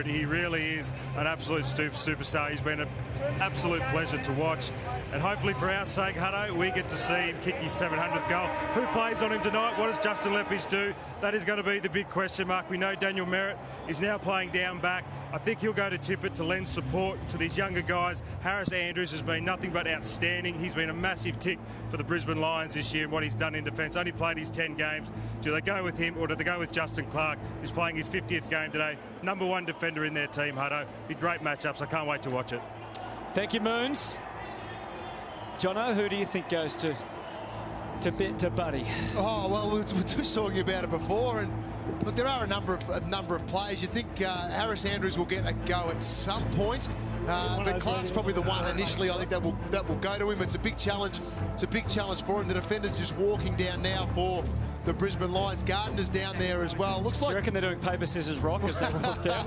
Merritt. He really is an absolute superstar. He's been an absolute pleasure to watch. And hopefully for our sake, Hutto, we get to see him kick his 700th goal. Who plays on him tonight? What does Justin Leppich do? That is going to be the big question mark. We know Daniel Merritt is now playing down back. I think he'll go to Tippett to lend support to these younger guys. Harris Andrews has been nothing but outstanding. He's been a massive tick for the Brisbane Lions this year and what he's done in defence. Only played his 10 games. Do they go with him or do they go with Justin Clark, who's playing his 50th game today? Number one defender in their team, Hutto. Be great matchups. I can't wait to watch it. Thank you, Moons. Jono, who do you think goes to Buddy? Oh, well, we were just talking about it before, and look, there are a number of players. You think Harris Andrews will get a go at some point, but Clark's probably the one initially. I think that will go to him. It's a big challenge. It's a big challenge for him. The defender's just walking down now for the Brisbane Lions. Gardner's down there as well. Looks like. Do you reckon they're doing paper, scissors, rock as they walk down?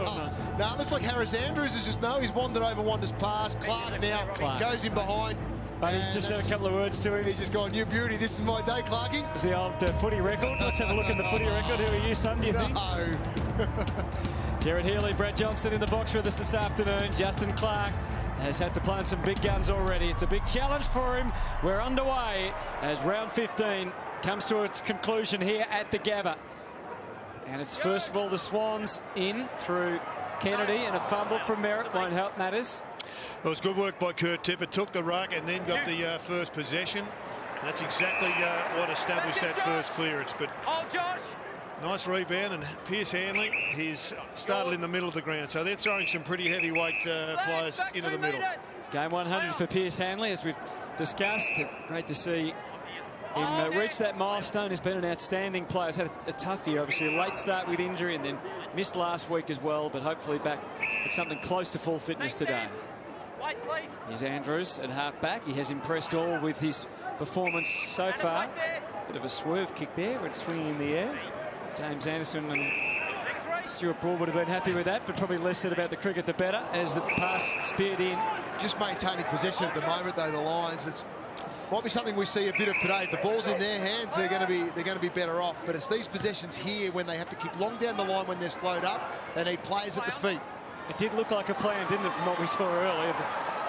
No, it looks like Harris Andrews is just he's wandered over, wanders past. Clark now goes in behind. He's just said a couple of words to him. He's just gone, "You beauty, this is my day, Clarky." It's the old footy record. Let's have a look at the footy record. Who are you, son, do you think? No. Jared Healy, Brad Johnson in the box with us this afternoon. Justin Clark has had to play in some big guns already. It's a big challenge for him. We're underway as round 15 comes to its conclusion here at the Gabba. And it's first of all the Swans in through Kennedy, and a fumble from Merritt won't help matters. It was good work by Kurt Tippett. Took the ruck and then got the first possession. That's exactly what established that first clearance. But nice rebound, and Pierce Hanley, he's started in the middle of the ground. So they're throwing some pretty heavyweight players into the middle. Game 100 for Pierce Hanley, as we've discussed. Great to see him reach that milestone. He's been an outstanding player. He's had a tough year, obviously a late start with injury and then missed last week as well, but hopefully back at something close to full fitness today. Here's Andrews at half-back. He has impressed all with his performance so far. Bit of a swerve kick there when swinging in the air. James Anderson and Stuart Broad would have been happy with that, but probably less said about the cricket the better as the pass speared in. Just maintaining possession at the moment, though, the Lions. Might be something we see a bit of today. If the ball's in their hands, they're going to be better off. But it's these possessions here when they have to kick long down the line when they're slowed up. They need players at the feet. It did look like a plan, didn't it, from what we saw earlier,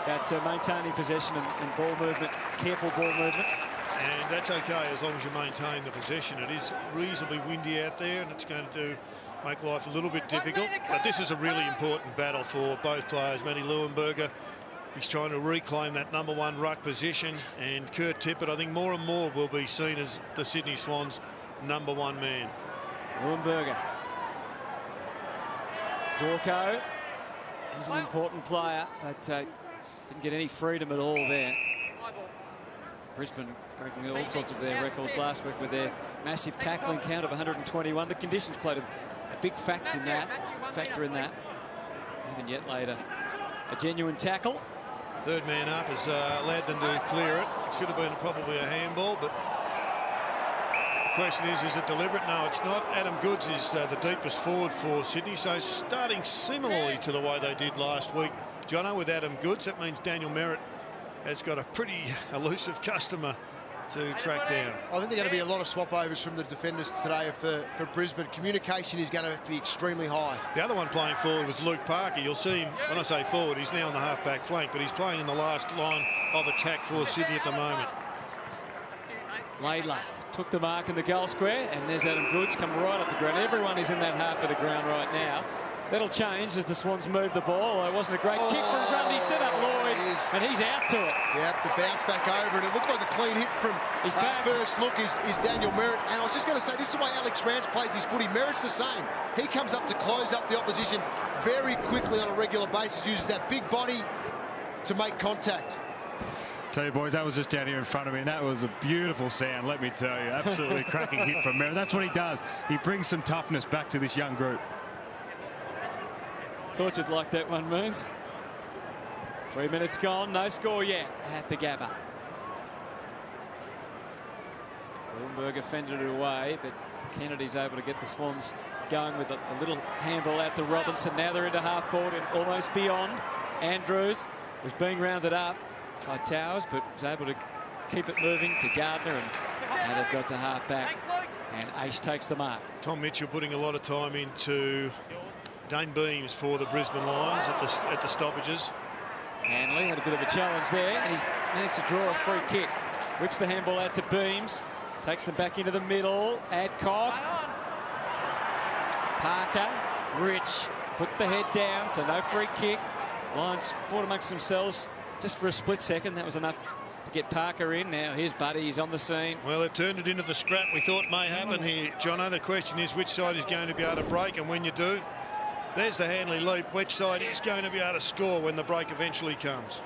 about maintaining possession and ball movement, careful ball movement. And that's okay as long as you maintain the possession. It is reasonably windy out there, and it's going to make life a little bit difficult. But this is a really important battle for both players. Matty Leuenberger, he's trying to reclaim that number one ruck position, and Kurt Tippett, I think more and more will be seen as the Sydney Swans' number one man. Leuenberger. Zorko. He's an important player, but didn't get any freedom at all there. Brisbane breaking all sorts of their records last week with their massive tackling count of 121. The conditions played a big factor in that. Even yet later, a genuine tackle. Third man up has allowed them to clear it. Should have been probably a handball, but the question is it deliberate? No, it's not. Adam Goods is the deepest forward for Sydney, so starting similarly to the way they did last week. Jono, with Adam Goods, that means Daniel Merritt has got a pretty elusive customer to track down. I think they're going to be a lot of swap overs from the defenders today for Brisbane. Communication is going to have to be extremely high. The other one playing forward was Luke Parker. You'll see him, when I say forward, he's now on the half-back flank, but he's playing in the last line of attack for Sydney at the moment. Laidler took the mark in the goal square, and there's Adam Goods coming right up the ground. Everyone is in that half of the ground right now. That'll change as the Swans move the ball. It wasn't a great kick from Grundy. Set up Lloyd, and he's out to it. Yep, the bounce back over, and it looked like a clean hit from first look is Daniel Merritt. And I was just going to say, this is the way Alex Rance plays his footy. Merritt's the same. He comes up to close up the opposition very quickly on a regular basis, uses that big body to make contact. Tell you boys, that was just down here in front of me, and that was a beautiful sound, let me tell you. Absolutely cracking hit from Merritt. That's what he does. He brings some toughness back to this young group. Thought you'd like that one, Moons. 3 minutes gone, no score yet at the Gabba. Leuenberger fended it away, but Kennedy's able to get the Swans going with the little handball out to Robinson. Now they're into half forward and almost beyond. Andrews was being rounded up by Towers, but was able to keep it moving to Gardner, and now they've got to half back, and Ace takes the mark. Tom Mitchell putting a lot of time into Dane Beams for the Brisbane Lions at the stoppages. Hanley had a bit of a challenge there, and he's managed to draw a free kick. Whips the handball out to Beams. Takes them back into the middle. Adcock. Parker. Rich. Put the head down, so no free kick. Lions fought amongst themselves just for a split second. That was enough to get Parker in. Now here's Buddy. He's on the scene. Well, they've turned it into the scrap we thought may happen here, Jono. The question is which side is going to be able to break, and when you do, there's the Hanley leap. Which side is going to be able to score when the break eventually comes?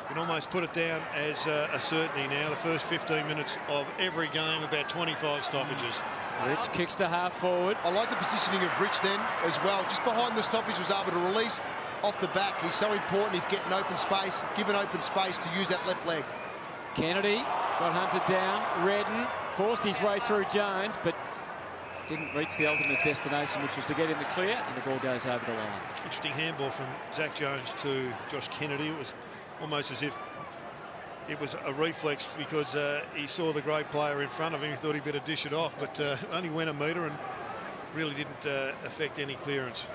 You can almost put it down as a certainty now. The first 15 minutes of every game, about 25 stoppages. Rich kicks to half forward. I like the positioning of Rich then as well. Just behind the stoppage, was able to release off the back. He's so important if getting open space, given open space to use that left leg. Kennedy got hunted down. Redden forced his way through Jones, but didn't reach the ultimate destination, which was to get in the clear, and the ball goes over the line. Interesting handball from Zach Jones to Josh Kennedy. It was almost as if it was a reflex, because he saw the great player in front of him. He thought he'd better dish it off, but only went a metre and really didn't affect any clearance.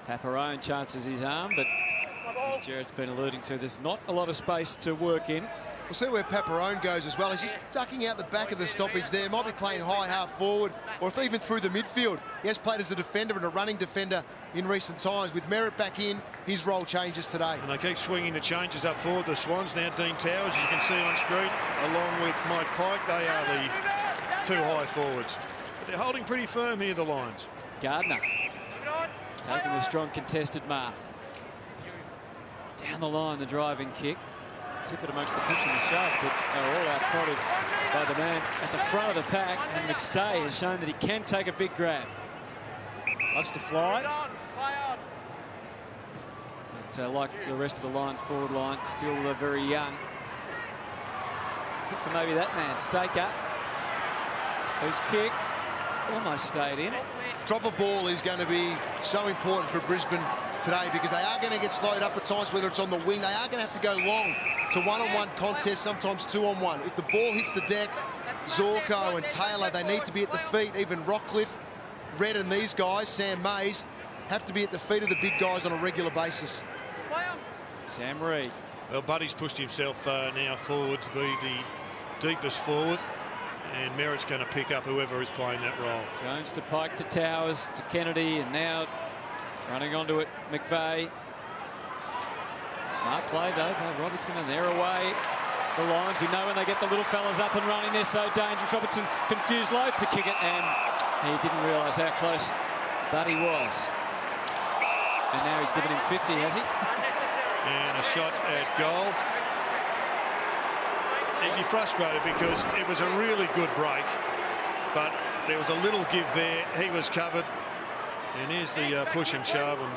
Paparone chances his arm, but as Jared's been alluding to, there's not a lot of space to work in. We'll see where Paparone goes as well. He's just ducking out the back of the stoppage there. Might be playing high half forward, or if even through the midfield. He has played as a defender and a running defender in recent times. With Merritt back in, his role changes today. And they keep swinging the changes up forward. The Swans now, Dean Towers, as you can see on screen, along with Mike Pike. They are the two high forwards. But they're holding pretty firm here, the Lions. Gardner taking the strong contested mark. Down the line, the driving kick. Tip it amongst the push and the shove, but they're all outprodded by the man at the front of the pack, and McStay has shown that he can take a big grab. Loves to fly. But like the rest of the Lions forward line, still very young. Except for maybe that man, Staker, whose kick almost stayed in. Drop a ball is going to be so important for Brisbane today, because they are going to get slowed up at times, whether it's on the wing. They are going to have to go long to one-on-one contests, sometimes two-on-one. If the ball hits the deck, Zorko and Taylor, they need to be at the feet. Even Rockcliffe, Red and these guys, Sam Mays, have to be at the feet of the big guys on a regular basis. Sam Reid. Well, Buddy's pushed himself now forward to be the deepest forward, and Merritt's going to pick up whoever is playing that role. Jones to Pike to Towers to Kennedy, and now running onto it, McVeigh. Smart play, though, by Robertson, and they're away. The Lions, we know when they get the little fellas up and running, they're so dangerous. Robertson confused, loath to kick it, and he didn't realise how close Buddy was. And now he's given him 50, has he? And a shot at goal. He'd be frustrated because it was a really good break, but there was a little give there. He was covered. And here's the push and shove, and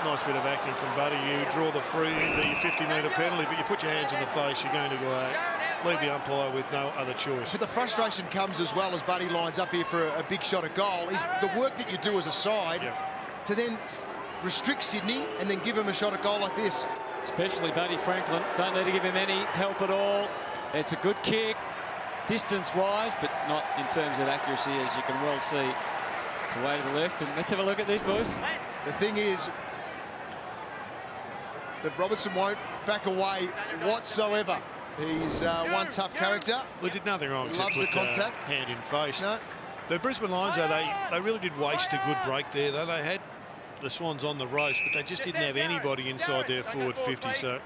nice bit of acting from Buddy. You draw the 50-metre penalty, but you put your hands in the face, you're going to go out. Leave the umpire with no other choice. But the frustration comes as well as Buddy lines up here for a big shot at goal, is the work that you do as a side to then restrict Sydney and then give him a shot at goal like this. Especially Buddy Franklin. Don't need to give him any help at all. It's a good kick, distance-wise, but not in terms of accuracy, as you can well see. It's away to the left, and let's have a look at these boys. The thing is that Robertson won't back away whatsoever. He's one tough character. They did nothing wrong. He loves the contact. Hand in face. No. The Brisbane Lions, though, they really did waste a good break there, though. They had the Swans on the ropes, but they just didn't have anybody inside their forward 50. So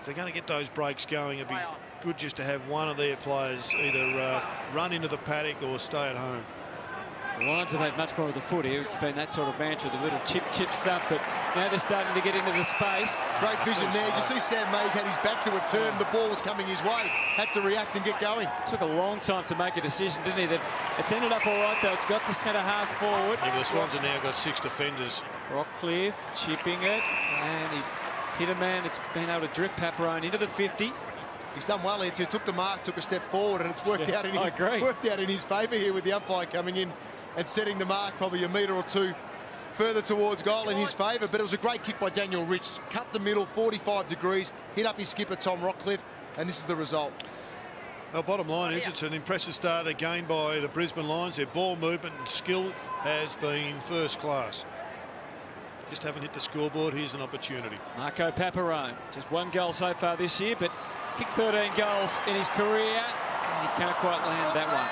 if they're going to get those breaks going, it'd be good just to have one of their players either run into the paddock or stay at home. The Lions have had much more of the footy. It's been that sort of mantra, the little chip stuff, but now they're starting to get into the space. Great vision there. You see Sam Mays had his back to a turn. The ball was coming his way. Had to react and get going. Took a long time to make a decision, didn't he? It's ended up all right, though. It's got to centre half forward. Yeah, the Swans have now got 6 defenders. Rockcliffe chipping it, and he's hit a man that's been able to drift Paparone into the 50. He's done well here too. Took the mark, took a step forward, and it's worked out in his favour here with the umpire coming in and setting the mark probably a metre or two further towards goal in his favour. But it was a great kick by Daniel Rich. Cut the middle, 45 degrees, hit up his skipper Tom Rockcliffe, and this is the result. Well, bottom line is it's an impressive start again by the Brisbane Lions. Their ball movement and skill has been first class. Just haven't hit the scoreboard. Here's an opportunity. Marco Paparone, just 1 goal so far this year, but kicked 13 goals in his career, and he can't quite land that one.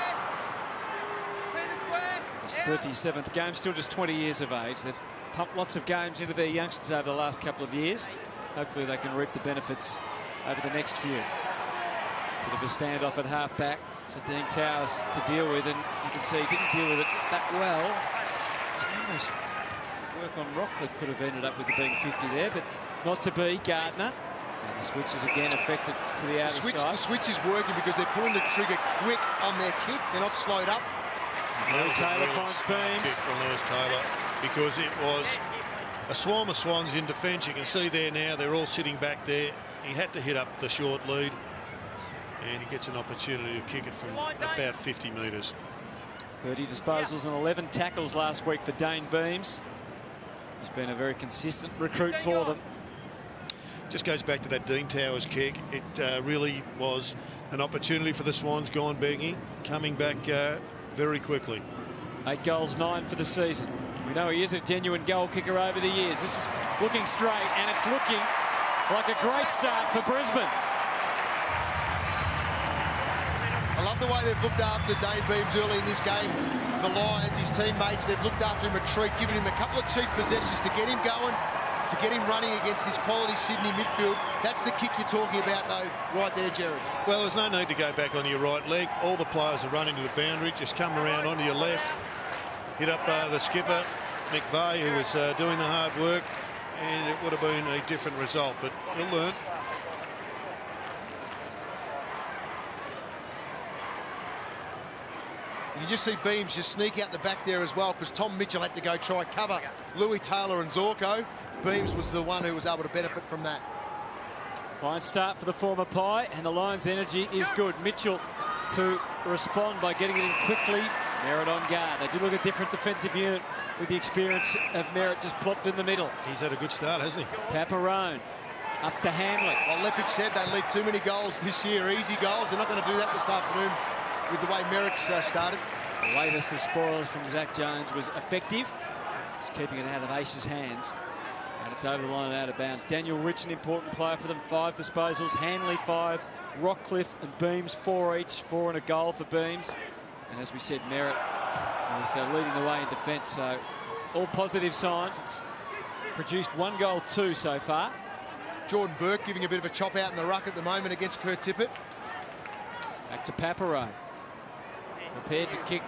His 37th game, still just 20 years of age. They've pumped lots of games into their youngsters over the last couple of years. Hopefully they can reap the benefits over the next few. Bit of a standoff at half-back for Dean Towers to deal with, and you can see he didn't deal with it that well. Almost work on Rockcliffe could have ended up with it being 50 there, but not to be. Gardner. And the switch is again affected to the outer side. The switch is working because they're pulling the trigger quick on their kick. They're not slowed up. Taylor finds Beams. From Lewis Taylor, because it was a swarm of Swans in defence. You can see there now they're all sitting back there. He had to hit up the short lead, and he gets an opportunity to kick it from about 50 metres. 30 disposals and 11 tackles last week for Dane Beams. He's been a very consistent recruit for them. Just goes back to that Dean Towers kick. It really was an opportunity for the Swans gone begging, coming back very quickly. 8 goals, 9 for the season. We know he is a genuine goal kicker over the years. This is looking straight, and it's looking like a great start for Brisbane. I love the way they've looked after Dane Beams early in this game. The Lions, his teammates, they've looked after him a treat, giving him a couple of cheap possessions to get him going, to get him running against this quality Sydney midfield. That's the kick you're talking about, though, right there, Jared. Well, there's no need to go back on your right leg. All the players are running to the boundary. Just come around onto your left, hit up the skipper, McVeigh, who was doing the hard work, and it would have been a different result, but you'll learn. You just see Beams just sneak out the back there as well, because Tom Mitchell had to go try and cover Louis Taylor and Zorko. Beams was the one who was able to benefit from that. Fine start for the former Pie, and the Lions' energy is good. Mitchell to respond by getting it in quickly. Merritt on guard. They do look a different defensive unit with the experience of Merritt just plopped in the middle. He's had a good start, hasn't he? Paparone up to Hanley. Well, Leppich said they lead too many goals this year, easy goals. They're not going to do that this afternoon with the way Merritt's started. The latest of spoilers from Zach Jones was effective. He's keeping it out of Ace's hands. And it's over the line and out of bounds. Daniel Rich, an important player for them. 5 disposals. Hanley 5. Rockcliffe and Beams 4 each. 4 and a goal for Beams. And as we said, Merritt is leading the way in defence. So all positive signs. It's produced 1 goal, 2 so far. Jordan Burke giving a bit of a chop out in the ruck at the moment against Kurt Tippett. Back to Paparone. Prepared to kick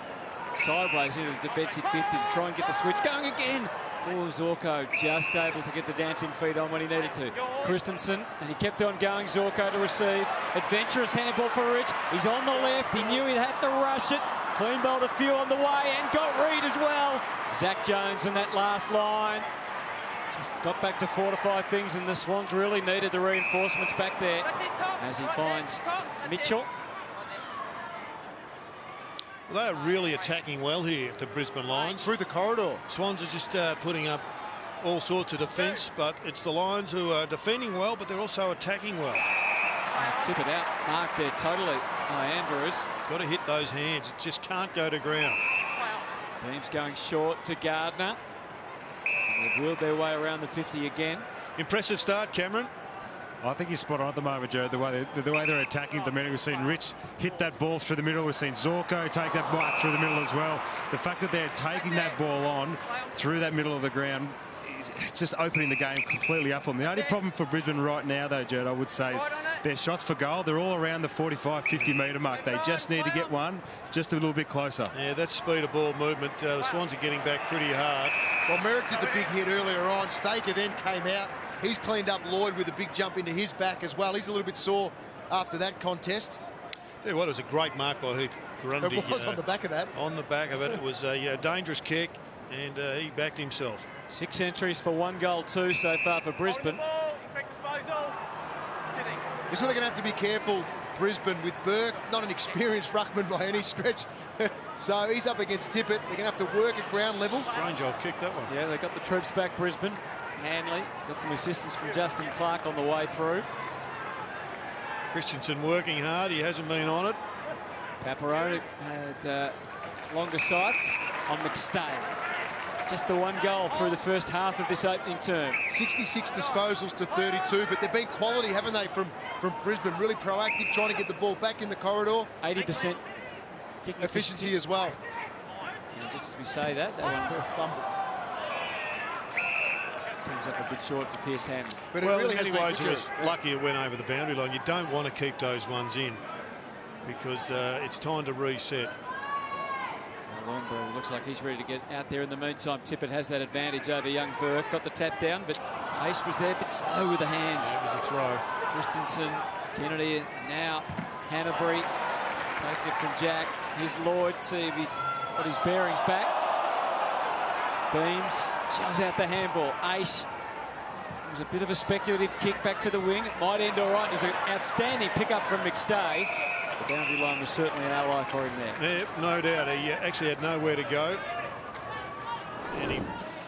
sideways into the defensive 50 to try and get the switch going again. Oh, Zorko just able to get the dancing feet on when he needed to. Christensen, and he kept on going. Zorko to receive. Adventurous handball for Rich. He's on the left. He knew he'd had to rush it. Clean bowled a few on the way and got Reed as well. Zach Jones in that last line. Just got back to fortify things, and the Swans really needed the reinforcements back there as he finds Mitchell. Well, they are really attacking well here at the Brisbane Lions. Through the corridor. Swans are just putting up all sorts of defence, but it's the Lions who are defending well, but they're also attacking well. Tip it out. Marked there totally by Andrews. Got to hit those hands. It just can't go to ground. Beams going short to Gardner. They've wheeled their way around the 50 again. Impressive start, Cameron. I think he's spot on at the moment, Jared, the way they're attacking at the minute. We've seen Rich hit that ball through the middle. We've seen Zorko take that mark through the middle as well. The fact that they're taking that ball on through that middle of the ground, it's just opening the game completely up on them. The only problem for Brisbane right now, though, Jared, I would say, is their shots for goal. They're all around the 45, 50 metre mark. They just need to get one just a little bit closer. Yeah, that speed of ball movement, the Swans are getting back pretty hard. Well, Merritt did the big hit earlier on. Staker then came out. He's cleaned up Lloyd with a big jump into his back as well. He's a little bit sore after that contest. Tell you what, it was a great mark by Heath Grundy. It was on the back of that. On the back of it. It was a dangerous kick, and he backed himself. 6 entries for 1 goal, 2 so far for Brisbane. This is where they're going to have to be careful, Brisbane, with Burke, not an experienced ruckman by any stretch. So he's up against Tippett. They're going to have to work at ground level. Strange old kick, that one. Yeah, they got the troops back, Brisbane. Hanley got some assistance from Justin Clark on the way through. Christensen working hard. He hasn't been on it. Paparone had longer sights on McStay. Just the one goal through the first half of this opening term. 66 disposals to 32, but they've been quality, haven't they, from Brisbane? Really proactive, trying to get the ball back in the corridor. 80% kicking efficiency as well. And just as we say that one comes up a bit short for Pearce Hanley. But well, it really in has many ways, been it was lucky it went over the boundary line. You don't want to keep those ones in because it's time to reset. Lundberg looks like he's ready to get out there. In the meantime, Tippett has that advantage over young Burke. Got the tap down, but Ace was there, but slow with the hands. It was a throw. Christensen, Kennedy, and now Hanbury taking it from Jack. Here's Lloyd, see if he's got his bearings back. Beams shoves out the handball. Ace, it was a bit of a speculative kick back to the wing. It might end all right. It was an outstanding pick-up from McStay. The boundary line was certainly an ally for him there. Yeah, no doubt. He actually had nowhere to go. And he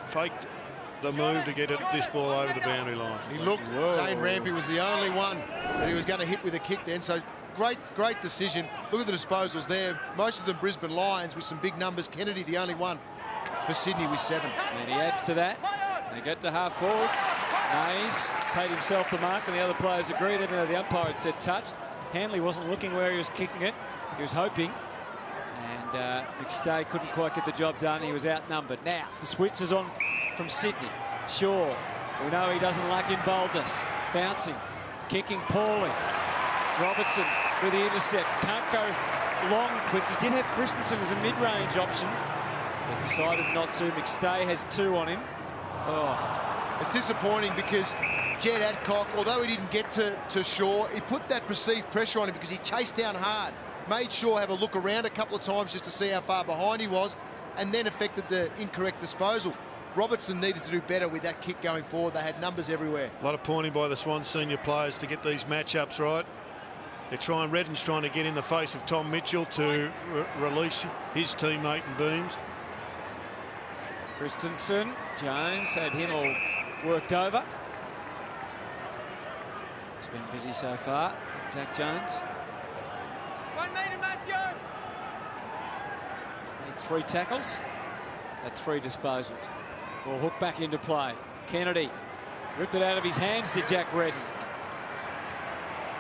faked the move to get this ball over the boundary line. He looked, Dane Rampy was the only one that he was going to hit with a kick then. So great decision. Look at the disposals there. Most of them Brisbane Lions with some big numbers. Kennedy the only one for Sydney with 7. And he adds to that. They get to half forward. Mays paid himself the mark and the other players agreed, even though the umpire had said touched. Hanley wasn't looking where he was kicking it. He was hoping. And McStay couldn't quite get the job done. He was outnumbered. Now, the switch is on from Sydney. Shaw, we know he doesn't lack in boldness. Bouncing, kicking poorly. Robertson with the intercept. Can't go long quick. He did have Christensen as a mid-range option, but decided not to. McStay has 2 on him. Oh. It's disappointing because Jed Adcock, although he didn't get to Shaw, he put that perceived pressure on him because he chased down hard. Made Shaw have a look around a couple of times just to see how far behind he was, and then affected the incorrect disposal. Robertson needed to do better with that kick going forward. They had numbers everywhere. A lot of pointing by the Swans senior players to get these matchups right. Redden's trying to get in the face of Tom Mitchell to release his teammate and Beams. Christensen, Jones had him all worked over. He's been busy so far, Zach Jones. 1 metre, Matthew! Made 3 tackles, had 3 disposals. Ball hooked back into play. Kennedy ripped it out of his hands to Jack Redden.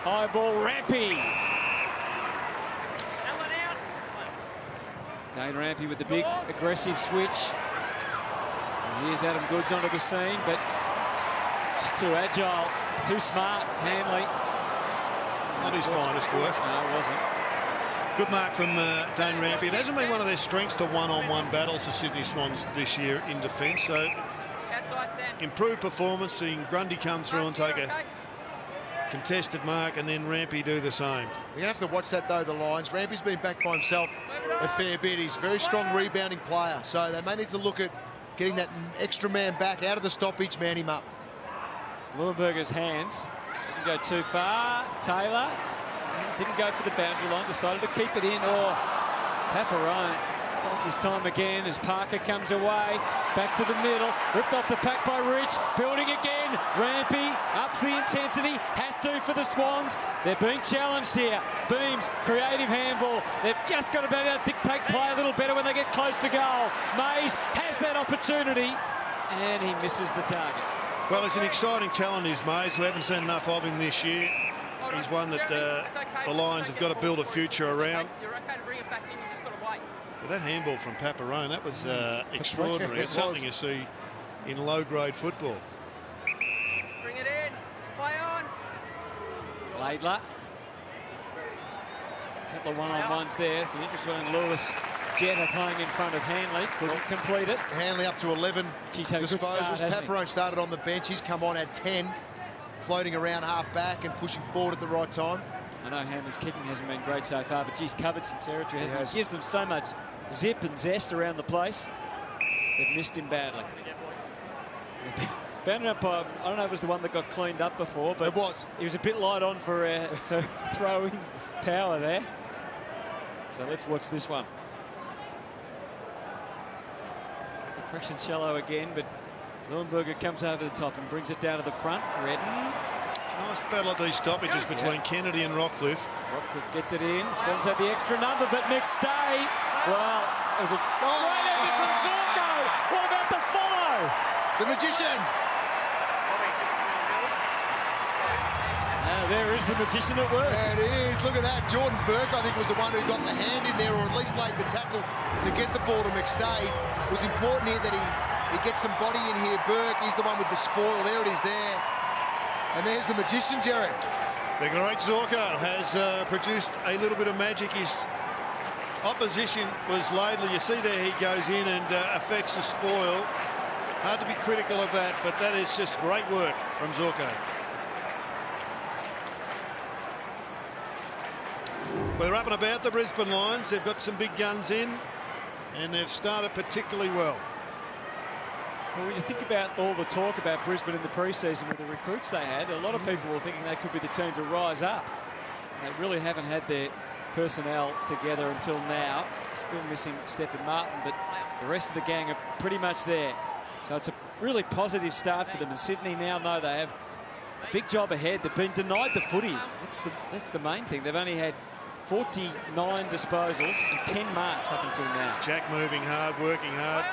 High ball, Rampy. Dane Rampy with the big aggressive switch. And here's Adam Goods onto the scene, but just too agile, too smart. Hanley. Not his finest work. No, it wasn't. Good mark from Dane Rampy. It hasn't been one of their strengths to one-on-one battles, the Sydney Swans this year in defence. So improved performance, seeing Grundy come through and take a contested mark, and then Rampy do the same. You're going to have to watch that, though, the Lions. Rampy's been back by himself a fair bit. He's a very strong rebounding player, so they may need to look at getting that extra man back out of the stoppage, man him up. Leuenberger's hands doesn't go too far. Taylor didn't go for the boundary line, decided to keep it in. Oh, Paparone his time again as Parker comes away. Back to the middle, ripped off the pack by Rich, building again. Rampy ups the intensity, has to for the Swans. They're being challenged here. Beams, creative handball. They've just got to be able to dictate play a little better when they get close to goal. Mays has that opportunity, and he misses the target. Well, it's an exciting talent, is Mays. We haven't seen enough of him this year. He's one that the Lions have got to build a future around. You're okay to bring it back in, you just got to wait. But that handball from Paparone, that was extraordinary. It's something you see in low-grade football. Bring it in. Play on. Laidler. A couple of one-on-ones there. It's an interesting one. Lewis Jetta playing in front of Hanley. Couldn't complete it. Hanley up to 11 disposals. Paparone started on the bench. He's come on at 10, floating around half-back and pushing forward at the right time. I know Hanley's kicking hasn't been great so far, but he's covered some territory, hasn't he? Yes. Gives them so much zip and zest around the place. They've missed him badly. Boundary umpire, I don't know if it was the one that got cleaned up before, but it was. He was a bit light on for throwing power there. So let's watch this one. It's a fraction shallow again, but Leuenberger comes over the top and brings it down to the front. Redden It's a nice battle at these stoppages between Kennedy and Rockcliffe. Rockcliffe gets it in. Swans had the extra number, but McStay, well, it was a great effort from Zorko. What about the follow? The magician. There is the magician at work. There it is. Look at that. Jordan Burke, I think, was the one who got the hand in there, or at least laid the tackle to get the ball to McStay. It was important here that he gets some body in here. Burke is the one with the spoil. There it is there. And there's the magician, Jared. The great Zorko has produced a little bit of magic. His opposition was Laidley. You see there he goes in and affects the spoil. Hard to be critical of that, but that is just great work from Zorko. Well, they're up and about, the Brisbane Lions. They've got some big guns in, and they've started particularly well. Well, when you think about all the talk about Brisbane in the pre-season with the recruits they had, a lot of people were thinking they could be the team to rise up. They really haven't had their personnel together until now. Still missing Stephen Martin, but the rest of the gang are pretty much there. So it's a really positive start for them. And Sydney now know they have a big job ahead. They've been denied the footy. That's the main thing. They've only had 49 disposals and 10 marks up until now. Jack moving hard, working hard.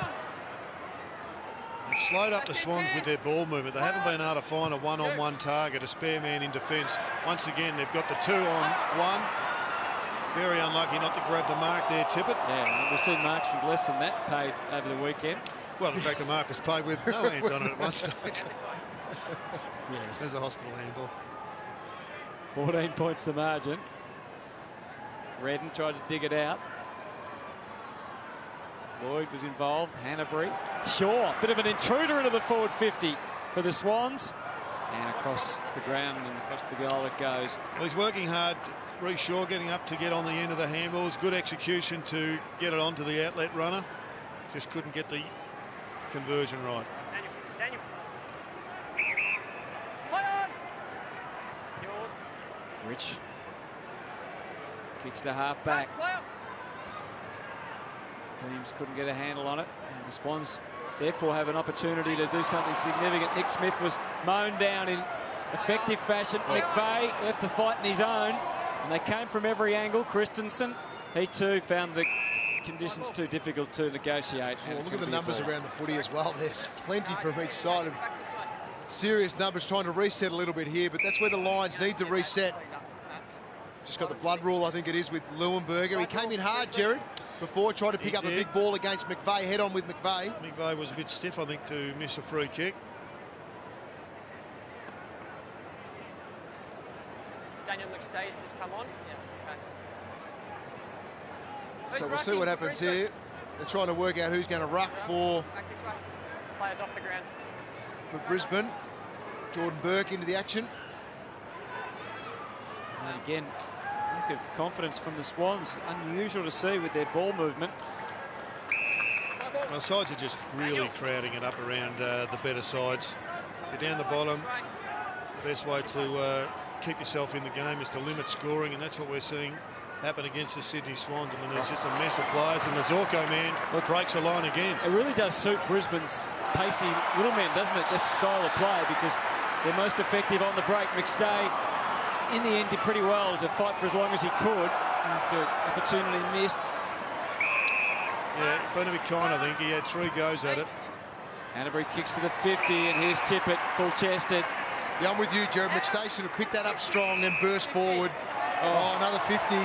They've slowed up the Swans with their ball movement. They haven't been able to find a one-on-one target, a spare man in defence. Once again, they've got the 2-on-1. Very unlucky not to grab the mark there, Tippett. Yeah, we've seen marks with less than that paid over the weekend. Well, in fact, the mark was paid with no hands on it at one stage. Yes. There's a hospital handball. 14 points the margin. Redden tried to dig it out. Lloyd was involved. Hanbury. Shaw, bit of an intruder into the forward 50 for the Swans. And across the ground and across the goal it goes. Well, he's working hard. Reece Shaw getting up to get on the end of the handballs. Good execution to get it onto the outlet runner. Just couldn't get the conversion right. Daniel. Play on. Yours. Rich kicks to half back. Teams couldn't get a handle on it, and the Swans therefore have an opportunity to do something significant. Nick Smith was mown down in effective fashion. McVeigh left to fight in his own, and they came from every angle. Christensen, he too found the conditions too difficult to negotiate. Well, look at the numbers around the footy as well. There's plenty from each side. Serious numbers trying to reset a little bit here, but that's where the Lions need to reset. Just got the blood rule, I think it is, with Leuenberger. He came in hard, Jared, before, tried to pick up a big ball against McVeigh, head on with McVeigh. McVeigh was a bit stiff, I think, to miss a free kick. Daniel McStay's just come on. Yeah. So we'll see what happens here. They're trying to work out who's going to ruck for Back this way. Players off the ground. Brisbane. Jordan Burke into the action. And again, lack of confidence from the Swans. Unusual to see with their ball movement. Well, sides are just really crowding it up around the better sides. You're down the bottom. The best way to keep yourself in the game is to limit scoring, and that's what we're seeing happen against the Sydney Swans. I mean, there's just a mess of players, and the Zorko man breaks the line again. It really does suit Brisbane's pacey little men, doesn't it? That style of play, because they're most effective on the break. McStay, in the end, did pretty well to fight for as long as he could after opportunity missed. Yeah, been a bit kind, I think. He had 3 goes at it. Hanbury kicks to the 50, and here's Tippett, full-chested. Yeah, I'm with you, Jared. McStay should have picked that up strong and burst forward. Oh, another 50.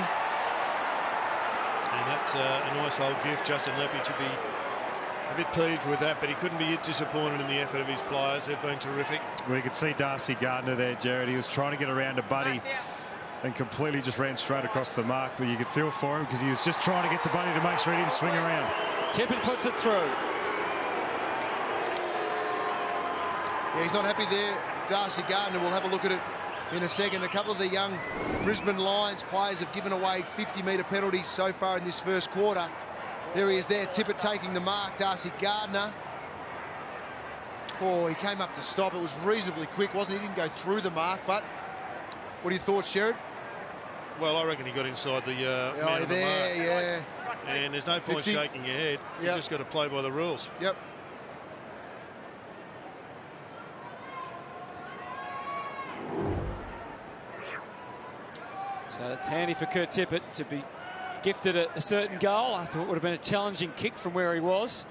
And that's a nice old gift. Justin Leppich should be a bit peeved with that, but he couldn't be disappointed in the effort of his players. They've been terrific. Well, you could see Darcy Gardner there, Jared. He was trying to get around to Buddy and completely just ran straight across the mark, but you could feel for him because he was just trying to get to Buddy to make sure he didn't swing around. Tippett puts it through. Yeah, he's not happy there. Darcy Gardner, we'll have a look at it in a second. A couple of the young Brisbane Lions players have given away 50-metre penalties so far in this first quarter. There he is there, Tippett taking the mark. Darcy Gardner. Oh, he came up to stop. It was reasonably quick, wasn't he? He didn't go through the mark, but what are your thoughts, Sherrod? Well, I reckon he got inside the man of the mark. Yeah. And there's no point 50. shaking your head. You just got to play by the rules. Yep. So that's handy for Kurt Tippett to be gifted a certain goal. I thought it would have been a challenging kick from where he was.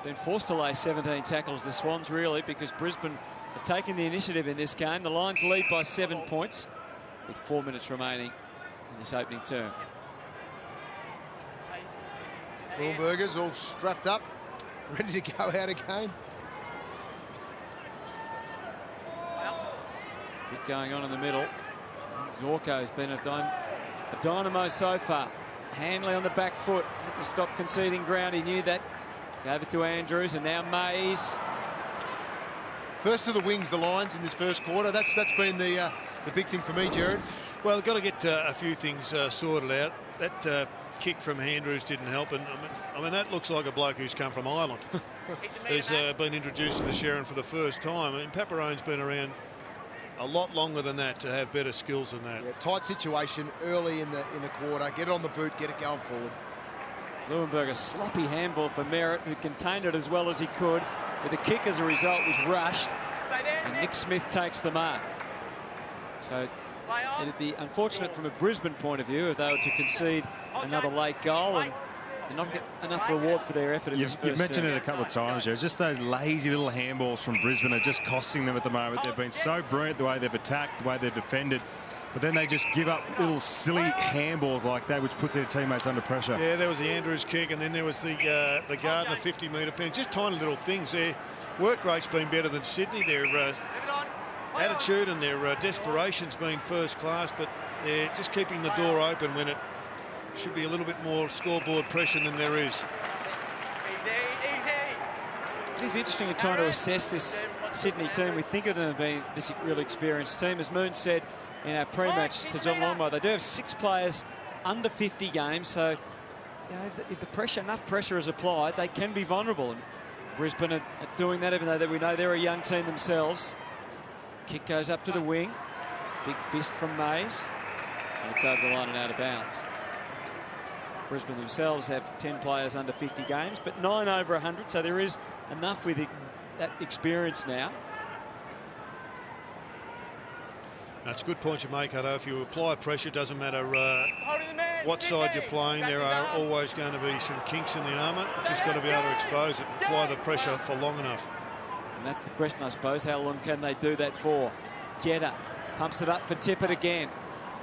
Been forced to lay 17 tackles, the Swans, really, because Brisbane have taken the initiative in this game. The Lions lead by 7 points with 4 minutes remaining in this opening term. Leuenberger's all strapped up, ready to go out again. Bit going on in the middle. Zorko's been a dynamo so far. Hanley on the back foot, had to stop conceding ground. He knew that. Gave it to Andrews, and now Mays. First to the wings, the Lions in this first quarter. That's been the big thing for me, Jared. Well, they've got to get a few things sorted out. That kick from Andrews didn't help, and I mean that looks like a bloke who's come from Ireland. He's been introduced to the Sherrin for the first time. I mean, Paparone's been around a lot longer than that to have better skills than that. Yeah, tight situation early in the quarter. Get it on the boot, get it going forward. Leuenberger, sloppy handball for Merritt, who contained it as well as he could. But the kick, as a result, was rushed, and Nick Smith takes the mark. So it'd be unfortunate from a Brisbane point of view if they were to concede another late goal and not get enough reward for their effort in this first You've mentioned term. it a couple of times, Joe. Just those lazy little handballs from Brisbane are just costing them at the moment. They've been so brilliant the way they've attacked, the way they've defended. But then they just give up little silly handballs like that, which puts their teammates under pressure. Yeah, there was the Andrews kick, and then there was the Gardner 50-metre pen. Just tiny little things. Their work rate's been better than Sydney. Their attitude and their desperation's been first class, but they're just keeping the door open when it should be a little bit more scoreboard pressure than there is. It is interesting in trying to assess this Sydney team. We think of them as being this really experienced team. As Moon said in our pre-match to John Longmire, they do have 6 players under 50 games, so you know, if enough pressure is applied, they can be vulnerable. And Brisbane are doing that, even though we know they're a young team themselves. Kick goes up to the wing. Big fist from Mays. And it's over the line and out of bounds. Brisbane themselves have 10 players under 50 games, but 9 over 100, so there is enough with that experience now. That's a good point you make, Hutto. If you apply pressure, it doesn't matter what side you're playing, there are always going to be some kinks in the armour. You've just got to be able to expose it and apply the pressure for long enough. And that's the question, I suppose. How long can they do that for? Jetta pumps it up for Tippett again.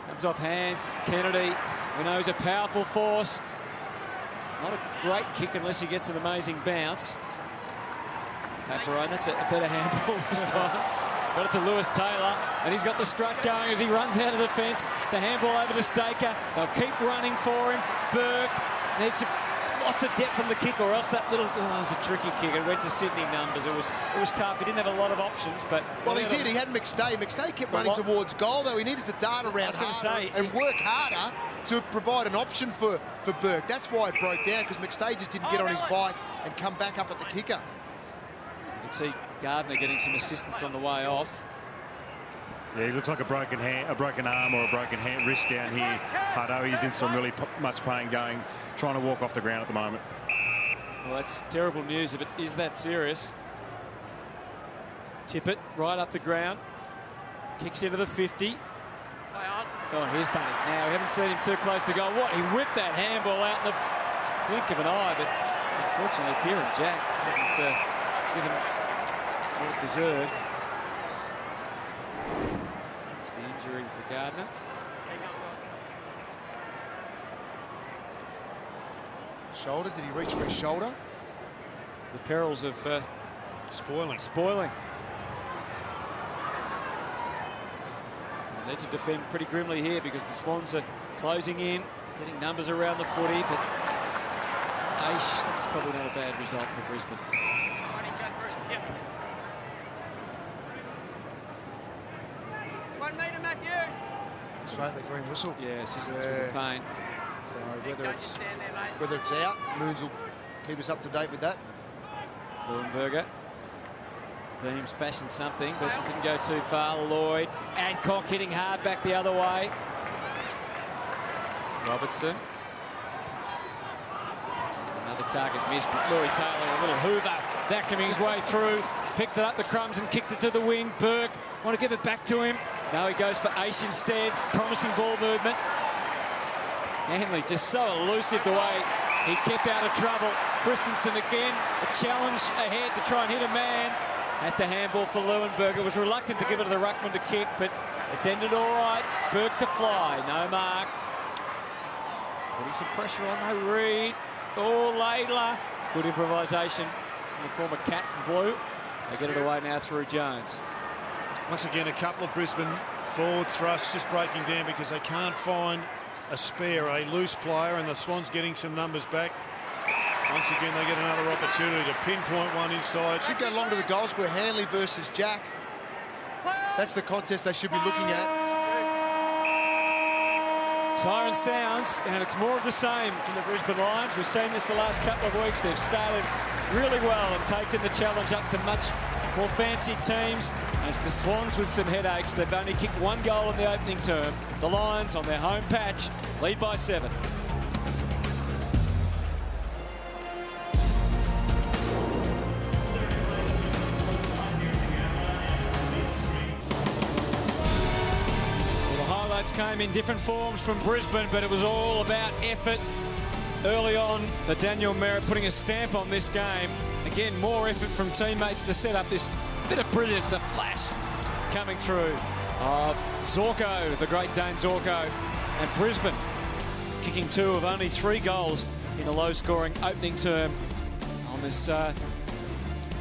Comes off hands. Kennedy, we know he's a powerful force. Not a great kick unless he gets an amazing bounce. Paparone, that's a better handball this time. Got it to Lewis Taylor, and he's got the strut going as he runs out of the fence. The handball over to Staker. They'll keep running for him. Burke needs lots of depth from the kick, or else that little... Oh, it was a tricky kick. It went to Sydney numbers. It was tough. He didn't have a lot of options, but... Well, he did. He had McStay. McStay kept running towards goal, though. He needed to dart around harder and work harder to provide an option for Burke. That's why it broke down, because McStay just didn't get on his bike and come back up at the kicker. You can see Gardner getting some assistance on the way off. Yeah, he looks like a broken hand, a broken arm or a broken wrist down here. Hutto, he's in some really much pain trying to walk off the ground at the moment. Well, that's terrible news if it is that serious. Tippett right up the ground. Kicks into the 50. Oh, here's Bunny. Now, we haven't seen him too close to goal. What? He whipped that handball out in the blink of an eye, but unfortunately, Kieran Jack hasn't given what it deserved. It's the injury for Gardner. Shoulder, did he reach for his shoulder? The perils of spoiling. They need to defend pretty grimly here because the Swans are closing in, getting numbers around the footy, but that's probably not a bad result for Brisbane. 1 metre, Matthew. Straight the green whistle. Yeah, assistance with the pain. So whether it's out, Moons will keep us up to date with that. Leuenberger. Beams fashioned something, but it didn't go too far. Lloyd. Adcock hitting hard back the other way. Robertson. Another target missed, but Louis Taylor, a little hoover, vacuuming his way through. Picked it up the crumbs and kicked it to the wing. Burke want to give it back to him. No, he goes for ace instead. Promising ball movement. Hanley just so elusive the way he kept out of trouble. Christensen again, a challenge ahead to try and hit a man at the handball for Leuenberger. Was reluctant to give it to the ruckman to kick, but it's ended all right. Burke to fly, no mark. Putting some pressure on though, Reid. Oh, Laidler. Good improvisation from the former Cat in blue. They get it away now through Jones. Once again, a couple of Brisbane forward thrusts just breaking down because they can't find a spare, a loose player, and the Swans getting some numbers back. Once again, they get another opportunity to pinpoint one inside. Should go along to the goal square. Hanley versus Jack. That's the contest they should be looking at. Siren sounds, and it's more of the same from the Brisbane Lions. We've seen this the last couple of weeks. They've started really well and taken the challenge up to much more fancy teams. And it's the Swans with some headaches. They've only kicked 1 goal in the opening term. The Lions on their home patch lead by 7. Came in different forms from Brisbane, but it was all about effort early on for Daniel Merritt, putting a stamp on this game. Again, more effort from teammates to set up this bit of brilliance, the flash coming through. Zorko, the Great Dane Zorko, and Brisbane kicking 2 of only 3 goals in a low-scoring opening term on this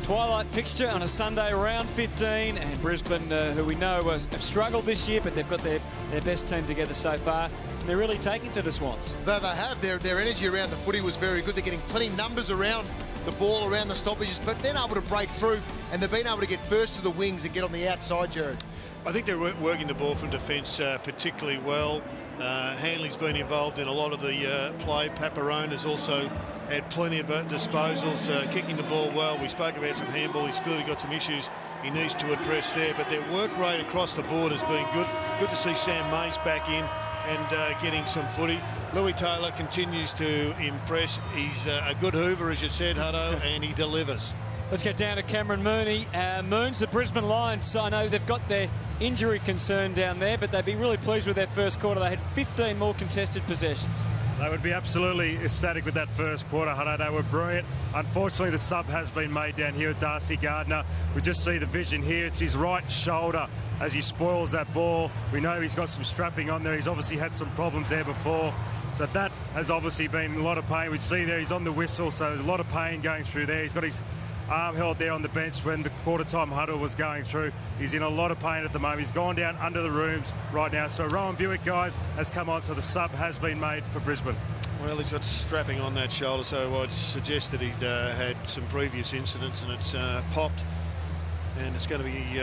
twilight fixture on a Sunday, round 15, and Brisbane, who we know have struggled this year, but they've got their best team together so far, and they're really taking to the Swans. They have. Their energy around the footy was very good. They're getting plenty of numbers around the ball, around the stoppages, but then able to break through, and they've been able to get first to the wings and get on the outside, Jared. I think they're working the ball from defence particularly well. Hanley's been involved in a lot of the play. Paparone has also had plenty of disposals, kicking the ball well. We spoke about some handball. He's clearly got some issues he needs to address there, but their work rate across the board has been good. Good to see Sam Mays back in and getting some footy. Louis Taylor continues to impress. He's a good hoover, as you said, Hutto, and he delivers. Let's get down to Cameron Mooney. Moon's the Brisbane Lions. I know they've got their injury concern down there, but they've been really pleased with their first quarter. They had 15 more contested possessions. They would be absolutely ecstatic with that first quarter, Hutto. They were brilliant. Unfortunately, the sub has been made down here with Darcy Gardner. We just see the vision here. It's his right shoulder as he spoils that ball. We know he's got some strapping on there. He's obviously had some problems there before. So that has obviously been a lot of pain. We see there he's on the whistle, so there's a lot of pain going through there. He's got his arm held there on the bench when the quarter-time huddle was going through. He's in a lot of pain at the moment. He's gone down under the rooms right now. So Rowan Buick, guys, has come on. So the sub has been made for Brisbane. Well, he's got strapping on that shoulder, so I'd suggest that he'd had some previous incidents and it's popped. And it's going to be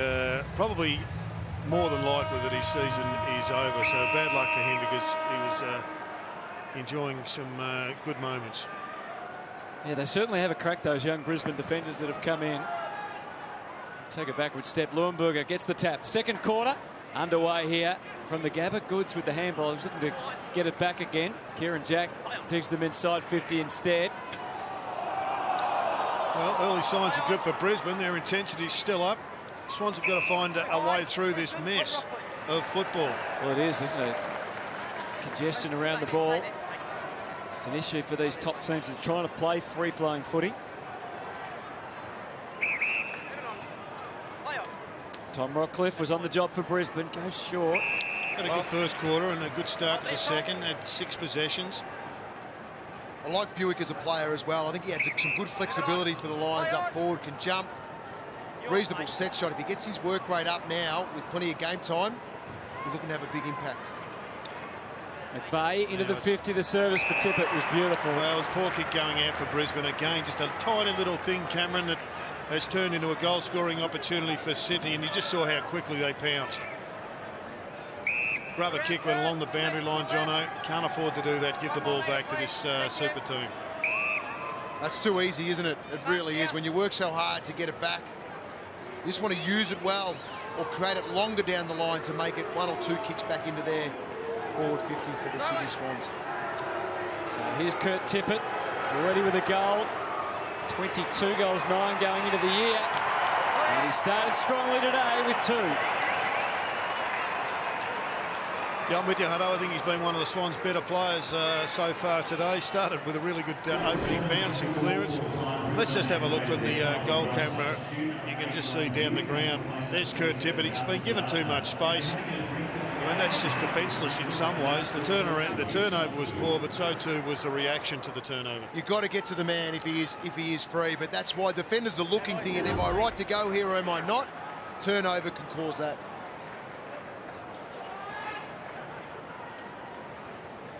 probably more than likely that his season is over. So bad luck to him because he was enjoying some good moments. Yeah, they certainly have a crack, those young Brisbane defenders that have come in. Take a backward step. Leuenberger gets the tap. Second quarter underway here from the Gabba. Goods with the handball. He's looking to get it back again. Kieran Jack digs them inside 50 instead. Well, early signs are good for Brisbane. Their intensity's still up. Swans have got to find a way through this mess of football. Well, it is, isn't it? Congestion around the ball. It's an issue for these top teams that are trying to play free-flowing footy. Tom Rockcliffe was on the job for Brisbane. Goes short. Had a good first quarter and a good start to the second. Had 6 possessions. I like Buick as a player as well. I think he had some good flexibility for the Lions up forward. Can jump. Reasonable set shot. If he gets his work rate up now with plenty of game time, we're looking to have a big impact. McVeigh into the 50. The service for Tippett was beautiful. Well, it was poor kick going out for Brisbane. Again, just a tiny little thing, Cameron, that has turned into a goal-scoring opportunity for Sydney, and you just saw how quickly they pounced. Rubber kick went along the boundary line, Jono. Can't afford to do that. Give the ball back to this super team. That's too easy, isn't it? It really is. When you work so hard to get it back, you just want to use it well or create it longer down the line to make it 1 or 2 kicks back into their forward 50 for the Sydney Swans. So here's Kurt Tippett, already with a goal. 22 goals, 9 going into the year. And he started strongly today with 2. Yeah, I'm with you, Hutto. I think he's been one of the Swans' better players so far today. Started with a really good opening bounce and clearance. Let's just have a look from the goal camera. You can just see down the ground. There's Kurt Tippett. He's been given too much space. I mean, that's just defenceless in some ways. The turnover was poor, but so too was the reaction to the turnover. You've got to get to the man if he is free, but that's why defenders are looking, thinking, am I right to go here or am I not? Turnover can cause that.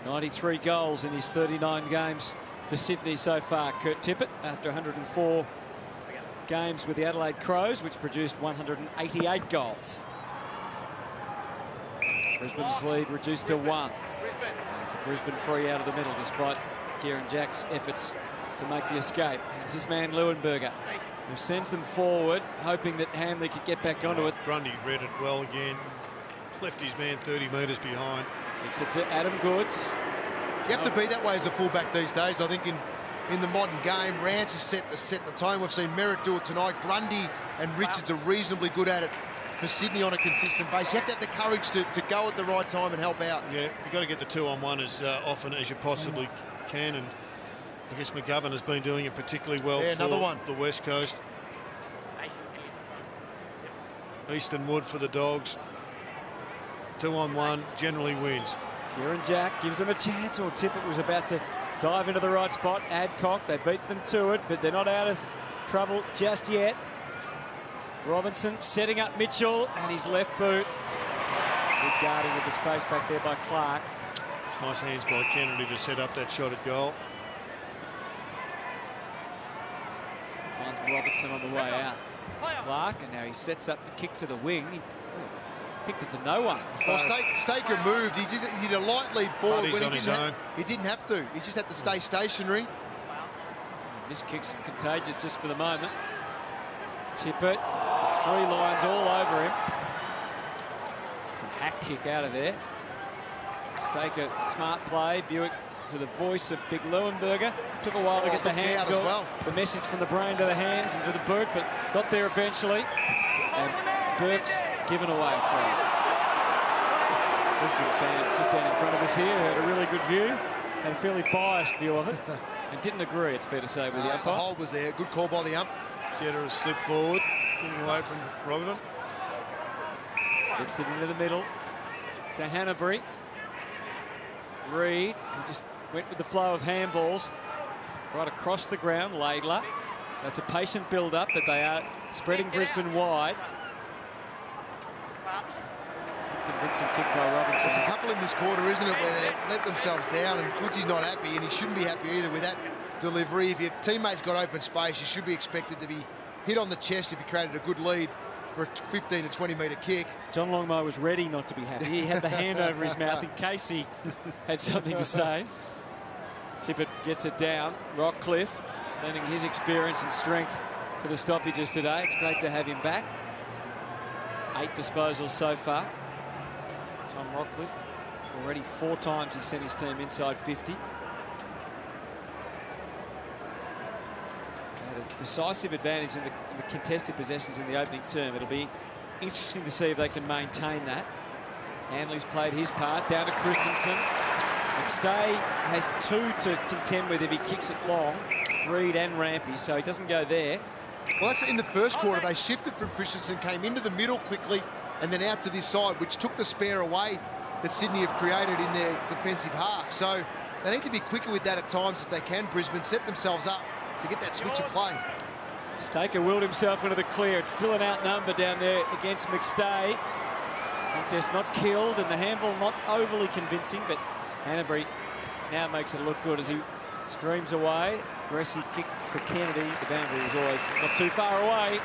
93 goals in his 39 games for Sydney so far. Kurt Tippett, after 104 games with the Adelaide Crows, which produced 188 goals. Brisbane's lead reduced to 1. It's a Brisbane free out of the middle, despite Kieran Jack's efforts to make the escape. It's this man, Leuenberger, who sends them forward, hoping that Hanley could get back onto it. Grundy read it well again. Left his man 30 metres behind. Kicks it to Adam Goods. You have to be that way as a fullback these days. I think in the modern game, Rance has set the tone. We've seen Merritt do it tonight. Grundy and Richards are reasonably good at it for Sydney on a consistent base. You have to have the courage to go at the right time and help out. Yeah, you've got to get the 2-on-1 as often as you possibly can, and I guess McGovern has been doing it particularly well for another one. The West Coast. Easton Wood for the Dogs. 2-on-1 generally wins. Kieran Jack gives them a chance, or Tippett was about to dive into the right spot. Adcock, they beat them to it, but they're not out of trouble just yet. Robinson setting up Mitchell and his left boot. Good guarding of the space back there by Clark. It's nice hands by Kennedy to set up that shot at goal. Finds Robinson on the way out. Clark, and now he sets up the kick to the wing. He kicked it to no one. Well, Staker moved. He did a light lead forward when he didn't have to. He just had to stay stationary. This kick's contagious just for the moment. Tippett, 3 lines all over him. It's a hack kick out of there. Staker, smart play. Buick to the voice of Big Leuenberger. Took a while to get the hands on. Well. The message from the brain to the hands and to the boot, but got there eventually. And Burke's given away for him. Brisbane fans just down in front of us here had a really good view, had a fairly biased view of it, and didn't agree, it's fair to say, with the umpire. The hold was there. Good call by the ump. Jetta has slipped forward, getting away from Robinson. Flips it into the middle to Hanbury. Reid, who just went with the flow of handballs right across the ground. Laidler. So it's a patient build-up, but they are spreading Brisbane wide. Convincing kick by Robinson. It's a couple in this quarter, isn't it, where they let themselves down, and Goodsy's not happy, and he shouldn't be happy either with that delivery. If your teammate's got open space, you should be expected to be hit on the chest if you created a good lead for a 15 to 20 metre kick. John Longmire was ready not to be happy. He had the hand over his mouth in case he had something to say. Tippett gets it down. Rockcliffe lending his experience and strength to the stoppages today. It's great to have him back. 8 disposals so far. Tom Rockcliffe, already 4 times he sent his team inside 50. Had a decisive advantage in the contested possessions in the opening term. It'll be interesting to see if they can maintain that. Hanley's played his part, down to Christensen. McStay has 2 to contend with if he kicks it long, Reid and Rampy, so he doesn't go there. Well, that's in the first quarter. They shifted from Christensen, came into the middle quickly, and then out to this side, which took the spare away that Sydney have created in their defensive half. So they need to be quicker with that at times if they can. Brisbane set themselves up to get that switch of play. Staker willed himself into the clear. It's still an outnumber down there against McStay. Contest not killed, and the handball not overly convincing, but Hanbury now makes it look good as he streams away. Aggressive kick for Kennedy. The boundary was always not too far away.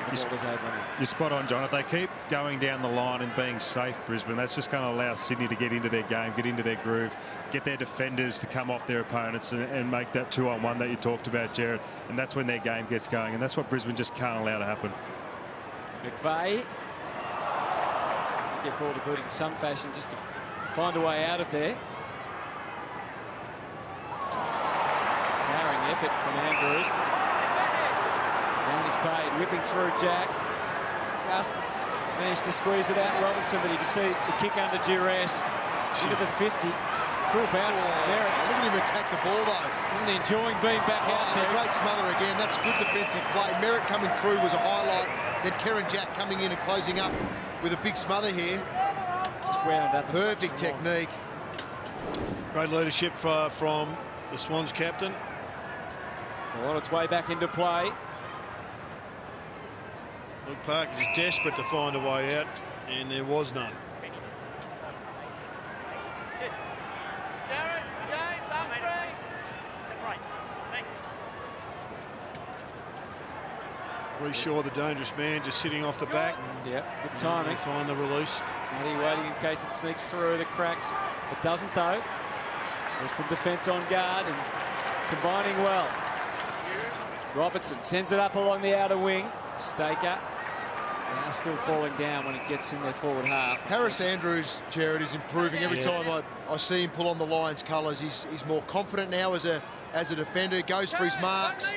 You're spot on, John. If they keep going down the line and being safe, Brisbane, that's just going to allow Sydney to get into their game, get into their groove, get their defenders to come off their opponents and make that 2-on-1 that you talked about, Jared. And that's when their game gets going. And that's what Brisbane just can't allow to happen. McVeigh to get ball to boot in some fashion just to find a way out of there. Towering effort from Andrews. Advantage paid, whipping through Jack. Just managed to squeeze it out Robinson, but you can see the kick under duress. Into the 50. Cool bounce. Merritt. Look at him attack the ball, though. Isn't he enjoying being back out there? Great smother again. That's good defensive play. Merritt coming through was a highlight. Then Karen Jack coming in and closing up with a big smother here. Just wound up. Perfect technique. Great leadership from the Swans captain. On its way back into play. Luke Parker is desperate to find a way out, and there was none. Jared, James, I'm free. Right, thanks. Reece Shaw, the dangerous man, just sitting off the back. Yeah, good timing. They find the release. Waiting in case it sneaks through the cracks. It doesn't, though. Brisbane defence on guard and combining well. Robertson sends it up along the outer wing. Staker now still falling down when it gets in their forward half. Harris Andrews, Jared, is improving every time I see him pull on the Lions colours. He's more confident now as a defender. Goes for his marks.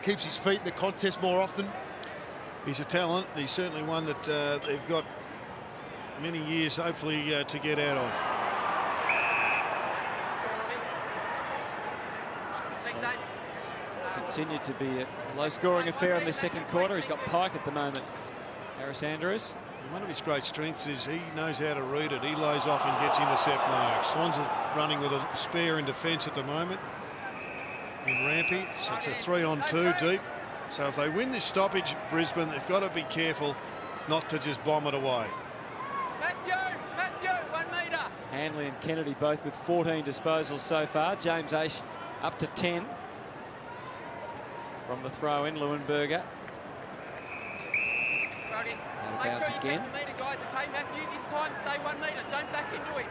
Keeps his feet in the contest more often. He's a talent. He's certainly one that they've got many years, hopefully, to get out of. Continued to be a low-scoring affair in the second quarter. He's got Pike at the moment. Harris Andrews. And one of his great strengths is he knows how to read it. He lays off and gets intercept marks. Swans are running with a spare in defence at the moment in Rampy, so it's a 3-on-2 deep. So if they win this stoppage, Brisbane, they've got to be careful not to just bomb it away. Matthew, 1 metre. Hanley and Kennedy both with 14 disposals so far. James Aish up to 10. From the throw in, Leuenberger. Out of bounds again. Make sure you keep the metre, guys, okay, Matthew? This time, stay 1 metre. Don't back into it.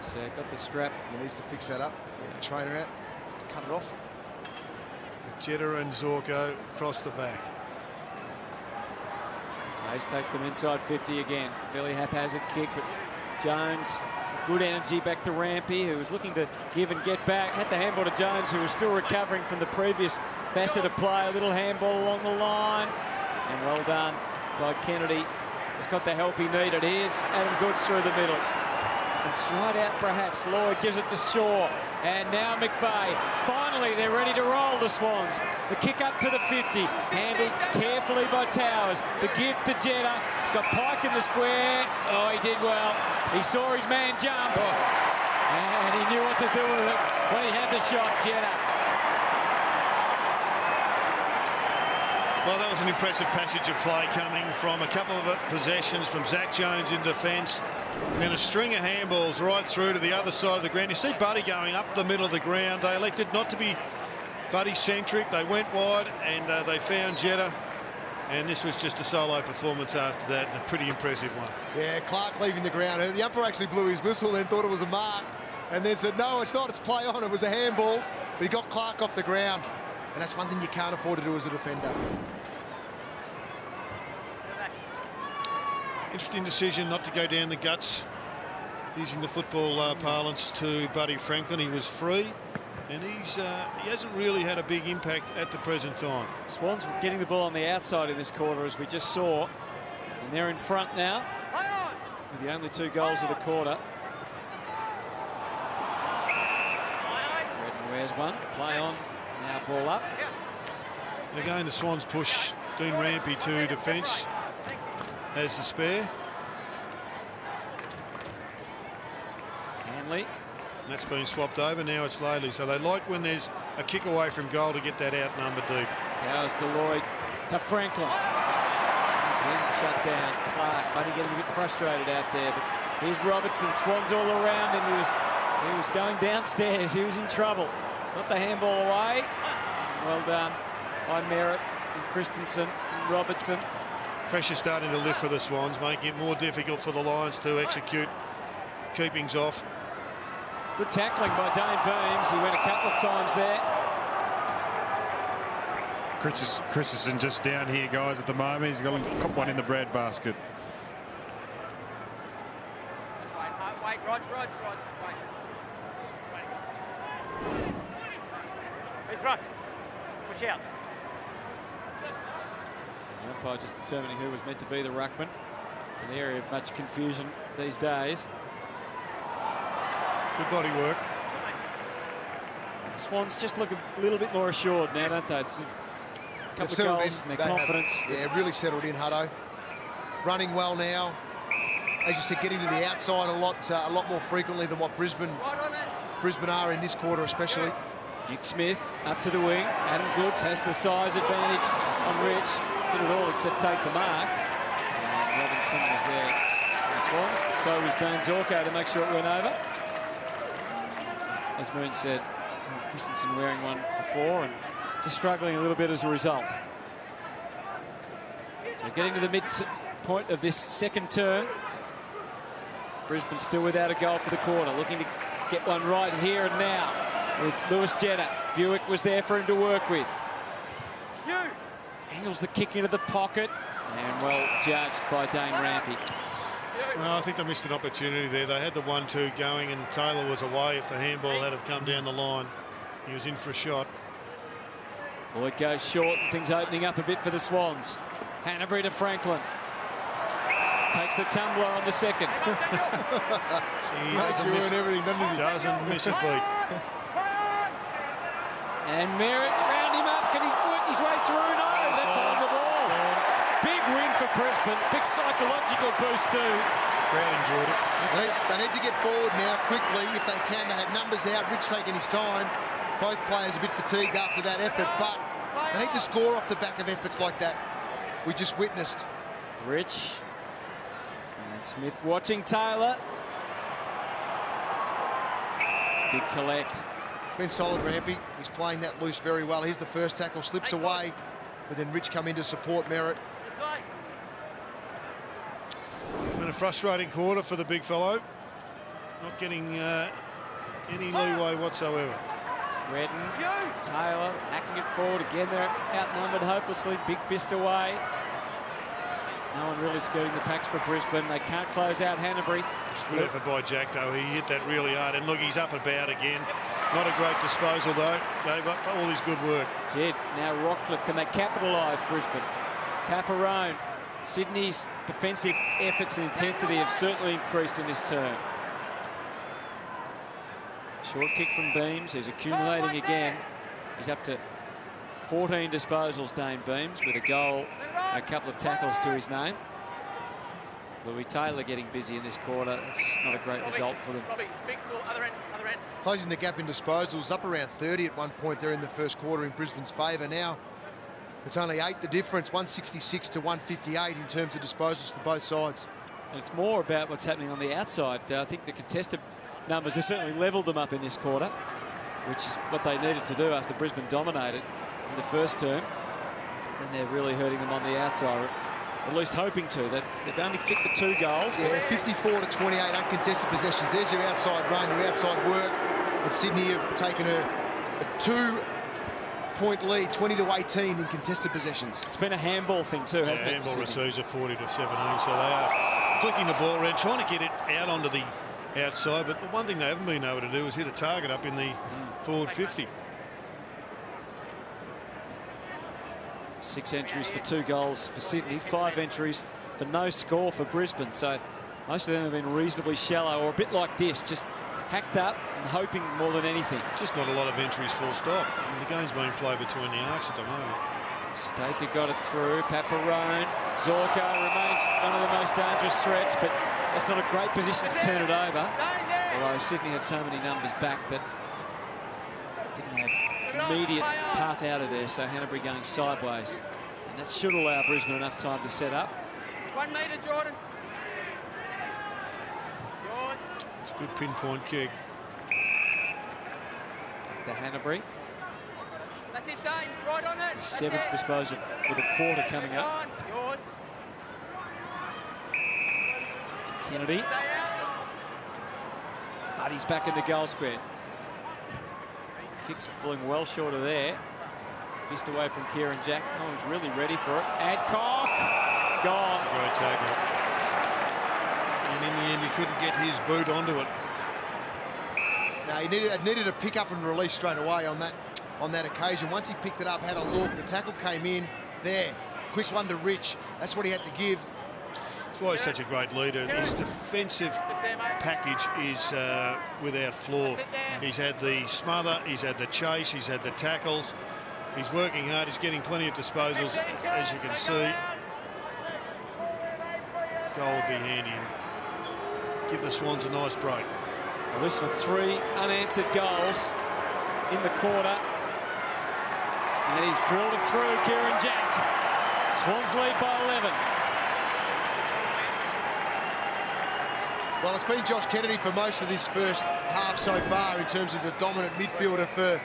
So got the strap. He needs to fix that up. Get the trainer out. Cut it off. Jetta and Zorko across the back. Hayes takes them inside 50 again. Fairly haphazard kick, but Jones, good energy back to Rampy, who was looking to give and get back. Had the handball to Jones, who was still recovering from the previous facet of play. A little handball along the line. And well done by Kennedy. He's got the help he needed. Here's Adam Goods through the middle. And stride out perhaps. Lloyd gives it to Shaw. And now McVeigh. Finally, they're ready to roll, the Swans. The kick up to the 50. Handled carefully by Towers. The gift to Jetta. He's got Pike in the square. Oh, he did well. He saw his man jump. And he knew what to do with it when he had the shot, Jetta. Well, that was an impressive passage of play coming from a couple of possessions from Zach Jones in defence. Then a string of handballs right through to the other side of the ground. You see Buddy going up the middle of the ground. They elected not to be Buddy-centric. They went wide and they found Jetta. And this was just a solo performance after that, and a pretty impressive one. Yeah, Clark leaving the ground. The umpire actually blew his whistle, then thought it was a mark, and then said, no, it's not, it's play on. It was a handball, but he got Clark off the ground. And that's one thing you can't afford to do as a defender. Interesting decision not to go down the guts, using the football parlance, to Buddy Franklin. He was free, and he hasn't really had a big impact at the present time. Swans getting the ball on the outside in this quarter, as we just saw. And they're in front now with the only 2 goals of the quarter. Redden wears one. Play on. Now ball up. And again, the Swans push Dean Rampy to defence as the spare. Hanley. And that's been swapped over. Now it's Laley. So they like when there's a kick away from goal to get that outnumbered deep. Powers to Lloyd. To Franklin. Again shut down. Clark only getting a bit frustrated out there. But here's Robertson. Swans all around him. He was going downstairs. He was in trouble. Got the handball away. Well done by Merritt and Christensen and Robertson. Pressure starting to lift for the Swans, making it more difficult for the Lions to execute keepings off. Good tackling by Dane Beams. He went a couple of times there. Christensen just down here, guys, at the moment. He's got one in the bread basket. Wait, Rog, wait. Where's Rod? Push out. The umpire just determining who was meant to be the ruckman. It's an area of much confusion these days. Good body work. The Swans just look a little bit more assured now, don't they? It's a couple of goals and their confidence. Really settled in, Hutto. Running well now. As you said, getting to the outside a lot more frequently than what Brisbane are in this quarter, especially. Nick Smith up to the wing. Adam Goods has the size advantage on Rich. Did it all except take the mark. And Robinson was there for the Swans, but so was Dane Zorko to make sure it went over. As Moon said, Christensen wearing one before and just struggling a little bit as a result. So getting to the midpoint of this second term. Brisbane still without a goal for the quarter, looking to get one right here and now with Lewis Jenner. Buick was there for him to work with. Angles the kick into the pocket and well judged by Dane Rampy. Well, I think they missed an opportunity there. They had the 1-2 going and Taylor was away. If the handball had have come down the line, he was in for a shot. Boyd goes short and things opening up a bit for the Swans. Hanbury to Franklin. Takes the tumbler on the second. Doesn't miss a beat. And Merritt round him up. Can he work his way through? No, that's on the ball. Big win for Brisbane. Big psychological boost too. Crowd enjoyed it. They need to get forward now quickly if they can. They had numbers out. Rich taking his time. Both players a bit fatigued after that effort, but they need to score off the back of efforts like that we just witnessed. Rich and Smith watching Taylor. Big collect. It's been solid, Rampy. He's playing that loose very well. Here's the first tackle, slips away, but then Rich come in to support Merritt. Been a frustrating quarter for the big fellow. Not getting any leeway whatsoever. Redden, Taylor hacking it forward again. They're outnumbered hopelessly. Big fist away. No one really skirting the packs for Brisbane. They can't close out Hanbury. Good effort by Jack, though. He hit that really hard. And look, he's up about again. Not a great disposal, though. Gave up all his good work. Did. Now Rockcliffe. Can they capitalise, Brisbane? Paparone. Sydney's defensive efforts and intensity have certainly increased in this term. Short kick from Beams. He's accumulating again. He's up to 14 disposals, Dane Beams, with a goal and a couple of tackles to his name. Louis Taylor getting busy in this quarter. It's not a great result for them. Closing the gap in disposals, up around 30 at one point there in the first quarter in Brisbane's favour. Now it's only 8 the difference, 166 to 158 in terms of disposals for both sides. And it's more about what's happening on the outside. I think the contested numbers have certainly levelled them up in this quarter, which is what they needed to do after Brisbane dominated in the first term. But then they're really hurting them on the outside, or at least hoping to. They've only kicked the 2 goals. Yeah, 54 to 28 uncontested possessions. There's your outside run, your outside work. And Sydney have taken a 2-point lead, 20 to 18 in contested possessions. It's been a handball thing too, hasn't it? Handball receives a 40 to 17, so they are flicking the ball around, trying to get it out onto the outside. But the one thing they haven't been able to do is hit a target up in the forward 50. 6 entries for 2 goals for Sydney, 5 entries for no score for Brisbane. So most of them have been reasonably shallow, or a bit like this, just hacked up and hoping more than anything. Just not a lot of entries, full stop. And the game's being played between the arcs at the moment. Staker got it through. Paparone. Zorko remains one of the most dangerous threats, but that's not a great position to turn it over. Although Sydney had so many numbers back that didn't have immediate path out of there, so Hanbury going sideways. And that should allow Brisbane enough time to set up. 1 metre, Jordan. Yours. It's a good pinpoint kick. To Hanbury. That's it, Dane. Right on it. 7th disposal for the quarter coming up. Yours. To Kennedy. But he's back in the goal square. Kicks falling well short of there. Fist away from Kieran Jack. No one's really ready for it. Adcock. Gone. Great tackle. And in the end, he couldn't get his boot onto it. No, he needed a pick up and release straight away on that occasion. Once he picked it up, had a look, the tackle came in there. quick one to Rich. That's what he had to give. That's why he's such a great leader. His defensive package is without flaw. He's had the smother, he's had the chase, he's had the tackles. He's working hard, he's getting plenty of disposals, as you can see. Goal would be handy and give the Swans a nice break. Well, this for 3 unanswered goals in the quarter. And he's drilled it through, Kieran Jack. Swans lead by 11. Well, it's been Josh Kennedy for most of this first half so far in terms of the dominant midfielder for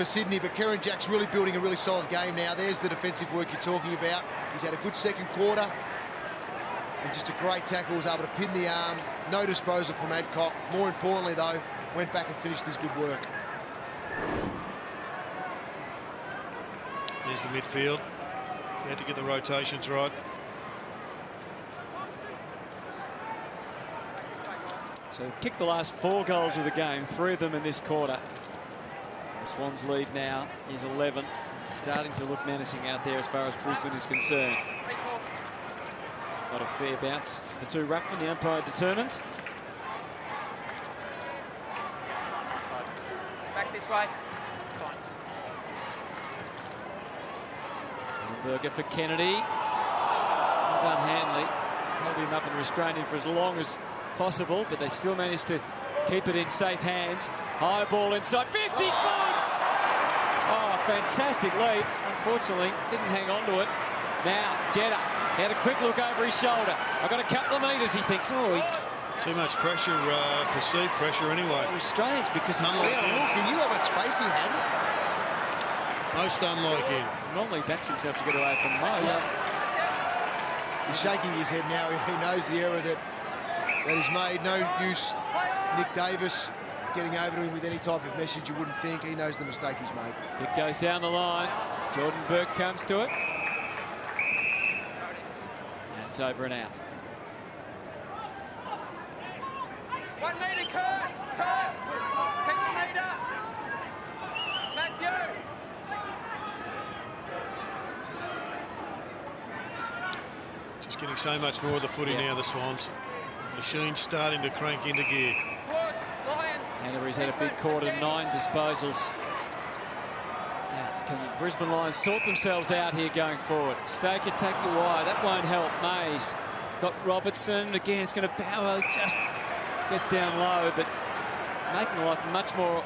Sydney, but Kieran Jack's really building a really solid game now. There's the defensive work you're talking about. He's had a good second quarter and just a great tackle, was able to pin the arm. No disposal from Adcock. More importantly, though, went back and finished his good work. There's the midfield. They had to get the rotations right. So they've kicked the last 4 goals of the game, 3 of them in this quarter. The Swans lead now is 11. It's starting to look menacing out there as far as Brisbane is concerned. Not a fair bounce for 2 ruckman, the umpire determines. Back this way. Burger for Kennedy. Well done, Hanley. Held him up and restrained him for as long as possible, but they still managed to keep it in safe hands. High ball inside, 50 points! Oh, fantastic lead. Unfortunately, didn't hang on to it. Now, Jeddah, he had a quick look over his shoulder. I've got a couple of metres, he thinks. Oh, too much pressure, perceived pressure anyway. It was strange because he's... Look, and you know how much space he had. Most unlike him. Normally backs himself to get away from most. He's shaking his head now. He knows the error that he's made. No use Nick Davis getting over to him with any type of message you wouldn't think. He knows the mistake he's made. It goes down the line. Jordan Burke comes to it. And it's over and out. 1 metre, Kurt! Kurt! Keep the metre! Matthew! Just getting so much more of the footy now, the Swans. Machine's starting to crank into gear. Push! Lions! Canterbury's had a big quarter, 9 disposals. Now, can the Brisbane Lions sort themselves out here going forward? Staker take you wide. That won't help. Mays got Robertson. Again, it's going to Bower. Just gets down low, but making life much more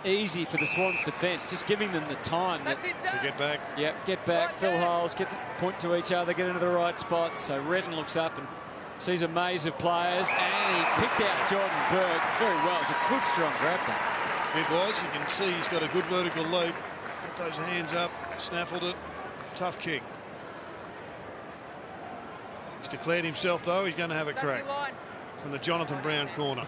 easy for the Swans defence, just giving them the time to get back. Yep, get back, fill holes, get the point to each other, get into the right spot. So Redden looks up and sees a maze of players, and he picked out Jordan Burke very well. It's a good, strong grab there. It was. You can see he's got a good vertical leap. Got those hands up, snaffled it. Tough kick. He's declared himself, though. He's going to have a crack from the Jonathan Brown corner.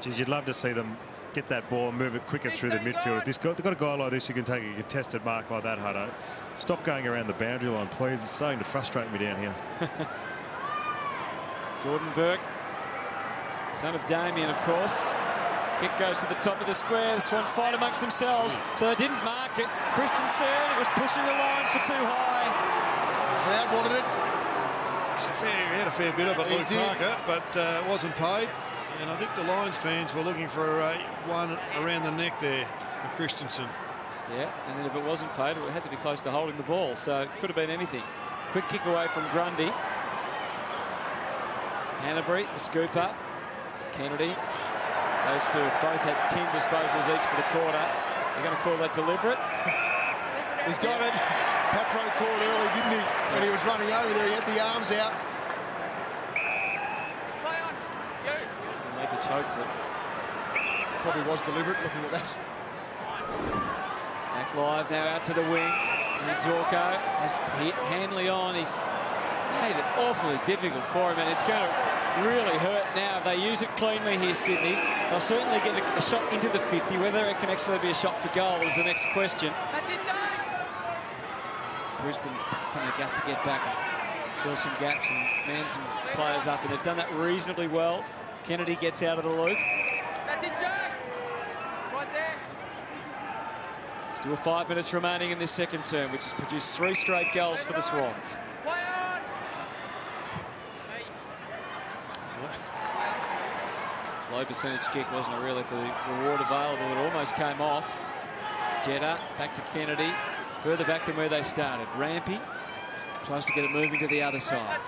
Geez, you'd love to see them get that ball and move it quicker through the midfield. They've got a guy like this who can take a contested mark like that, Hutto. Stop going around the boundary line, please. It's starting to frustrate me down here. Jordan Burke, son of Damien, of course. Kick goes to the top of the square. The Swans fight amongst themselves, so they didn't mark it. Christensen, it was pushing the line for too high. Crowd wanted it. He had a fair bit of it, Luke Parker, but it wasn't paid. And I think the Lions fans were looking for one around the neck there for Christensen. Yeah, and then if it wasn't paid, it had to be close to holding the ball, so it could have been anything. Quick kick away from Grundy. Hanbury, the scoop up. Kennedy. Those two both had 10 disposals each for the quarter. They're going to call that deliberate. He's got it. Patro called early, didn't he? When he was running over there, he had the arms out. Justin Leppich hoped for it. Probably was deliberate, looking at that. Back live now out to the wing. And Zorko has hit Hanley on. He's made it awfully difficult for him, and it's going to really hurt now. If they use it cleanly here, Sydney, they'll certainly get a shot into the 50. Whether it can actually be a shot for goal is the next question. Brisbane busting their gut to get back and fill some gaps and man some players up, and they've done that reasonably well. Kennedy gets out of the loop. That's it, Jack. Right there. Still 5 minutes remaining in this second term, which has produced 3 straight goals for the Swans. Low percentage kick, wasn't it, really, for the reward available? It almost came off. Jeddah back to Kennedy, further back than where they started. Rampy tries to get it moving to the other side.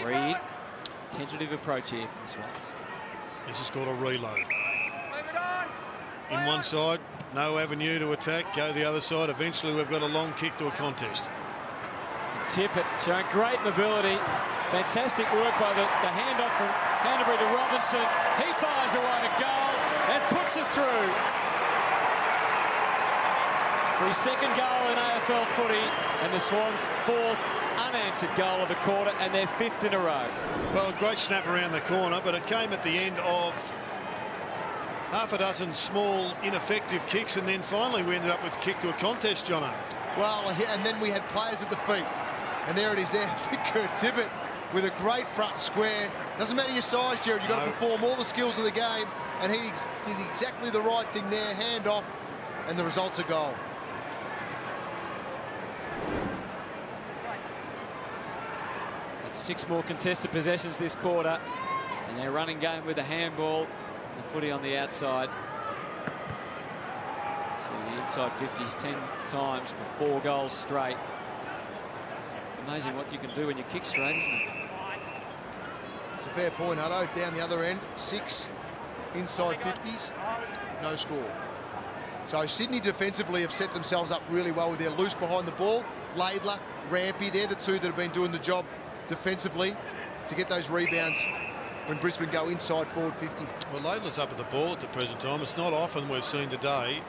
Reed, tentative approach here from the Swans. This is called a reload. In one side, no avenue to attack, go the other side. Eventually we've got a long kick to a contest. Tippett showing great mobility. Fantastic work by the handoff from Canterbury to Robinson. He fires away to goal and puts it through. For his second goal in AFL footy, and the Swans' 4th unanswered goal of the quarter and their 5th in a row. Well, a great snap around the corner, but it came at the end of half a dozen small, ineffective kicks, and then finally we ended up with a kick to a contest, Jono. Well, and then we had players at the feet. And there it is there, Kurt Tippett with a great front square. Doesn't matter your size, Jared, you've got to perform all the skills of the game. And he did exactly the right thing there, hand off, and the result's a goal. That's 6 more contested possessions this quarter. And they're running game with a handball, the footy on the outside. So the inside 50s 10 times for 4 goals straight. It's amazing what you can do when you kick straight, isn't it? It's a fair point, Hutto. Down the other end, 6 inside 50s, no score. So Sydney defensively have set themselves up really well with their loose behind the ball. Laidler, Rampy, they're the 2 that have been doing the job defensively to get those rebounds when Brisbane go inside forward 50. Well, Laidler's up at the ball at the present time. It's not often we've seen today.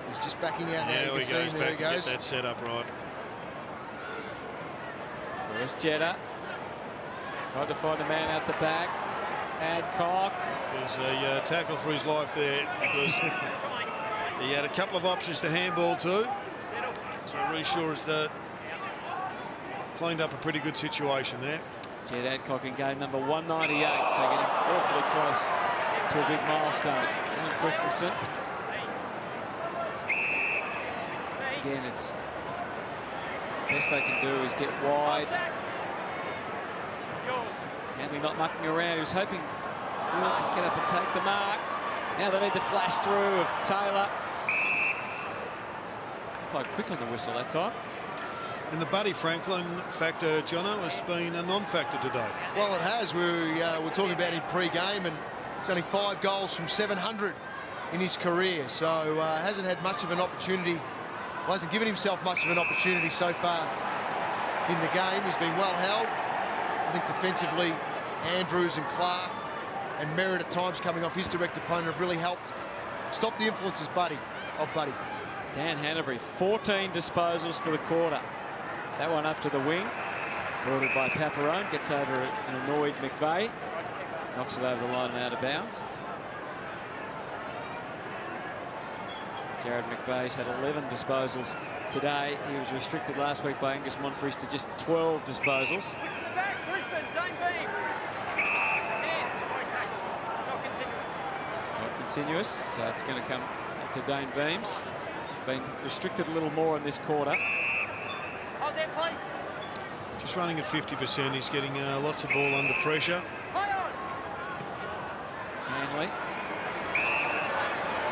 He's just backing out now. There he goes, there he goes. Get that set up right. There's Jeddah. Tried to find a man out the back. Adcock. There's a tackle for his life there, because he had a couple of options to handball to. So Reeshaw has cleaned up a pretty good situation there. Jed Adcock in game number 198, so getting awfully close to a big milestone. And Christensen. Again, it's best they can do is get wide. Hanley not mucking around. He was hoping Will could get up and take the mark. Now they need the flash through of Taylor. Quite quick on the whistle that time. And the Buddy Franklin factor, Jono, has been a non-factor today. Well, it has. We're talking about him pre-game, and it's only 5 goals from 700 in his career. So hasn't had much of an opportunity. Well, hasn't given himself much of an opportunity so far in the game. He's been well held. I think defensively, Andrews and Clark and Merritt at times coming off his direct opponent have really helped stop the influences of Buddy. Dan Hanbury, 14 disposals for the quarter. That one up to the wing, ordered by Paparone, gets over an annoyed McVeigh, knocks it over the line and out of bounds. Jared McVeigh's had 11 disposals today. He was restricted last week by Angus Monfries to just 12 disposals. Not continuous, so it's going to come up to Dane Beams. Been restricted a little more in this quarter. Just running at 50%. He's getting lots of ball under pressure. Hanley.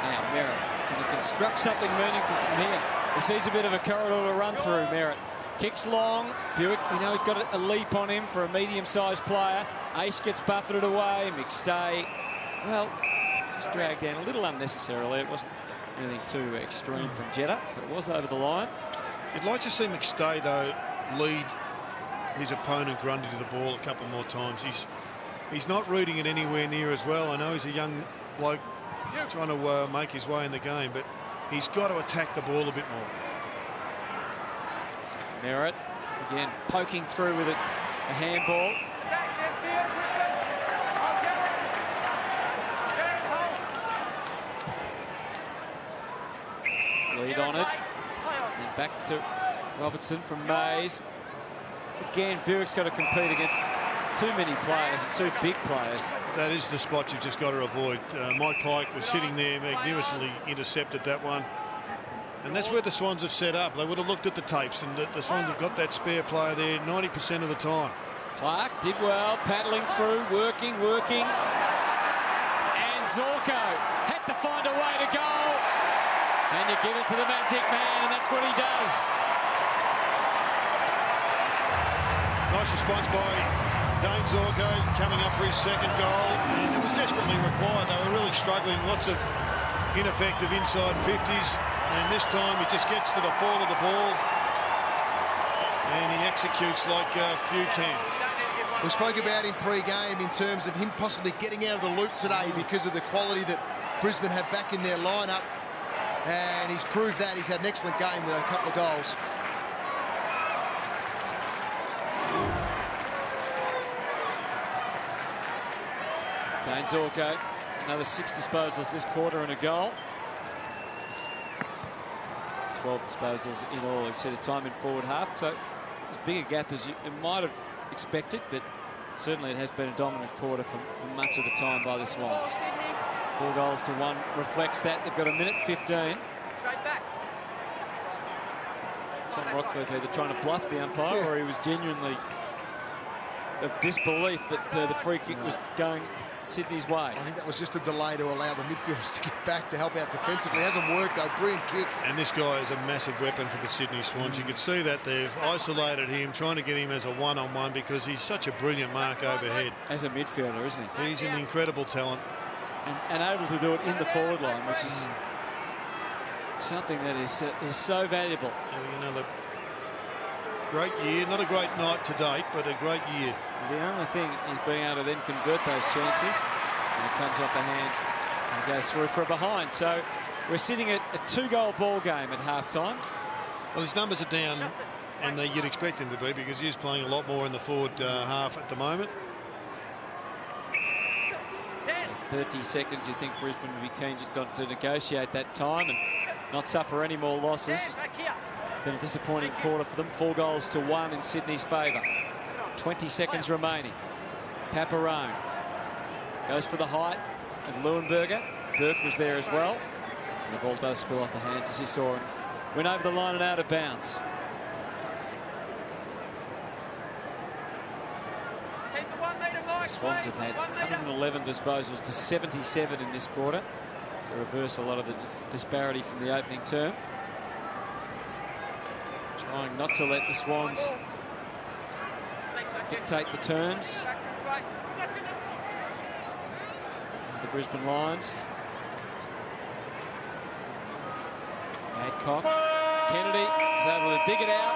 Now Merritt going to construct something meaningful from here. He sees a bit of a corridor to run through. Merritt kicks long. Buick, we know he's got a leap on him for a medium-sized player. Ace gets buffeted away. McStay, well, just dragged down a little unnecessarily. It wasn't anything too extreme from Jeddah, but it was over the line. You'd like to see McStay, though, lead his opponent Grundy to the ball a couple more times. He's not reading it anywhere near as well. I know he's a young bloke trying to make his way in the game, but he's got to attack the ball a bit more. Merritt, again, poking through with a handball. Lead on it. And back to Robertson from Mays. Again, Buick's got to compete against too many players, too big players. That is the spot you've just got to avoid. Mike Pike was sitting there, magnificently intercepted that one. And that's where the Swans have set up. They would have looked at the tapes, and the Swans have got that spare player there 90% of the time. Clark did well, paddling through, working. And Zorko had to find a way to goal. And you give it to the magic man, and that's what he does. Nice response by Dane Zorko, coming up for his second goal. And it was desperately required. They were really struggling. Lots of ineffective inside 50s. And this time he just gets to the fall of the ball. And he executes like few can. We spoke about him pre-game in terms of him possibly getting out of the loop today because of the quality that Brisbane have back in their lineup. And he's proved that. He's had an excellent game with a couple of goals. Dane Zorko, another 6 disposals this quarter and a goal. 12 disposals in all. You see the time in forward half. So as big a gap as you might have expected, but certainly it has been a dominant quarter for much of the time by the Swans. 4 goals to 1 reflects that. They've got a minute 15. Straight back. Tom Rockcliffe either trying to bluff the umpire or he was genuinely of disbelief that the free kick was going Sydney's way. I think that was just a delay to allow the midfielders to get back to help out defensively. It hasn't worked though. Brilliant kick. And this guy is a massive weapon for the Sydney Swans. You could see that they've isolated him, trying to get him as a one-on-one because he's such a brilliant mark overhead. As a midfielder, isn't he? He's an incredible talent. And able to do it in the forward line, which is something that is so valuable. Another great year. Not a great night to date, but a great year. The only thing is being able to then convert those chances. And it comes off the hands and goes through for a behind. So we're sitting at a 2-goal ball game at halftime. Well, his numbers are down, and you'd expect him to be because he is playing a lot more in the forward half at the moment. So 30 seconds, you think Brisbane would be keen just not to negotiate that time and not suffer any more losses. It's been a disappointing quarter for them. 4 goals to 1 in Sydney's favour. 20 seconds remaining. Paparone goes for the height of Leuenberger. Burke was there as well. And the ball does spill off the hands, as you saw, and went over the line and out of bounds. So the Swans have had 111 disposals to 77 in this quarter to reverse a lot of the disparity from the opening term. Trying not to let the Swans dictate the terms. The Brisbane Lions. Adcock. Kennedy is able to dig it out.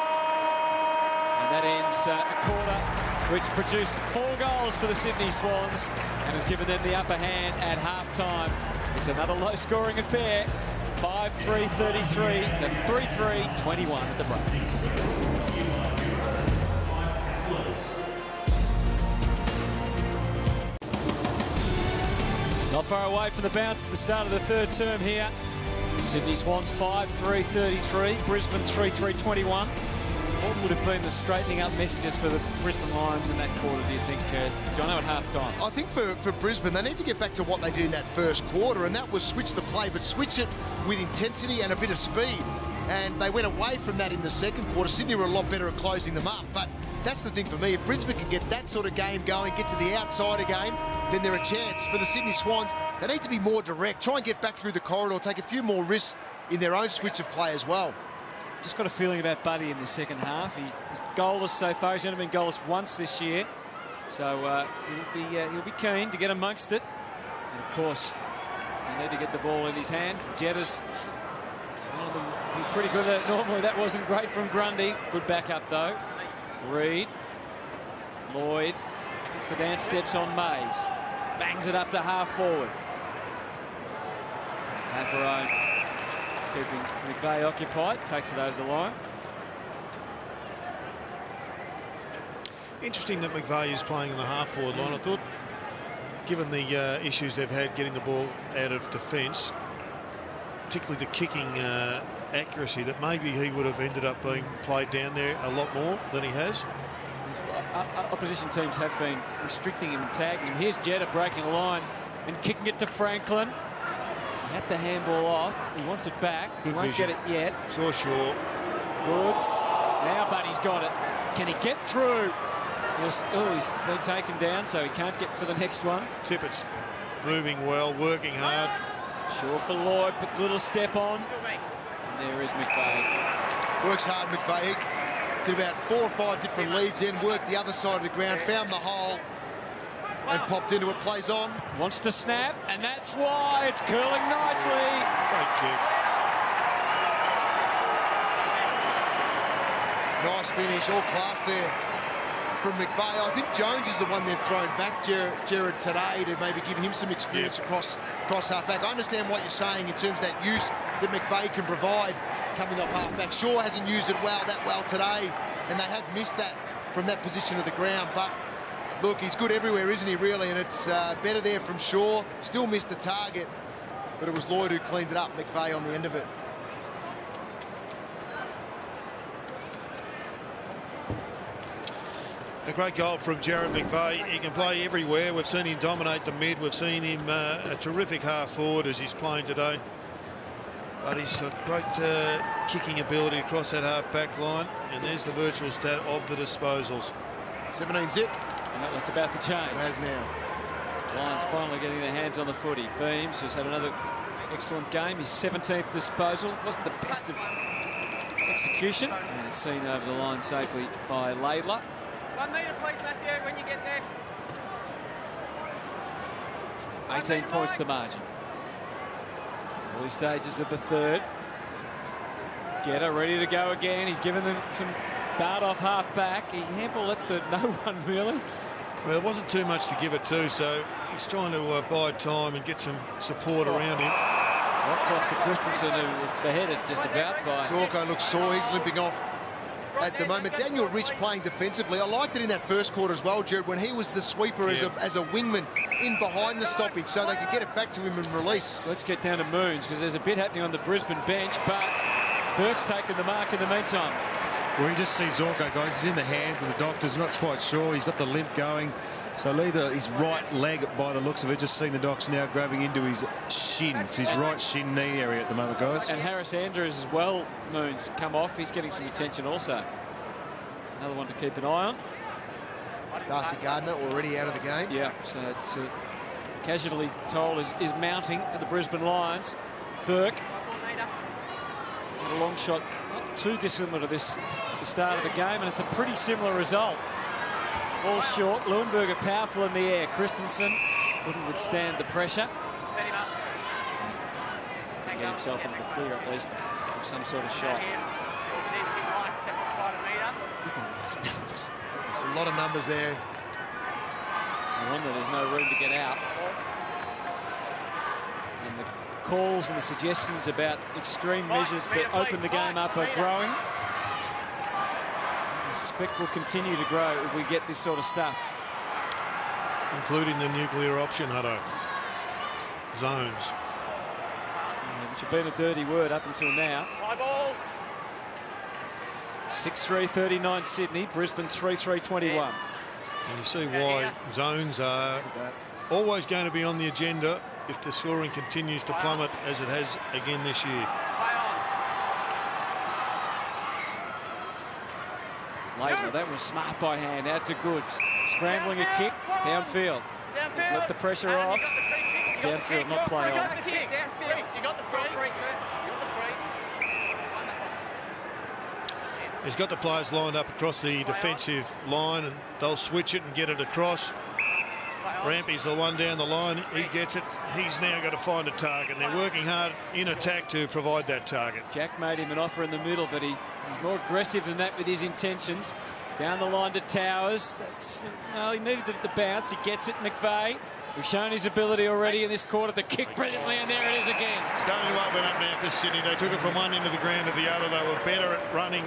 And that ends a quarter which produced 4 goals for the Sydney Swans and has given them the upper hand at half-time. It's another low-scoring affair. 5-3-33 to 3-3-21 at the break. Not far away from the bounce at the start of the 3rd term here. Sydney Swans 5-3-33, Brisbane 3-3-21. What would have been the straightening up messages for the Brisbane Lions in that quarter, do you think, Jono, at half-time? I think for Brisbane, they need to get back to what they did in that first quarter, and that was switch the play, but switch it with intensity and a bit of speed. And they went away from that in the second quarter. Sydney were a lot better at closing them up, but that's the thing for me. If Brisbane can get that sort of game going, get to the outside again, then they're a chance. For the Sydney Swans, they need to be more direct, try and get back through the corridor, take a few more risks in their own switch of play as well. Just got a feeling about Buddy in the second half. He's goalless so far. He's only been goalless once this year, so he'll be keen to get amongst it. And of course, they need to get the ball in his hands. Jetta's one of them. He's pretty good at it normally. That wasn't great from Grundy. Good backup though. Reid, Lloyd gets the dance steps on Mays. Bangs it up to half forward. Paparone keeping McVeigh occupied, takes it over the line. Interesting that McVeigh is playing in the half-forward line. I thought, given the issues they've had getting the ball out of defence, particularly the kicking accuracy, that maybe he would have ended up being played down there a lot more than he has. Opposition teams have been restricting him and tagging him. Here's Jetta breaking the line and kicking it to Franklin. He had the handball off. He wants it back. He won't get it yet. Saw Shaw. Goods. Now Buddy's got it. Can he get through? He's been taken down, so he can't get for the next one. Tippett's moving well, working hard. Sure for Lloyd, put the little step on. And there is McVeigh. Works hard, McVeigh. Did about 4 or 5 different leads in, worked the other side of the ground, found the hole, and popped into it, plays on. Wants to snap, and that's why it's curling nicely. Great kick. Nice finish, all class there from McVeigh. I think Jones is the one they've thrown back, Jared, today to maybe give him some experience across half-back. I understand what you're saying in terms of that use that McVeigh can provide coming off half-back. Shaw hasn't used it that well today, and they have missed that from that position of the ground. But look, he's good everywhere, isn't he, really? And it's better there from Shaw. Still missed the target, but it was Lloyd who cleaned it up, McVeigh on the end of it. A great goal from Jared McVeigh. He can play everywhere. We've seen him dominate the mid. We've seen him a terrific half forward as he's playing today. But he's got great kicking ability across that half-back line. And there's the virtual stat of the disposals. 17 zip. And that's about to change. It has now. Lions finally getting their hands on the footy. Beams, who's had another excellent game. His 17th disposal. Wasn't the best of execution. And it's seen over the line safely by Laidler. 1 metre, please, Matthew, when you get there. 18 points the margin. Early stages of the third. Jetta ready to go again. He's given them some dart off half back. He handballed it to no one, really. Well, there wasn't too much to give it to, so he's trying to bide time and get some support around him. Knocked off to Christensen, who was beheaded just about by... Zorko looks sore. He's limping off at the moment. Daniel Rich playing defensively. I liked it in that first quarter as well, Jared, when he was the sweeper as a wingman in behind the stoppage, so they could get it back to him and release. Let's get down to Moons, because there's a bit happening on the Brisbane bench, but Burke's taken the mark in the meantime. Well, you just see Zorko, guys. He's in the hands of the doctors. Not quite sure. He's got the limp going. So either his right leg, by the looks of it, just seeing the docs now grabbing into his shin. It's his right shin knee area at the moment, guys. And Harris Andrews as well, Moons, come off. He's getting some attention also. Another one to keep an eye on. Darcy Gardner already out of the game. Yeah, so it's casualty toll is mounting for the Brisbane Lions. Burke. A long shot, not too dissimilar to this at the start of the game, and it's a pretty similar result. Falls short. Leuenberger powerful in the air. Christensen couldn't withstand the pressure. Get himself into the clear at least of some sort of shot. There's a lot of numbers there. No wonder there's no room to get out. And the calls and the suggestions about extreme measures to open the game up are growing. I suspect will continue to grow if we get this sort of stuff. Including the nuclear option, Hutto. Zones. Which have been a dirty word up until now. 6-3-39 Sydney, Brisbane 3-3-21. And you see why zones are always going to be on the agenda if the scoring continues to plummet as it has again this year. Laidler, that was smart by hand, out to Goods. Scrambling a kick, downfield. Let the pressure off. It's downfield, not play on. You got the free. He's got the players lined up across the defensive line, and they'll switch it and get it across. Rampy's the one down the line. He gets it. He's now got to find a target. They're working hard in attack to provide that target. Jack made him an offer in the middle, but he's more aggressive than that with his intentions. Down the line to Towers. Well, he needed the bounce. He gets it, McVeigh. We've shown his ability already in this quarter to kick brilliantly, and there it is again. Starting to open up now for Sydney. They took it from one end of the ground to the other. They were better at running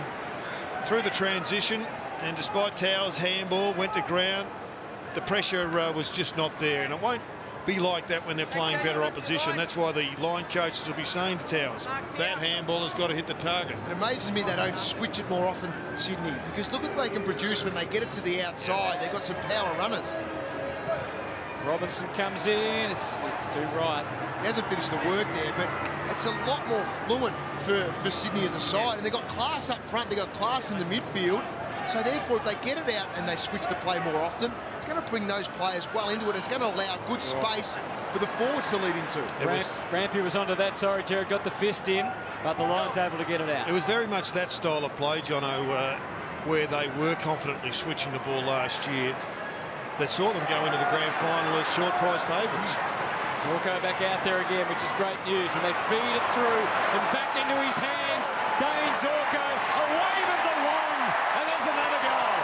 through the transition, and despite Towers' handball went to ground, the pressure was just not there, and it won't be like that when they're playing better opposition. That's why the line coaches will be saying to Towers, that handball has got to hit the target. It amazes me they don't switch it more often, Sydney, because look what they can produce when they get it to the outside. They've got some power runners. Robinson comes in. It's too right. He hasn't finished the work there, but it's a lot more fluent for Sydney as a side. And they've got class up front. They've got class in the midfield. So therefore, if they get it out and they switch the play more often, it's going to bring those players well into it. It's going to allow good space for the forwards to lead into. Rampy was onto that. Sorry, Jared, got the fist in, but the Lions able to get it out. It was very much that style of play, Jono, where they were confidently switching the ball last year, that saw them go into the grand final as short prize favourites. Zorko back out there again, which is great news, and they feed it through and back into his hands. Dane Zorko, a wave of the wand, and there's another goal.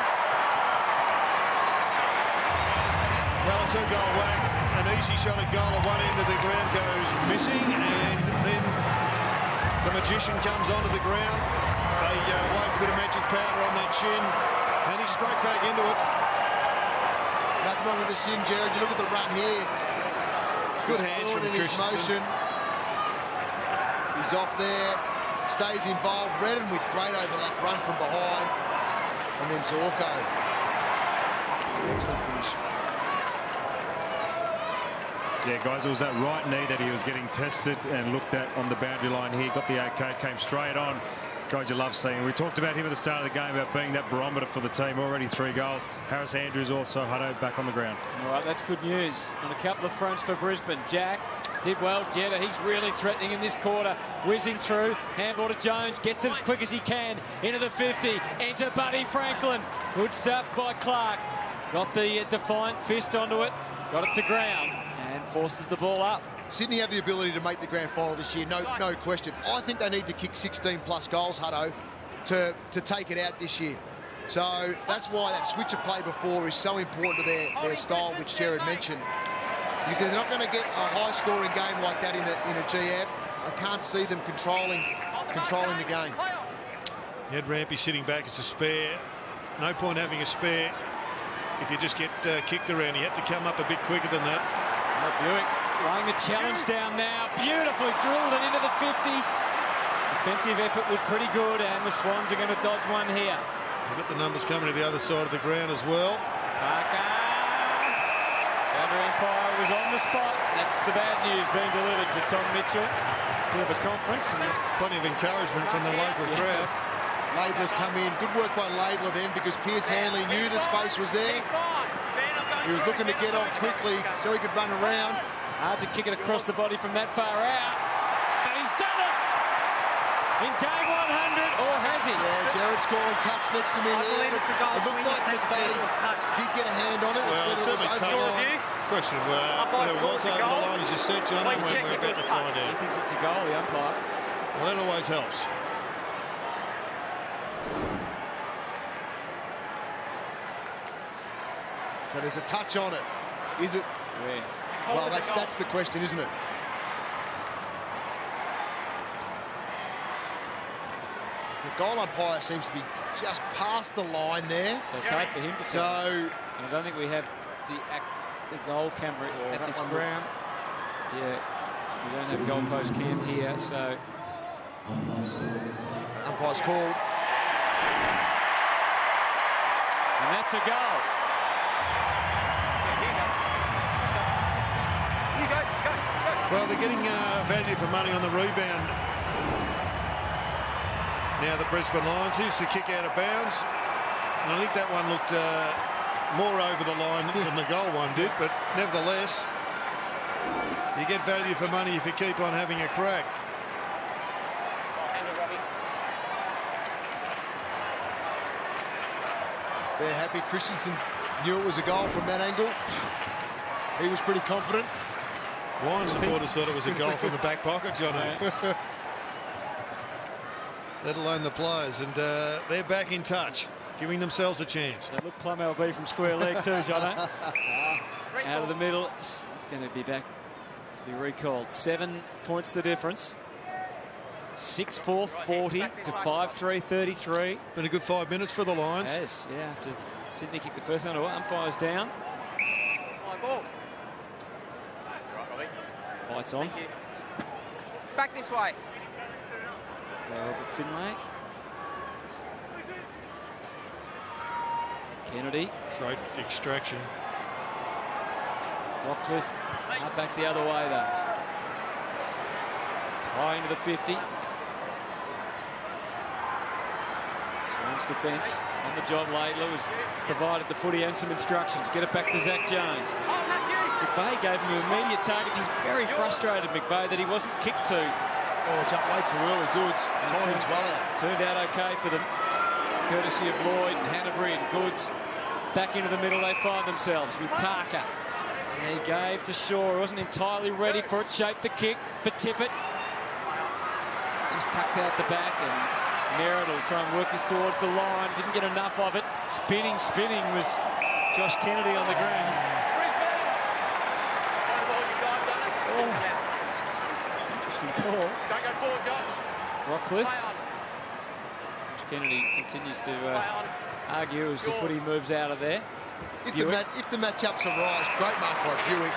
Well, a two-goal whack, an easy shot at goal at one end of the ground goes missing, and then the magician comes onto the ground. They waved a bit of magic powder on that shin, and he's straight back into it. Nothing wrong with the shin, Jared. You look at the run here. Good hands from Christensen. He's off there, stays involved. Redden with great overlap run from behind. And then Zorko. Excellent finish. Yeah, guys, it was that right knee that he was getting tested and looked at on the boundary line here. Got the OK, came straight on. God, you love seeing. We talked about him at the start of the game about being that barometer for the team. Already 3 goals. Harris Andrews also, Hutto, back on the ground. All right, that's good news on a couple of fronts for Brisbane. Jack did well. Jetta, he's really threatening in this quarter. Whizzing through. Handball to Jones. Gets it as quick as he can. Into the 50. Enter Buddy Franklin. Good stuff by Clark. Got the defiant fist onto it. Got it to ground. And forces the ball up. Sydney have the ability to make the grand final this year, no question. I think they need to kick 16+ goals, Hutto, to take it out this year. So that's why that switch of play before is so important to their style, which Jared mentioned. Because they're not going to get a high-scoring game like that in a GF. I can't see them controlling the game. You had Rampy sitting back as a spare. No point having a spare if you just get kicked around. He had to come up a bit quicker than that. Buick laying the challenge down now. Beautifully drilled it into the 50. Defensive effort was pretty good, and the Swans are going to dodge one here. You've got the numbers coming to the other side of the ground as well. Parker. Boundary Empire was on the spot. That's the bad news being delivered to Tom Mitchell. Bit of a conference. And plenty of encouragement from the local crowd. Laidler's come in. Good work by Laidler then, because Pierce Hanley knew the space was there. He was looking to get on quickly so he could run around. Hard to kick it across the body from that far out. But he's done it! In game 100, or has he? Yeah, Jared's calling touch next to me here. It looked like McVeigh did get a hand on it. Well, it certainly touched the question of whether it was over the line, as you said, John, when we're about to find out. He thinks it's a goal, the umpire. Well, that always helps. So there's a touch on it. Is it? Yeah. Well, that's the question, isn't it? The goal umpire seems to be just past the line there. So it's hard for him to see. And I don't think we have the goal camera at this ground. Yeah, we don't have goalpost cam here, so. Umpire's called. And that's a goal. Well, they're getting value for money on the rebound. Now the Brisbane Lions. Here's the kick out of bounds. And I think that one looked more over the line than the goal one did, but nevertheless, you get value for money if you keep on having a crack. They're happy. Christensen knew it was a goal from that angle. He was pretty confident. Lions supporters thought it was a goal from the back pocket, Johnny. Let alone the players, and they're back in touch, giving themselves a chance. They look plumb LB from square leg too, Jono. Out of the middle, it's going to be back to be recalled. 7 points the difference. 6-4, 40 to 5-3, 33. Been a good 5 minutes for the Lions. Yes, yeah, after Sydney kicked the first one, umpire's down. Fights on. Thank you. Back this way. Robert Finlay. Kennedy. Throat extraction. Rockcliffe up back the other way though. It's high into the 50. Swans defence on the job. Laidler was provided the footy and some instructions. Get it back to Zach Jones. McVeigh gave him an immediate target. He's very frustrated, McVeigh, that he wasn't kicked to. Oh, jumped way too early. Goods. Timing's well out. Turned out okay for them. Courtesy of Lloyd and Hanbury and Goods. Back into the middle they find themselves with Parker. And he gave to Shaw. He wasn't entirely ready for it. Shaped the kick for Tippett. Just tucked out the back, and Merritt will try and work this towards the line. Didn't get enough of it. Spinning was Josh Kennedy on the ground. Oh. Interesting call. Don't go forward, Josh. Rockcliffe. Play on. Josh Kennedy continues to Play on. argue as the footy moves out of there. If the matchups arise, great mark by Buick.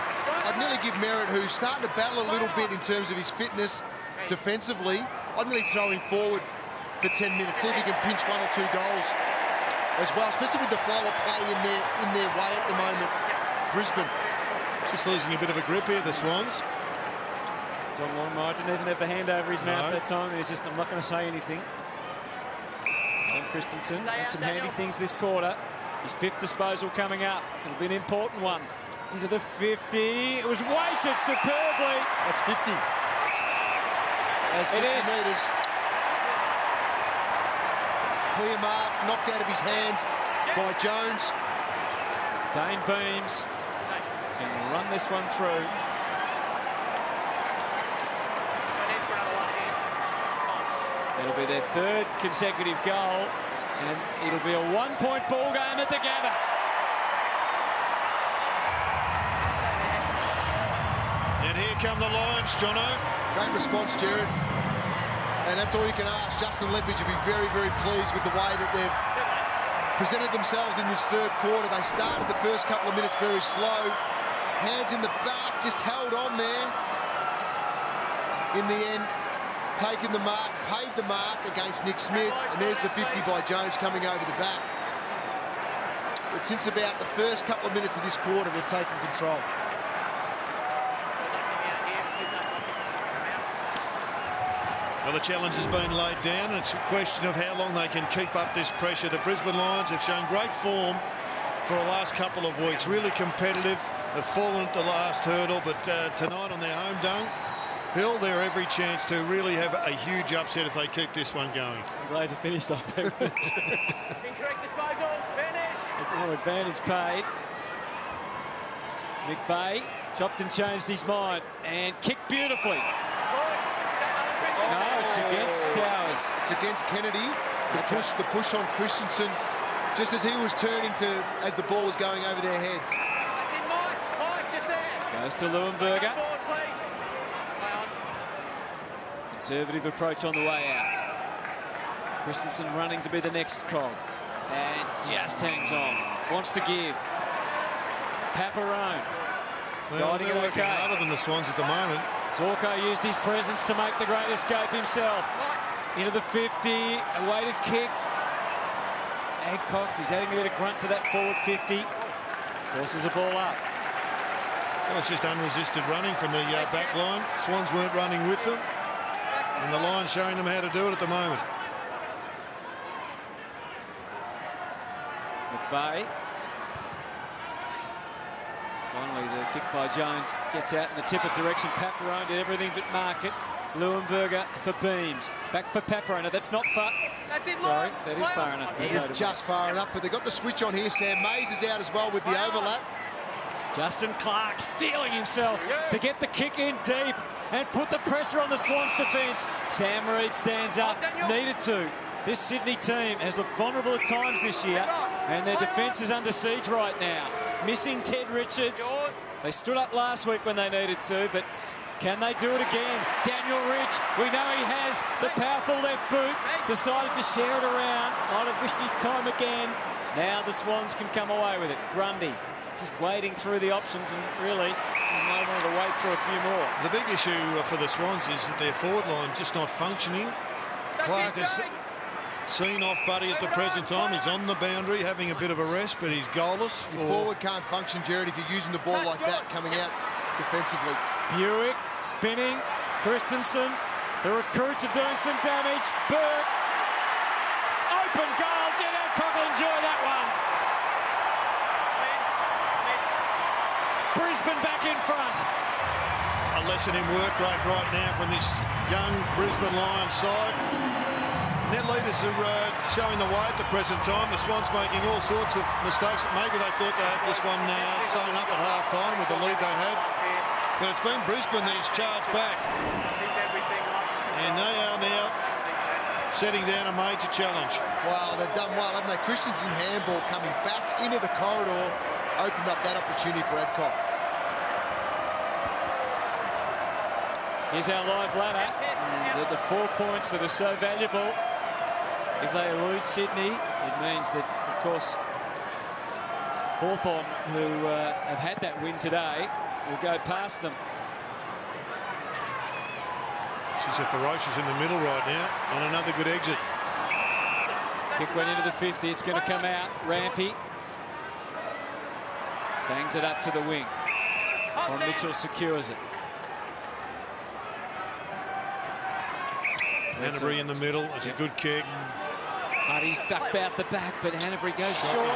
I'd nearly give Merritt, who's starting to battle a little bit in terms of his fitness defensively, I'd nearly throw him forward for 10 minutes, see if he can pinch 1 or 2 goals as well, especially with the flow of play in their way at the moment. Brisbane. Just losing a bit of a grip here, the Swans. John Longmire didn't even have the hand over his mouth that time. He was just, I'm not going to say anything. John Christensen had some handy things this quarter. His 5th disposal coming up. It'll be an important one. Into the 50. It was weighted superbly. That's 50. That's 50 metres. Clear mark, knocked out of his hands by Jones. Dane Beams can run this one through. It'll be their 3rd consecutive goal, and it'll be a 1-point ball game at the Gabba. And here come the Lions, Jono. Great response, Jared. And that's all you can ask. Justin Leppage will be very, very pleased with the way that they've presented themselves in this 3rd quarter. They started the first couple of minutes very slow. Hands in the back, just held on there. In the end, taken the mark, paid the mark against Nick Smith, and there's the 50 by Jones coming over the back. But since about the first couple of minutes of this quarter, they've taken control. Well, the challenge has been laid down, and it's a question of how long they can keep up this pressure. The Brisbane Lions have shown great form for the last couple of weeks, really competitive. They've fallen at the last hurdle, but tonight on their home dunk, Hill, they're every chance to really have a huge upset if they keep this one going. Glazer finished off there. Incorrect disposal. Finish. No advantage paid. McVeigh chopped and changed his mind and kicked beautifully. No, it's against Towers. It's against Kennedy. The push on Christensen, just as he was turning to, as the ball was going over their heads. That's in Mike, just there. Goes to Leuenberger. Forward, please. Play on. Conservative approach on the way out. Christensen running to be the next cog. And just hangs on. Wants to give. Paparone. Well, they're working harder than the Swans at the moment. Zorko used his presence to make the great escape himself. Into the 50, a weighted kick. Adcock, he's adding a bit of grunt to that forward 50. Forces the ball up. Well, it's just unresisted running from the back line. Swans weren't running with them. And the Lions showing them how to do it at the moment. McVeigh. Finally, the kick by Jones gets out in the Tippett direction. Paparone did everything but mark it. Leuenberger for Beams. Back for Paparone. That's not far. That's it, Sorry, that is far enough. It is just far enough, but they've got the switch on here. Sam Mays is out as well with the overlap. Justin Clark stealing himself to get the kick in deep and put the pressure on the Swans defence. Sam Reid stands up, needed to. This Sydney team has looked vulnerable at times this year, and their defence is under siege right now. Missing Ted Richards. They stood up last week when they needed to, but can they do it again? Daniel Ridge, we know he has the powerful left boot. Decided to share it around. Might have wished his time again. Now the Swans can come away with it. Grundy just wading through the options, and really he may want to wade through a few more. The big issue for the Swans is that their forward line just not functioning. Clark has seen off Buddy at the present time. He's on the boundary having a bit of a rest, but he's goalless. Your forward can't function, Jared, if you're using the ball like that coming out defensively. Buick spinning. Christensen. The recruits are doing some damage. Burke. Open goal. Did Adcock enjoy that one? Brisbane back in front. A lesson in work rate right now from this young Brisbane Lions side. Their leaders are showing the way at the present time. The Swans making all sorts of mistakes. Maybe they thought they had this one sewn up at half-time with the lead they had. But it's been Brisbane that has charged back. And they are now setting down a major challenge. Wow, they've done well, haven't they? Christensen handball coming back into the corridor opened up that opportunity for Adcock. Here's our live ladder, and the 4 points that are so valuable. If they elude Sydney, it means that, of course, Hawthorn, who have had that win today, will go past them. She's a ferocious in the middle right now, and another good exit. Kick went into the 50, it's going to come out. Rampy bangs it up to the wing. Tom Mitchell secures it. Hanbury in the middle. It's a good kick. Buddy's ducked out the back, but Hanbury goes short.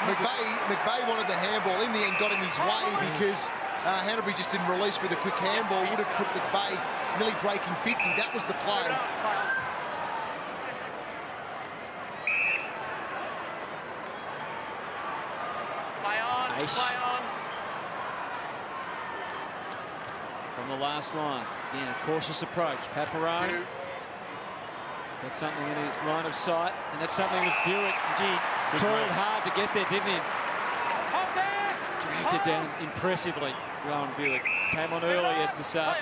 McVeigh wanted the handball. In the end, got in his way because Hanbury just didn't release with a quick handball. Would have put McVeigh nearly breaking 50. That was the play. Play on. From the last line. Again, a cautious approach. Paparone got something in his line of sight, and that's something with Buick. Gee, toiled hard to get there, didn't he? Dragged it down impressively. Rowan Buick came on early as the sub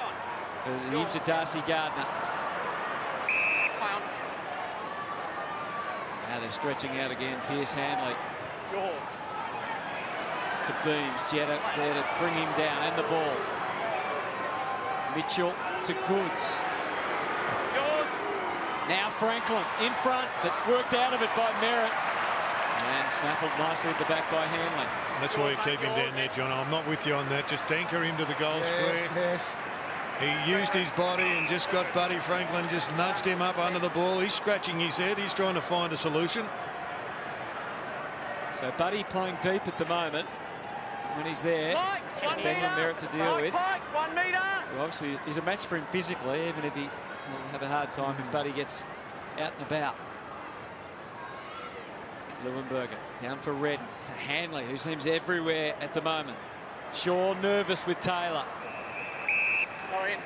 for the injured Darcy Gardner. Now they're stretching out again. Pierce Hanley. To Beams. Jetta there to bring him down, and the ball. Mitchell to Goods. Now Franklin in front, but worked out of it by Merritt. And snaffled nicely at the back by Hanley. That's why you keep him down there, John. I'm not with you on that. Just anchor him to the goal square. Yes. He used his body and just got Buddy Franklin, just nudged him up under the ball. He's scratching his head. He's trying to find a solution. So Buddy playing deep at the moment. When he's there, Daniel Merritt to deal with. 1 metre. Well, obviously, he's a match for him physically, even if he will have a hard time if Buddy gets out and about. Leuenberger down for Redden to Hanley, who seems everywhere at the moment. Shaw nervous with Taylor. Go in.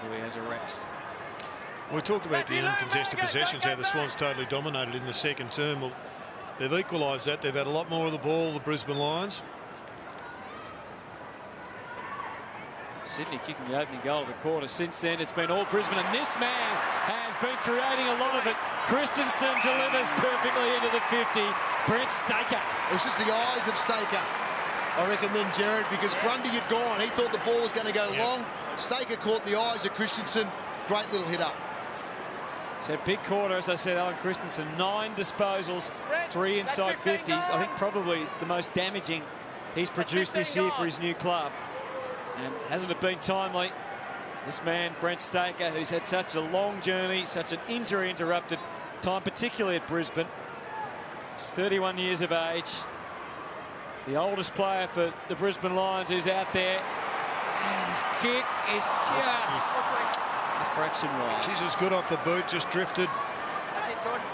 Louis has a rest. We talked about the uncontested possessions, how the Swans totally dominated in the second term. Well, they've equalised that. They've had a lot more of the ball, the Brisbane Lions. Sydney kicking the opening goal of the quarter. Since then, it's been all Brisbane, and this man has been creating a lot of it. Christensen delivers perfectly into the 50. Brent Staker. It was just the eyes of Staker, I reckon, then, Jared, because Grundy had gone. He thought the ball was going to go long. Staker caught the eyes of Christensen. Great little hit up. So big quarter, as I said, Alan Christensen, 9 disposals, 3 inside 50s. I think probably the most damaging he's produced this year for his new club. And hasn't it been timely? This man, Brent Staker, who's had such a long journey, such an injury-interrupted time, particularly at Brisbane. He's 31 years of age. He's the oldest player for the Brisbane Lions who's out there. And his kick is just a fraction wide. Jesus, good off the boot, just drifted. That's it, Jordan.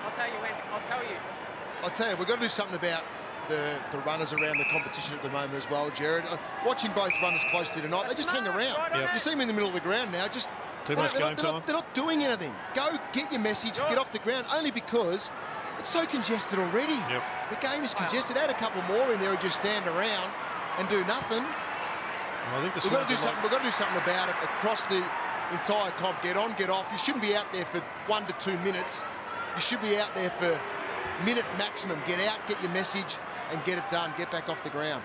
I'll tell you when. I'll tell you, we've got to do something about the runners around the competition at the moment as well, Jared. Watching both runners closely tonight, they just hang around. Yep. You see them in the middle of the ground now, just too much game time. They're not doing anything. Go get your message, get off the ground, only because it's so congested already. Yep. The game is congested. Add a couple more in there and just stand around and do nothing. Well, I think We've got to do something. We've got to do something about it across the entire comp. Get on, get off. You shouldn't be out there for 1 to 2 minutes. You should be out there for minute maximum. Get out, get your message, and get it done. Get back off the ground.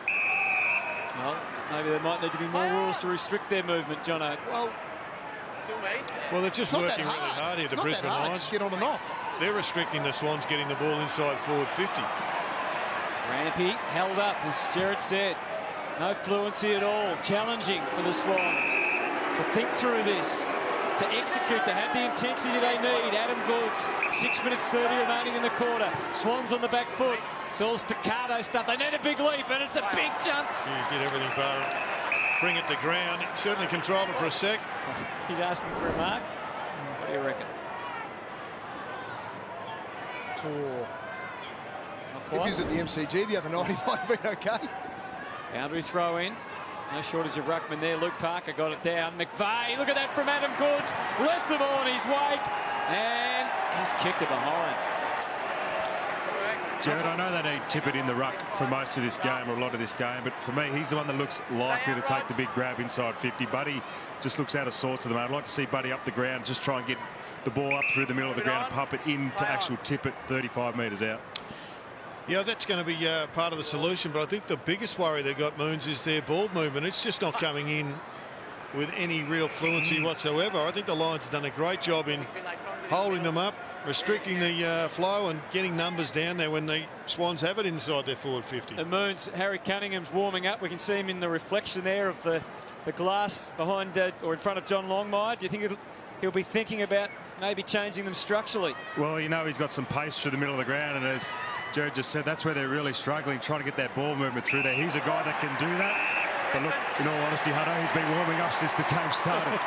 Well, maybe there might need to be more rules to restrict their movement, Jono. Well, they're just working really hard here, the Brisbane Lions. Just get on and off. They're restricting the Swans getting the ball inside forward 50. Rampy held up, as Jared said. No fluency at all. Challenging for the Swans to think through this, to execute, to have the intensity they need. Adam Goods, 6 minutes 30 remaining in the quarter. Swans on the back foot. It's all staccato stuff. They need a big leap, and it's a big jump. Get everything barred. Bring it to ground. Certainly controlled it for a sec. He's asking for a mark. What do you reckon? If he was at the MCG the other night, he might have been okay. Boundary throw in. No shortage of ruckman there. Luke Parker got it down. McVeigh, look at that from Adam Goods. Left the ball in his wake, and he's kicked it behind. Jared, I know they don't tip it in the ruck for most of this game, or a lot of this game, but for me, he's the one that looks likely to take the big grab inside 50. Buddy just looks out of sorts at the moment. I'd like to see Buddy up the ground, just try and get the ball up through the middle of the ground and pump it in to actual tip it 35 metres out. Yeah, that's going to be part of the solution, but I think the biggest worry they've got, Moons, is their ball movement. It's just not coming in with any real fluency whatsoever. I think the Lions have done a great job in holding them up, restricting the flow and getting numbers down there when the Swans have it inside their forward 50. The Moons, Harry Cunningham's warming up. We can see him in the reflection there of the glass behind or in front of John Longmire. Do you think he'll be thinking about maybe changing them structurally? Well, you know, he's got some pace through the middle of the ground, and as Jared just said, that's where they're really struggling, trying to get that ball movement through there. He's a guy that can do that. But look, in all honesty, Hutto, he's been warming up since the game started.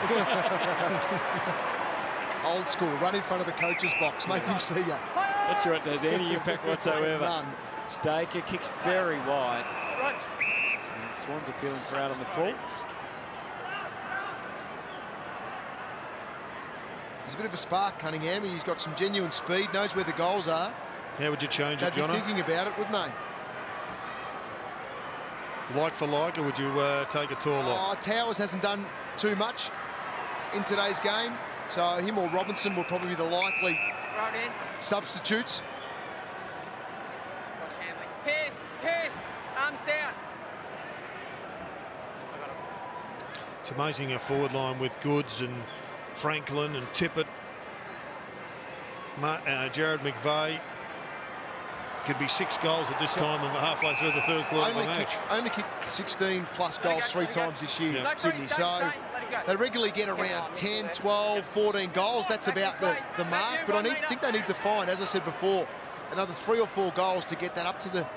Old school, run in front of the coach's box, make him see you. That's right, there's any impact whatsoever. None. Staker kicks very wide. And Swans appealing for out on the full. There's a bit of a spark, Cunningham. He's got some genuine speed, knows where the goals are. How would you change it, They'd Jono? be thinking about it, wouldn't they? Like for like, or would you take a tall off? Towers hasn't done too much in today's game, so him or Robinson will probably be the likely substitutes. Pierce, arms down. It's amazing our forward line with Goods and Franklin and Tippett, Jared McVeigh. Could be 6 goals at this time and halfway through the third quarter of the match. Only kicked 16 plus goals 3 times this year, Sydney. So they regularly get around 10, 12, 14 goals. That's about the mark. But I think they need to find, as I said before, another 3 or 4 goals to get that up to the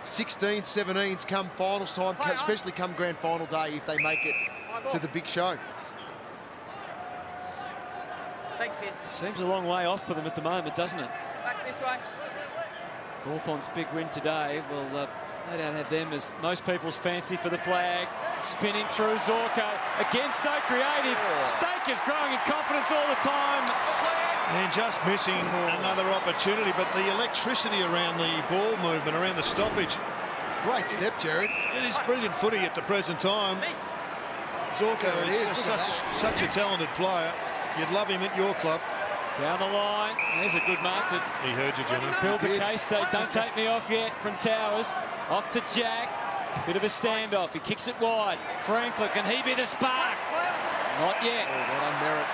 16s, 17s come finals time, especially come grand final day if they make it to the big show. Thanks, Pierce. It seems a long way off for them at the moment, doesn't it? Back this way. Hawthorn's big win today will no doubt have them as most people's fancy for the flag. Spinning through Zorko. Again, so creative. Staker's growing in confidence all the time. And just missing another opportunity, but the electricity around the ball movement, around the stoppage. It's a great step, Jared. It is brilliant footy at the present time. Zorko is such a talented player. You'd love him at your club. Down the line. There's a good mark to He heard you, Johnny. build the case. Say, don't take me off yet from Towers. Off to Jack. Bit of a standoff. He kicks it wide. Franklin, can he be the spark? Not yet. Well done, Merritt.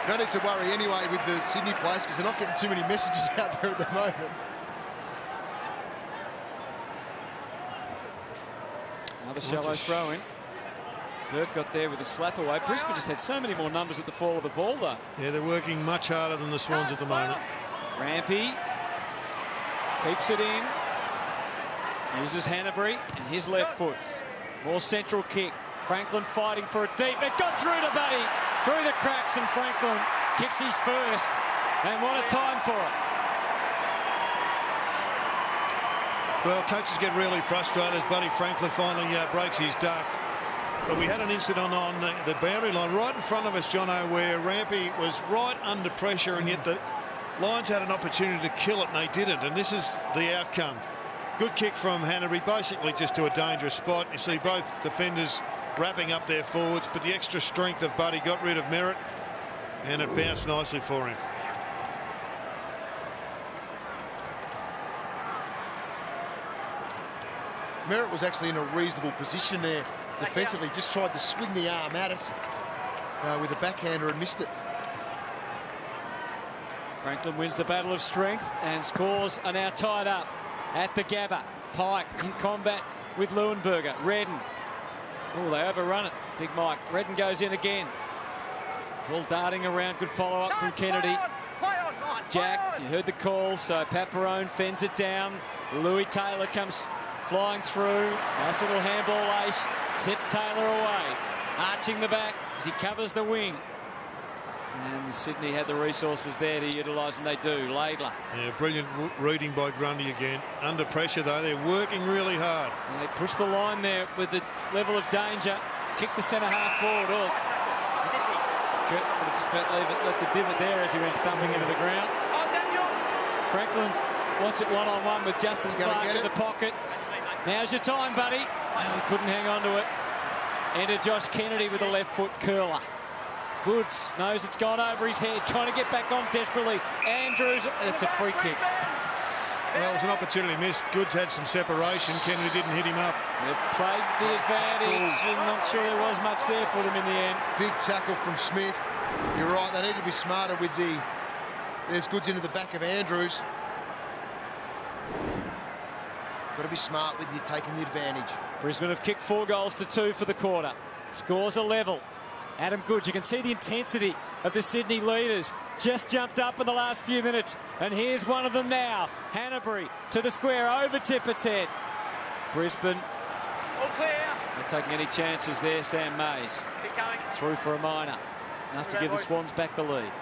No need to worry anyway with the Sydney players because they're not getting too many messages out there at the moment. Another shallow throw in. Burke got there with a slap away. Brisbane just had so many more numbers at the fall of the ball, though. Yeah, they're working much harder than the Swans at the moment. Rampy keeps it in. Uses Hanbury and his left foot. More central kick. Franklin fighting for it deep. It got through to Buddy. Through the cracks, and Franklin kicks his first. And what a time for it. Well, coaches get really frustrated as Buddy Franklin finally breaks his duck. But we had an incident on the boundary line right in front of us, Jono, where Rampy was right under pressure, and yet the Lions had an opportunity to kill it, and they didn't. And this is the outcome. Good kick from Hanbury, basically just to a dangerous spot. You see both defenders wrapping up their forwards, but the extra strength of Buddy got rid of Merritt, and it bounced nicely for him. Merritt was actually in a reasonable position there defensively, just tried to swing the arm at it with a backhander and missed it. Franklin wins the battle of strength, and scores are now tied up at the Gabba. Pike in combat with Leuenberger. Redden. Oh, they overrun it. Big Mike. Redden goes in again. Ball darting around. Good follow-up from Kennedy. Jack, you heard the call, so Paparone fends it down. Louis Taylor comes flying through. Nice little handball ace. Sets Taylor away. Arching the back as he covers the wing. And Sydney had the resources there to utilise, and they do. Laidler. Yeah, brilliant reading by Grundy again. Under pressure, though. They're working really hard. And they push the line there with the level of danger. Kick the centre half forward. Oh. Could have just about left a divot there as he went thumping into the ground. Franklin wants it one-on-one with Justin Clark in the pocket. Now's your time, buddy. Oh, he couldn't hang on to it. Into Josh Kennedy with a left foot curler. Goods knows it's gone over his head, trying to get back on desperately. Andrews, it's a free kick. Well, it was an opportunity missed. Goods had some separation. Kennedy didn't hit him up. They've played the advantage. I'm not sure there was much there for them in the end. Big tackle from Smith. You're right, they need to be smarter with the... There's Goods into the back of Andrews. Got to be smart with you taking the advantage. Brisbane have kicked 4 goals to 2 for the quarter. Scores are level. Adam Goods, you can see the intensity of the Sydney leaders. Just jumped up in the last few minutes. And here's one of them now. Hanbury to the square, over Tippett's head. Brisbane. All clear. Not taking any chances there, Sam Mays. Keep going. Through for a minor. Enough to give the Swans back the lead.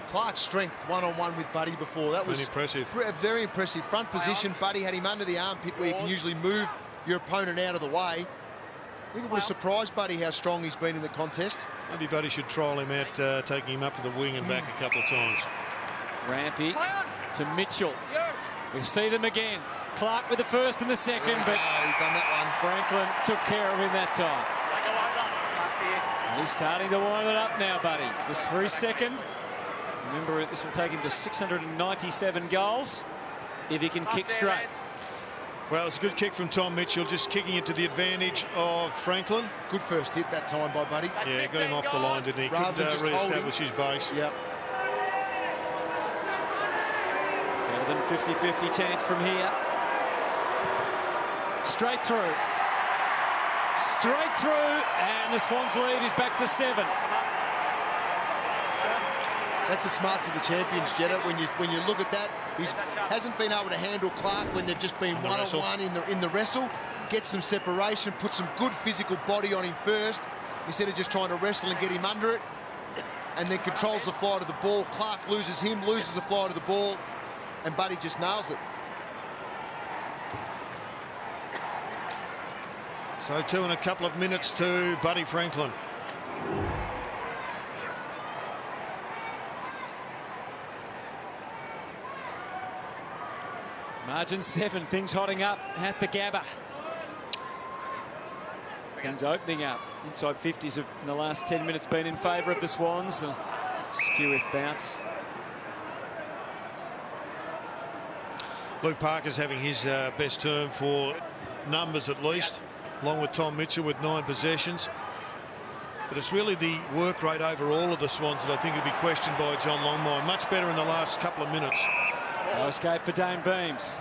Clark's strength one-on-one with Buddy before. That was impressive. Very impressive. Front position, Buddy had him under the armpit where you can usually move your opponent out of the way. I think it was surprised Buddy how strong he's been in the contest. Maybe Buddy should trial him out, taking him up to the wing and back a couple of times. Rampy to Mitchell. We see them again. Clark with the first and the second, but he's done that Franklin took care of him that time. And he's starting to wind it up now, Buddy. This for his second. Remember, this will take him to 697 goals if he can kick straight. Well, it's a good kick from Tom Mitchell, just kicking it to the advantage of Franklin. Good first hit that time by Buddy. Yeah, got him off the line, didn't he? Couldn't re-establish his base. Yep. Better than 50-50 chance from here. Straight through. Straight through, and the Swans lead is back to 7. That's the smarts of the champions, Jetta. When you look at that, he hasn't been able to handle Clark when they've just been one-on-one in the wrestle. Get some separation, put some good physical body on him first, instead of just trying to wrestle and get him under it, and then controls the flight of the ball. Clark loses him, loses the flight of the ball, and Buddy just nails it. So 2 and a couple of minutes to Buddy Franklin. Margin 7, things hotting up at the Gabba. Things opening up. Inside 50s have in the last 10 minutes been in favour of the Swans. Skew bounce. Luke Parker's having his best term for numbers at least, along with Tom Mitchell with 9 possessions. But it's really the work rate over all of the Swans that I think will be questioned by John Longmire. Much better in the last couple of minutes. No escape for Dane Beams.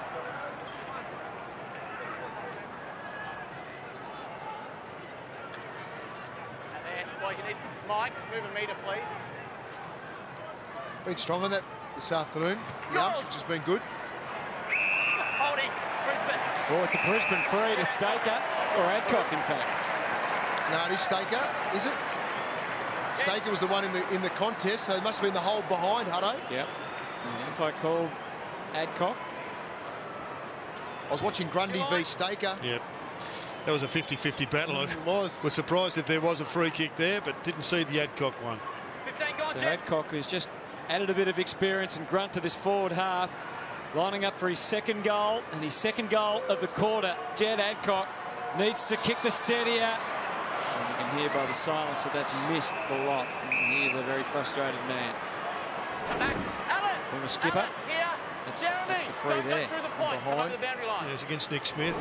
Boys, you need Mike, move a metre, please. Been strong on that this afternoon. The umps, which has been good. Holding, Brisbane. Oh, it's a Brisbane free to Staker, or Adcock, in fact. No, it is Staker, is it? Staker was the one in the contest, so it must have been the hold behind Hutto. Yep. The umpire called Adcock. I was watching Grundy v Staker. Yep. That was a 50-50 battle. It was. Was surprised if there was a free kick there, but didn't see the Adcock one. 15 gone, So Adcock has just added a bit of experience and grunt to this forward half, lining up for his second goal and his second goal of the quarter. Jed Adcock needs to kick the steady out can hear by the silence that that's missed a lot. And he is a very frustrated man. From a skipper. That's the free there. Behind. Yeah, it's against Nick Smith.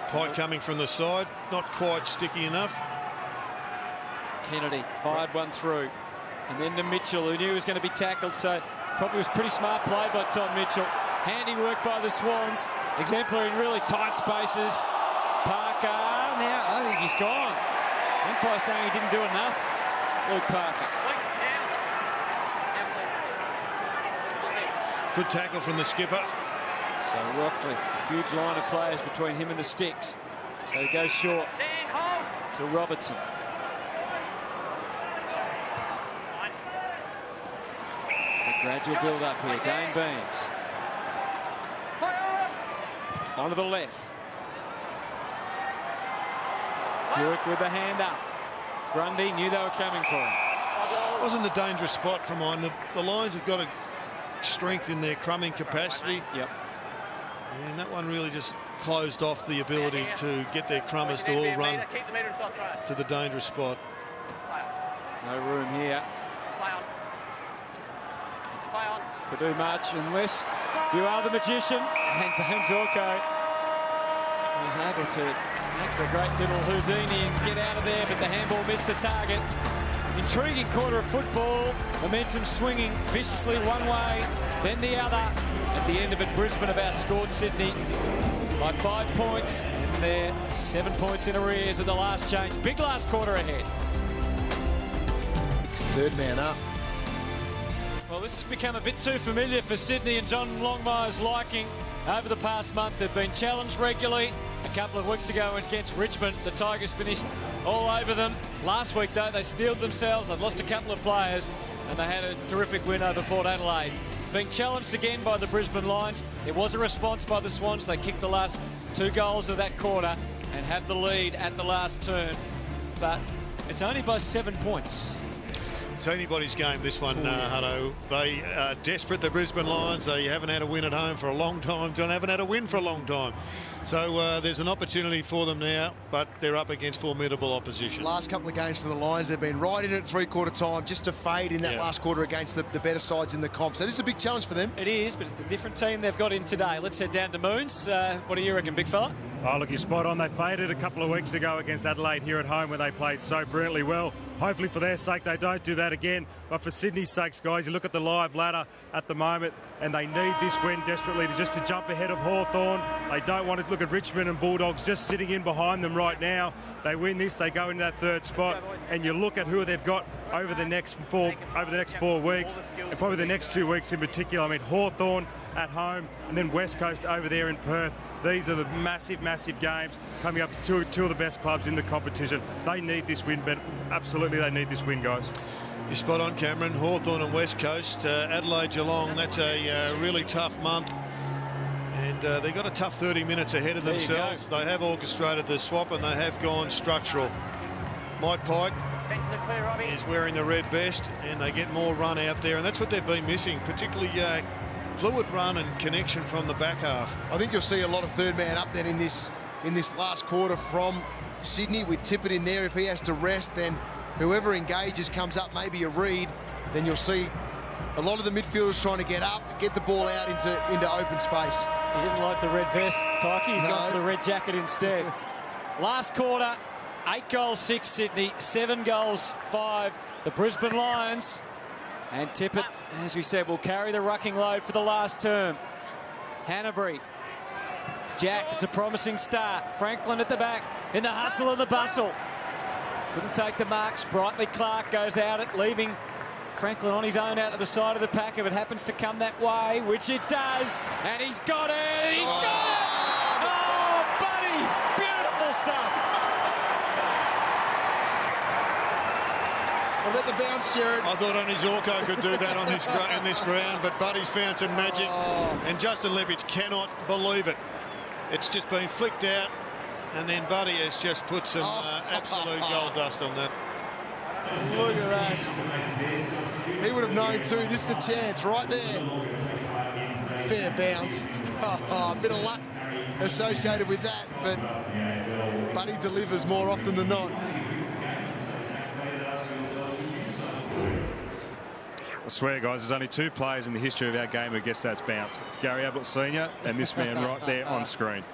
Pike coming from the side, not quite sticky enough. Kennedy fired one through. And then to Mitchell, who knew he was going to be tackled, so probably was pretty smart play by Tom Mitchell. Handy work by the Swans. Exemplary in really tight spaces. Parker, now I think he's gone. Umpire saying he didn't do enough. Luke Parker. Good tackle from the skipper. So Rockcliffe, a huge line of players between him and the sticks. So he goes short to Robertson. It's a gradual build-up here. Dane Beams. Onto the left. Hewitt with the hand up. Grundy knew they were coming for him. Wasn't the dangerous spot for mine. The Lions have got a strength in their crumbing capacity. Yep. And that one really just closed off the ability to get their crummers to all run to the dangerous spot. No room here to do much unless you are the magician. And Dane Zorko is able to make the great little Houdini and get out of there, but the handball missed the target. Intriguing quarter of football, momentum swinging viciously one way, then the other. At the end of it, Brisbane have outscored Sydney by 5 points, and they're 7 points in arrears at the last change. Big last quarter ahead. Third man up. Well, this has become a bit too familiar for Sydney and John Longmire's liking. Over the past month, they've been challenged regularly. A couple of weeks ago against Richmond, the Tigers finished all over them. Last week, though, they steeled themselves. They've lost a couple of players, and they had a terrific win over Port Adelaide. Being challenged again by the Brisbane Lions. It was a response by the Swans. They kicked the last 2 goals of that quarter and had the lead at the last turn. But it's only by 7 points. It's anybody's game, this one, Hutto. They are desperate, the Brisbane Lions. They haven't had a win at home for a long time. John, haven't had a win for a long time. So there's an opportunity for them now, but they're up against formidable opposition. Last couple of games for the Lions, they've been right in at three-quarter time, just to fade in that last quarter against the better sides in the comp. So this is a big challenge for them. It is, but it's a different team they've got in today. Let's head down to Moons. What do you reckon, big fella? Oh, look, you're spot on. They faded a couple of weeks ago against Adelaide here at home, where they played so brilliantly well. Hopefully for their sake they don't do that again. But for Sydney's sakes, guys, you look at the live ladder at the moment, and they need this win desperately to jump ahead of Hawthorn. They don't want to look at Richmond and Bulldogs just sitting in behind them right now. They win this, they go into that third spot, and you look at who they've got over the next 4 weeks, and probably the next 2 weeks in particular. I mean, Hawthorn at home, and then West Coast over there in Perth. These are the massive, massive games coming up to two of the best clubs in the competition. They need this win, but absolutely they need this win, guys. You're spot on, Cameron. Hawthorn and West Coast, Adelaide, Geelong, that's a really tough month. And they've got a tough 30 minutes ahead of themselves. They have orchestrated the swap and they have gone structural. Mike Pike is wearing the red vest, and they get more run out there, and that's what they've been missing, particularly fluid run and connection from the back half. I think you'll see a lot of third man up then in this last quarter from Sydney. We tip it in there. If he has to rest, then whoever engages comes up, maybe a Reed, then you'll see a lot of the midfielders trying to get up, get the ball out into open space. He didn't like the red vest, Pikey. He's gone for the red jacket instead. Last quarter, 8 goals, 6 Sydney, 7 goals, 5 the Brisbane Lions. And Tippett, as we said, will carry the rucking load for the last term. Hanbury. Jack, it's a promising start. Franklin at the back in the hustle and the bustle. Couldn't take the mark. Sprightly Clark goes out it, leaving Franklin on his own out to the side of the pack if it happens to come that way, which it does. And he's got it! He's got it! Oh, buddy! Beautiful stuff! I'll let the bounce, Jared. I thought only Zorko could do that on in this ground, but Buddy's found some magic, and Justin Leppich cannot believe it. It's just been flicked out, and then Buddy has just put some absolute gold dust on that. Look at that. He would have known too. This is the chance right there. Fair bounce. A bit of luck associated with that, but Buddy delivers more often than not. I swear, guys, there's only 2 players in the history of our game who gets that bounce. It's Gary Ablett Sr. and this man right there on screen.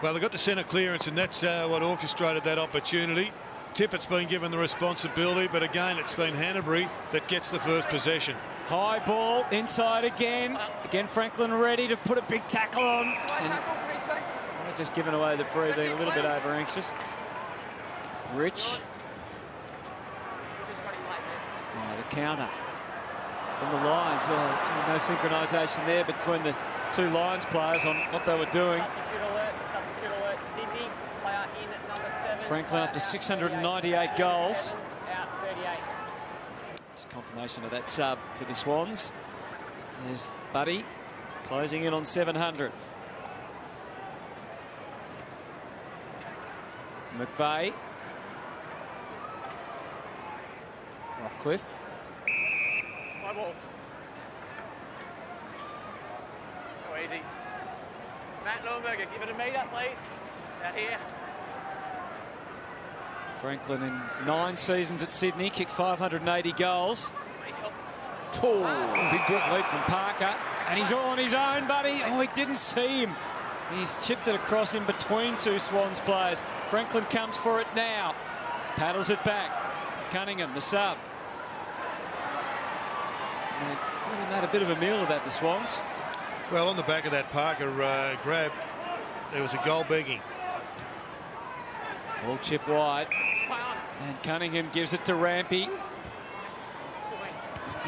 Well, they got the centre clearance, and that's what orchestrated that opportunity. Tippett's been given the responsibility, but again, it's been Hanbury that gets the first possession. High ball, inside again. Again, Franklin ready to put a big tackle on. And just giving away the free, being a little bit over anxious. Rich. Now the counter from the Lions. Oh, no synchronisation there between the 2 Lions players on what they were doing. Franklin up to 698 goals. Just confirmation of that sub for the Swans. There's Buddy closing in on 700. McVeigh. Rockcliffe. My ball. Go easy. Matt Lundberger, give it a meter, please. Out here. Franklin in 9 seasons at Sydney, kicked 580 goals. Oh, Big good lead from Parker, and he's all on his own, Buddy. Oh, he didn't see him. He's chipped it across in between 2 Swans players. Franklin comes for it now. Paddles it back. Cunningham, the sub. And they really made a bit of a meal of that, the Swans. Well, on the back of that Parker grab, there was a goal begging. Ball chip wide. And Cunningham gives it to Rampy.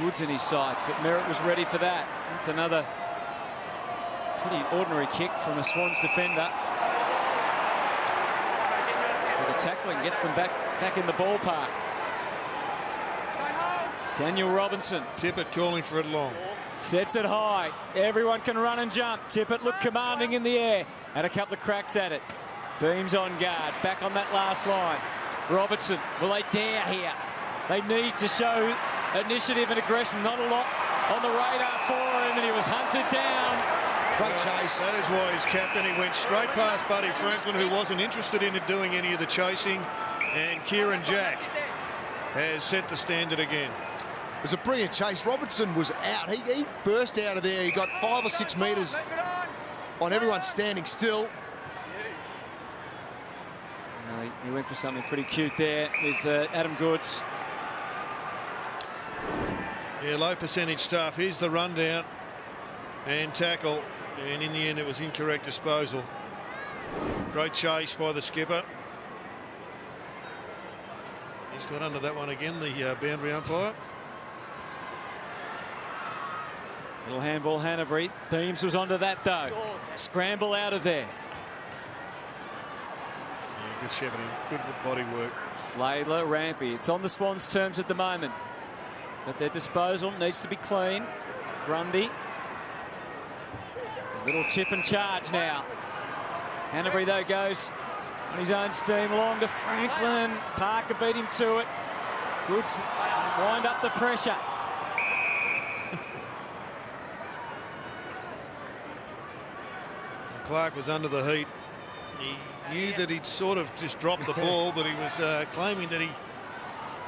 Woods in his sights, but Merritt was ready for that. That's another pretty ordinary kick from a Swans defender. But the tackling gets them back in the ballpark. Daniel Robinson. Tippett calling for it long. Sets it high. Everyone can run and jump. Tippett looked commanding in the air. Had a couple of cracks at it. Beams on guard. Back on that last line. Robertson, will they dare here? They need to show initiative and aggression. Not a lot on the radar for him, and he was hunted down. Great chase. That is why he's captain. He went straight past Buddy Franklin, who wasn't interested in doing any of the chasing. And Kieran Jack has set the standard again. It was a brilliant chase. Robertson was out. He burst out of there. He got 5 or 6 metres on everyone standing still. He went for something pretty cute there with Adam Goods. Yeah, low percentage stuff. Here's the rundown and tackle. And in the end, it was incorrect disposal. Great chase by the skipper. He's got under that one again, the boundary umpire. Little handball, Hanbury. Beams was onto that, though. Scramble out of there. Yeah, good shepherding, good body work. Laidler, Rampy. It's on the Swans' terms at the moment. But their disposal needs to be clean. Grundy. A little chip and charge now. Hanbury, though, goes on his own steam along to Franklin. Parker beat him to it. Goods wind up the pressure. Clark was under the heat. He knew that he'd sort of just dropped the ball, but he was claiming that he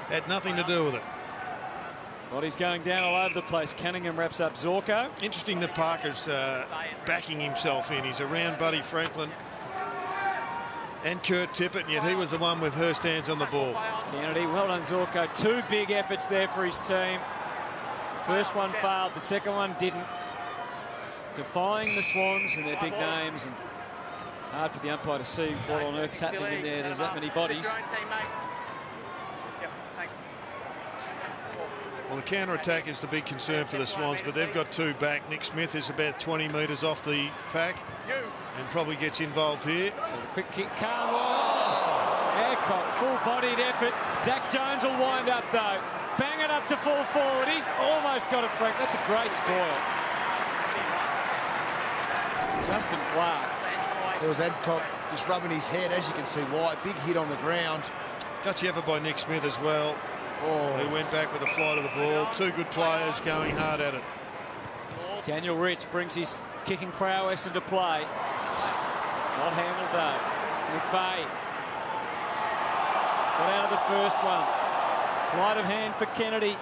had nothing to do with it. Bodies going down all over the place. Cunningham wraps up Zorko. Interesting that Parker's backing himself in. He's around Buddy Franklin and Kurt Tippett, and yet he was the one with her hands on the ball. Kennedy, well done, Zorko. 2 big efforts there for his team. The first one failed, the second one didn't. Defying the Swans and their big names, and hard for the umpire to see what on earth's happening in there. There's that many bodies. Well, the counter-attack is the big concern for the Swans, but they've got 2 back. Nick Smith is about 20 metres off the pack and probably gets involved here. So the quick kick comes. Adcock, full-bodied effort. Zach Jones will wind up, though. Bang it up to full forward. He's almost got it, Frank. That's a great spoil. Justin Clark. There was Adcock just rubbing his head, as you can see why. Big hit on the ground. Gutsy effort by Nick Smith as well. Who went back with the flight of the ball. 2 good players going hard at it. Daniel Rich brings his kicking prowess into play. Not handled though. McVeigh got out of the first one. Sleight of hand for Kennedy.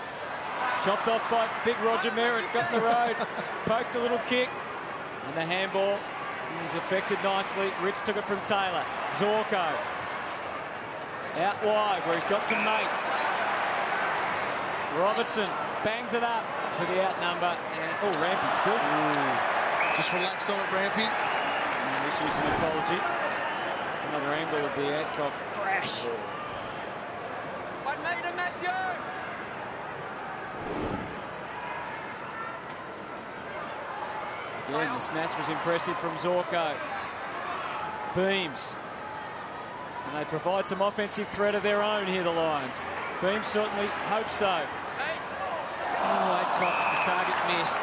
Chopped off by big Roger Merritt. Got in the road. Poked a little kick. And the handball is affected nicely. Rich took it from Taylor. Zorko out wide where he's got some mates. Robertson bangs it up to the outnumber. And, oh, Rampy spilled it. Just relaxed on it, Rampy. And this was an apology. It's another angle of the Adcock crash. 1 metre, Matthew! Again, the snatch was impressive from Zorko. Beams. And they provide some offensive threat of their own here, the Lions. Beams certainly hope so. Oh, Adcock, the target missed.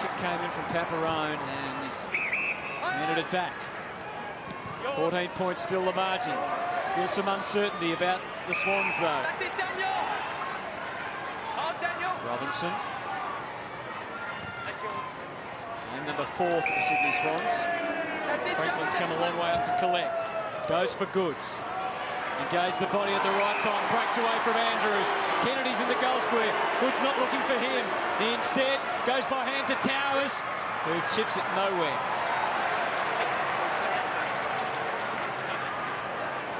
Kick came in from Paparone and he's handed it back. 14 points still the margin. Still some uncertainty about the Swans, though. That's it, Daniel! Oh, Daniel! Robinson. That's yours. And number 4 for the Sydney Swans. That's it, Franklin's Justin. come a long way up to collect. Goes for Goods. Engage the body at the right time. Breaks away from Andrews. Kennedy's in the goal square. Goods not looking for him. He instead goes by hand to Towers, who chips it nowhere.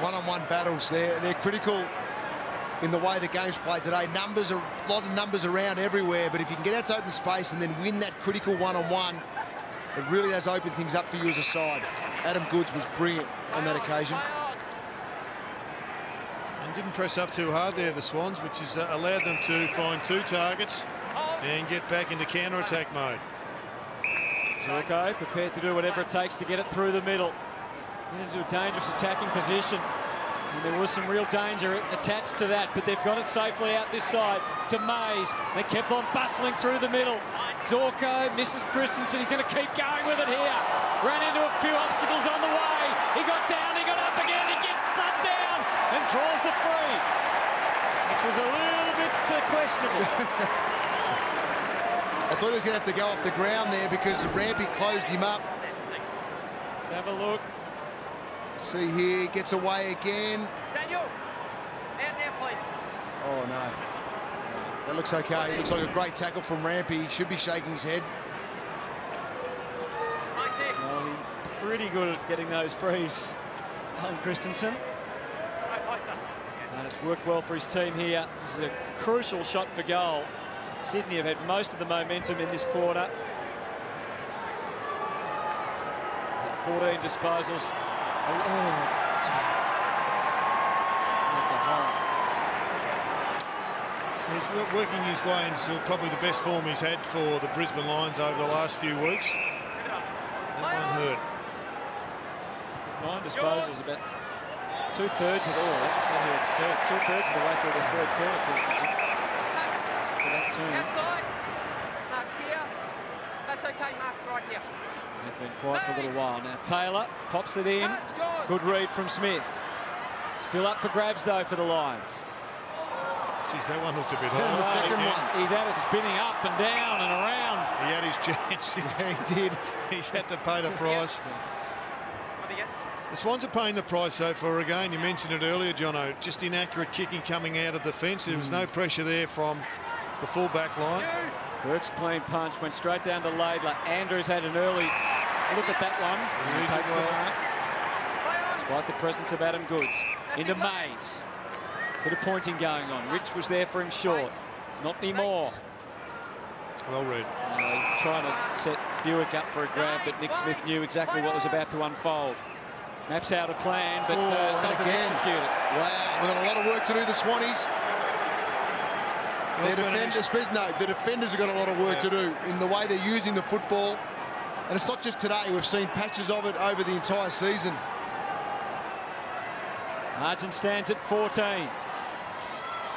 One-on-one battles, they're critical in the way the game's played today. Numbers, a lot of numbers around everywhere, but if you can get out to open space and then win that critical one-on-one, it really does open things up for you as a side. Adam Goods was brilliant on that occasion. And didn't press up too hard there, the Swans, which has allowed them to find 2 targets and get back into counter-attack mode. Zorko prepared to do whatever it takes to get it through the middle. Into a dangerous attacking position. And there was some real danger attached to that, but they've got it safely out this side to Mays. They kept on bustling through the middle. Zorko misses Christensen. He's going to keep going with it here. Ran into a few obstacles on the way. He got down, he got up again, he gets that down and draws the free, which was a little bit questionable. I thought he was going to have to go off the ground there because Rampy closed him up. Let's have a look. See here, gets away again. Daniel, out there, please. Oh, no. That looks okay. It looks like a great tackle from Rampy. He should be shaking his head. Well, he's pretty good at getting those frees, Alan Christensen. And it's worked well for his team here. This is a crucial shot for goal. Sydney have had most of the momentum in this quarter. 14 disposals. Oh, that's a hole. He's working his way into probably the best form he's had for the Brisbane Lions over the last few weeks. That one hurt. 9 disposals, about 2/3 of all. That hurts too. 2/3 of the way through the third quarter. For that turn. Outside. Mark's here. That's okay, Mark's right here. They've been quiet for a little while now. Taylor pops it in. Good read from Smith. Still up for grabs, though, for the Lions. Jeez, that one looked a bit And hard. the second one. He's had it spinning up and down and around. He had his chance. Yeah, he did. He's had to pay the price. The Swans are paying the price, though, for, again, you mentioned it earlier, Jono, just inaccurate kicking coming out of the fence. There was no pressure there from the full-back line. Burke's clean punch went straight down to Laidler. Andrews had an early look at that one. And he takes the mark. Despite the presence of Adam Goods. Into Mays. Bit of pointing going on. Rich was there for him short. Not anymore. Well read. Trying to set Buick up for a grab, but Nick Smith knew exactly what was about to unfold. Maps out a plan, but doesn't execute it. Wow, we've got a lot of work to do, the Swannies. The defenders have got a lot of work to do in the way they're using the football. And it's not just today. We've seen patches of it over the entire season. Margin stands at 14.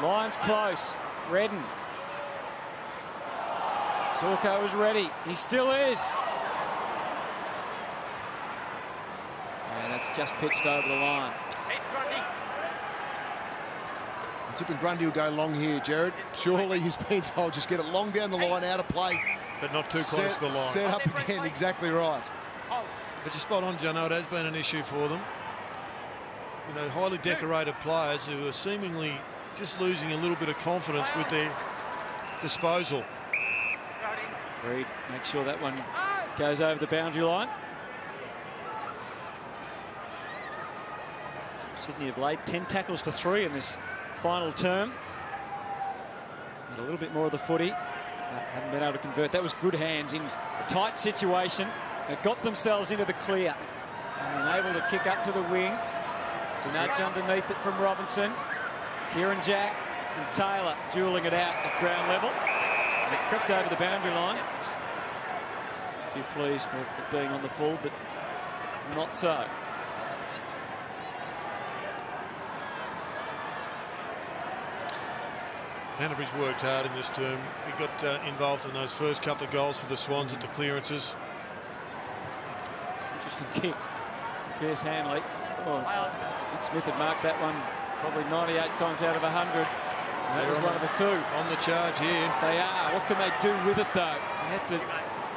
Lions close. Redden. Zorko is ready. He still is. And that's just pitched over the line. Tipping Grundy will go long here, Jared. Surely he's been told just get it long down the line, out of play. But not too close to the line. Set up again, exactly right. But you're spot on, Jono. It has been an issue for them. You know, highly decorated players who are seemingly just losing a little bit of confidence with their disposal. Reed, make sure that one goes over the boundary line. Sydney have laid 10 tackles to 3 in this final term. Had a little bit more of the footy, but haven't been able to convert. That was good hands in a tight situation. They got themselves into the clear and able to kick up to the wing. To nudge underneath it from Robinson. Kieran Jack and Taylor dueling it out at ground level. And it crept over the boundary line. A few pleas for it being on the full, but not so. Hanbury's worked hard in this term. He got involved in those first couple of goals for the Swans at the clearances. Interesting kick. Pierce Hanley. Oh, Nick Smith had marked that one probably 98 times out of 100. And that was one of the two. On the charge here. They are. What can they do with it, though? They had to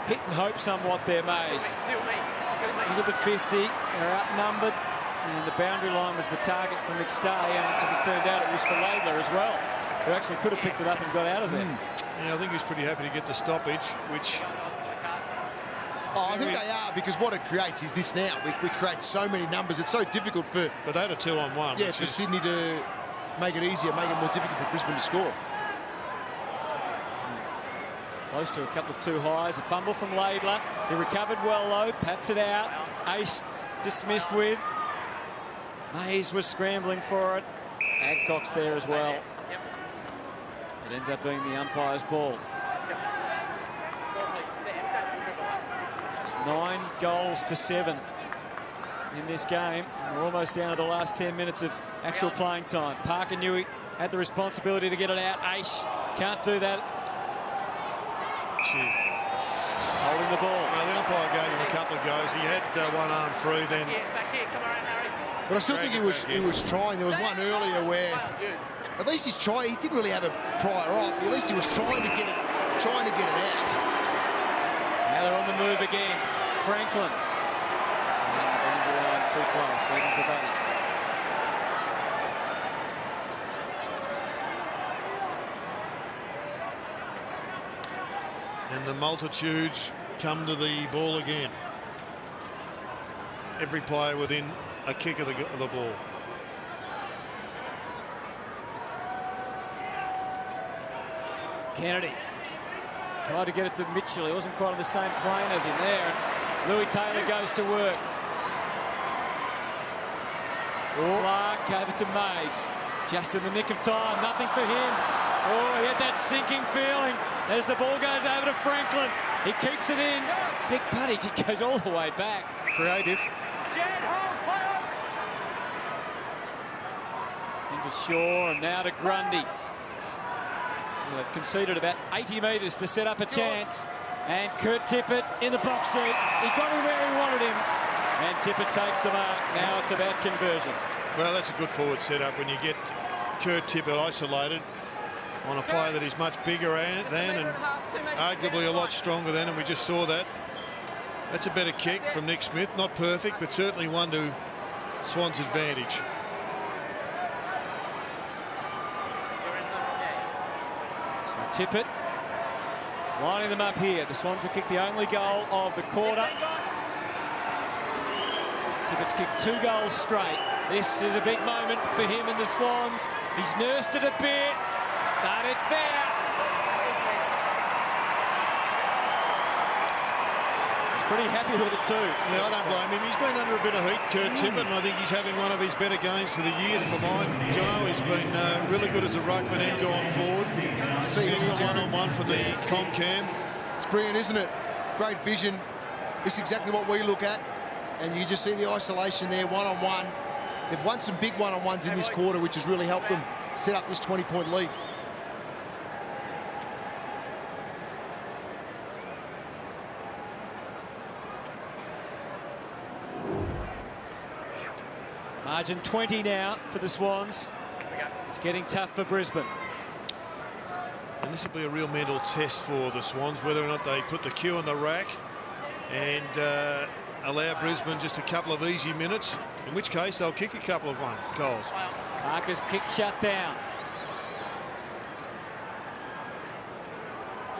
hit and hope somewhat there, Mays. Into the 50. They're outnumbered. And the boundary line was the target for McStay. And as it turned out, it was for Laidler as well, who actually could have picked it up and got out of there. Yeah, I think he's pretty happy to get the stoppage, which... Oh, I think they are, because what it creates is this now. We create so many numbers. It's so difficult for... But they had a 2-on-1. Yeah, for Sydney to make it easier, make it more difficult for Brisbane to score. Close to a couple of too highs. A fumble from Laidler. He recovered well, though. Pats it out. Ace dismissed with. Mays was scrambling for it. Adcock's there as well. It ends up being the umpire's ball. It's 9 goals to 7 in this game. We're almost down to the last 10 minutes of actual playing time. Parker knew he had the responsibility to get it out. Aish can't do that. Holding the ball. Well, the umpire gave him a couple of goes. He had one arm free then. But I still think he was trying. There was one earlier where at least he's trying. He didn't really have a prior op. At least he was trying to get it out. Now they're on the move again. Franklin. And the line too close. Even for Buddy. And the multitudes come to the ball again. Every player within a kick of the ball. Kennedy tried to get it to Mitchell. He wasn't quite on the same plane as him there. And Louis Taylor goes to work. Clark gave it to Mays. Just in the nick of time. Nothing for him. Oh, he had that sinking feeling as the ball goes over to Franklin. He keeps it in. Big Buddy, he goes all the way back. Creative. Into Shaw and now to Grundy. Well, they've conceded about 80 metres to set up a chance. And Kurt Tippett in the box seat. He got him where he wanted him. And Tippett takes the mark. Now it's about conversion. Well, that's a good forward setup when you get Kurt Tippett isolated on a player that is much bigger than and arguably a lot stronger than, and we just saw that. That's a better kick from Nick Smith. Not perfect, but certainly one to Swans' advantage. So Tippett lining them up here. The Swans have kicked the only goal of the quarter. Tippett's kicked 2 goals straight. This is a big moment for him and the Swans. He's nursed it a bit, but it's there. He's pretty happy with it too. Yeah, I don't blame him. He's been under a bit of heat, Kurt Tippett, and I think he's having one of his better games for the year for mine. Jono, he's been really good as a ruckman and going forward. See the one-on-one from the Comcam. It's brilliant, isn't it? Great vision. It's exactly what we look at. And you just see the isolation there, one-on-one. They've won some big one-on-ones in this quarter, which has really helped them set up this 20-point lead. Margin 20 now for the Swans. It's getting tough for Brisbane. And this will be a real mental test for the Swans, whether or not they put the cue on the rack and allow Brisbane just a couple of easy minutes, in which case they'll kick a couple of goals. Parker's kick shut down.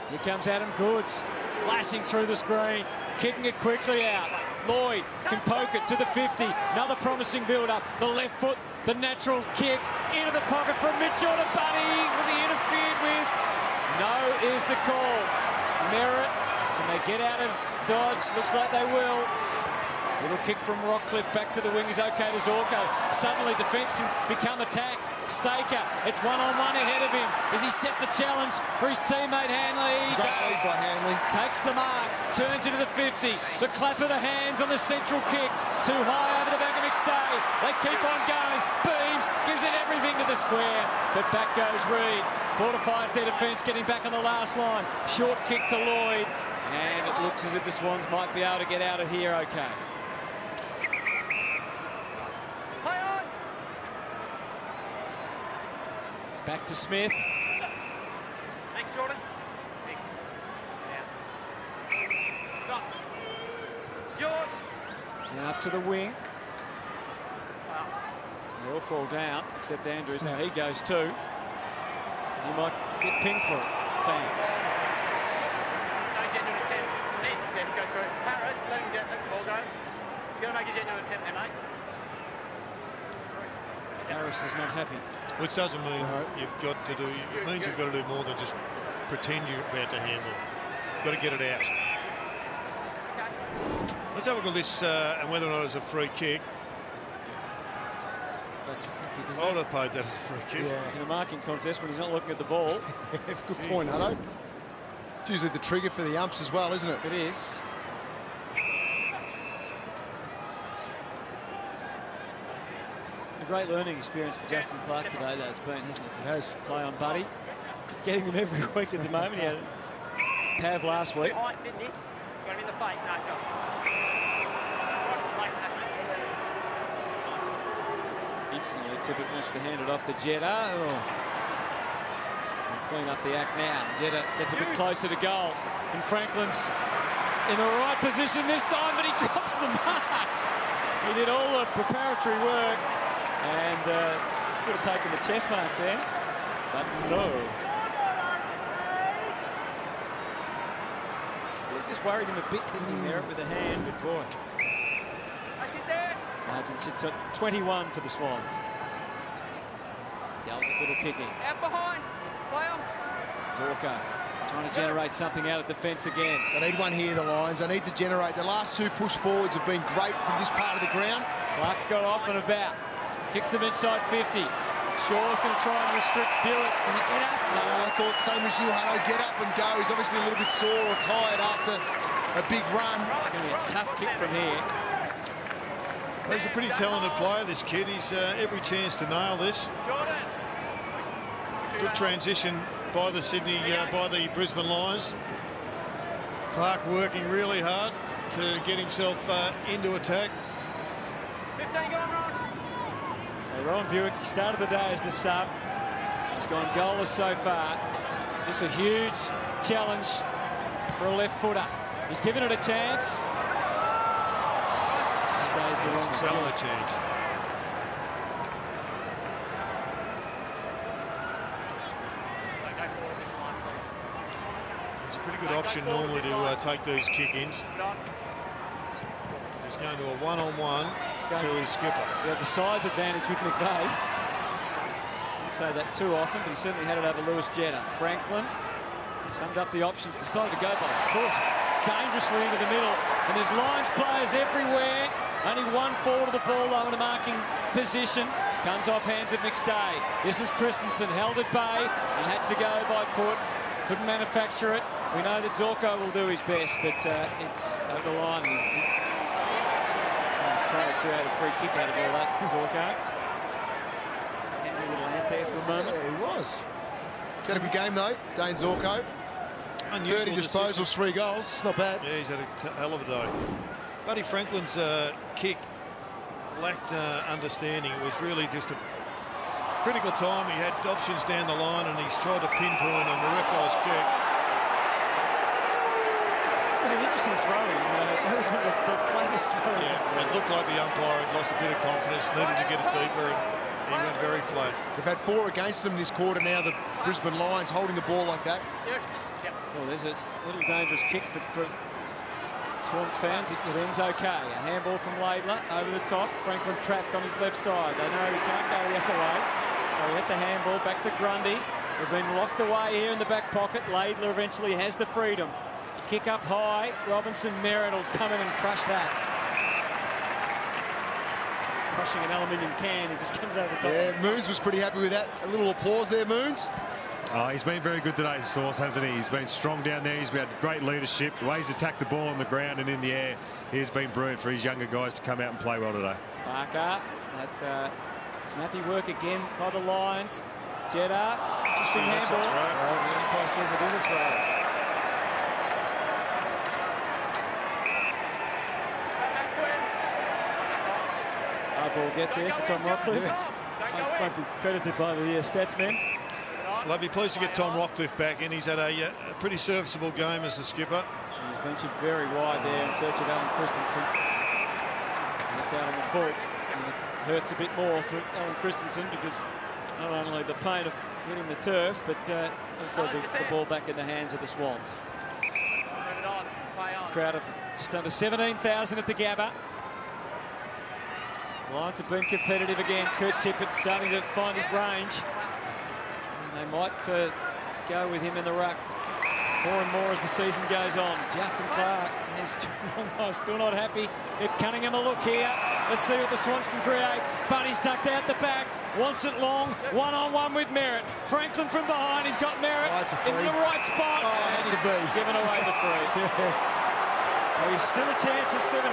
Here comes Adam Goods, flashing through the screen, kicking it quickly out. Lloyd can poke it to the 50. Another promising build-up. The left foot, the natural kick into the pocket from Mitchell to Bunny. Was he interfered with? No is the call. Merritt, can they get out of dodge? Looks like they will. Little kick from Rockcliffe back to the wing is okay to Zorko. Suddenly defence can become attack. Staker, it's one-on-one ahead of him. Does he set the challenge for his teammate Hanley? He Great by Hanley. Takes the mark, turns into the 50. The clap of the hands on the central kick. Too high over the back of McStay. They keep on going. Beams gives it everything to the square. But back goes Reid. Fortifies their defence, getting back on the last line. Short kick to Lloyd. And it looks as if the Swans might be able to get out of here okay. Back to Smith. Thanks, Jordan. Yours. Now up to the wing. They all fall down, except Andrews. Now he goes too. He might get pinged for it. Bang. No genuine attempt. Yes, go through. Harris, let him get the ball go. You've got to make a genuine attempt there, mate. Harris is not happy. Which doesn't mean you've got to do. It means you've got to do more than just pretend you're about to handle. You've got to get it out. Okay. Let's have a look at this and whether or not it's a free kick. That's a free kick, isn't I it? would have paid that as a free kick. Yeah. In a marking contest when he's not looking at the ball. Good point, Hutto. It's usually the trigger for the umps as well, isn't it? It is. A great learning experience for Justin Clark today, though, it's been, hasn't it? It has. Play on Buddy. Getting them every week at the moment. He had Pav last week. Too high, Sydney. You got him in the fake. No, Josh. Instantly, Tippett wants to hand it off to Jetta. Oh. And clean up the act now. Jetta gets a bit closer to goal. And Franklin's in the right position this time, but he drops the mark. He did all the preparatory work and could have taken the chest mark there, but no. Still just worried him a bit, didn't he, Merritt, with the hand, but boy. That's it there. Margin sits at 21 for the Swans. Yells a little kicking. Out behind. Play on. Zorko trying to generate something out of defence again. They need one here, the Lions. They need to generate. The last two push forwards have been great from this part of the ground. Clark's got off and about. Kicks them inside 50. Shaw's going to try and restrict Buick. Does he get up? No, I thought same as you, Hutto. Get up and go. He's obviously a little bit sore or tired after a big run. It's going to be a tough kick from here. He's a pretty talented player, this kid. He's every chance to nail this. Jordan. Good transition by the Brisbane Lions. Clark working really hard to get himself into attack. 15 gone, Ron. So Rowan Buick started the day as the sub. He's gone goalless so far. This is a huge challenge for a left footer. He's given it a chance. Stays the wrong side. Another chance. It's a pretty good option normally to take these kick-ins. He's going to a one-on-one to his skipper. Yeah, the size advantage with McVeigh. Don't say that too often, but he certainly had it over Lewis Jetta. Franklin summed up the options, decided to go by foot dangerously into the middle. And there's Lions players everywhere. Only one fall to the ball, though, in a marking position. Comes off hands of McStay. This is Christensen, held at bay and had to go by foot. Couldn't manufacture it. We know that Zorko will do his best, but it's over the line. He was trying to create a free kick out of all that, Zorko. Henry little ant there for a moment. Yeah, he was. He's had a good game, though, Dane Zorko. Unusual 30 disposals, 3 goals. It's not bad. Yeah, he's had a hell of a day. Buddy Franklin's kick lacked understanding. It was really just a critical time. He had options down the line and he's tried to pinpoint a miraculous kick. was an interesting throw-in. That was one of the flattest throws. Yeah, it looked like the umpire had lost a bit of confidence, needed to get it deeper, and he went very flat. They've had 4 against them this quarter now, the Brisbane Lions, holding the ball like that. Well, there's a little dangerous kick, but for Swans fans, it ends okay. A handball from Laidler over the top. Franklin trapped on his left side. They know he can't go the other way. So he had the handball back to Grundy. They've been locked away here in the back pocket. Laidler eventually has the freedom. Kick up high. Robinson Merritt will come in and crush that. Crushing an aluminium can. He just comes over the top. Yeah, Moons was pretty happy with that. A little applause there, Moons. He's been very good today, Sauce, hasn't he? He's been strong down there. He's had great leadership. The way he's attacked the ball on the ground and in the air, he's been brilliant for his younger guys to come out and play well today. Barker, that snappy work again by the Lions. Jeddah, interesting handball. Well, the umpire says it is a throw. Ball get there for Tom Rockcliffe. Yes. Won't be credited by the statsmen. Well, I'd be pleased to get Tom Rockcliffe back in. He's had a pretty serviceable game as the skipper. He's ventured very wide there in search of Alan Christensen. That's out on the full. And it hurts a bit more for Alan Christensen because not only the pain of hitting the turf, but also the ball back in the hands of the Swans. Crowd of just under 17,000 at the Gabba. Lions have been competitive again. Kurt Tippett starting to find his range. And they might go with him in the ruck more and more as the season goes on. Justin Clark is still not happy. If Cunningham a look here. Let's see what the Swans can create. Bunny's tucked out the back. Wants it long. One-on-one with Merritt. Franklin from behind. He's got Merritt in the right spot. And he's given away the free. Yes. So he's still a chance of 700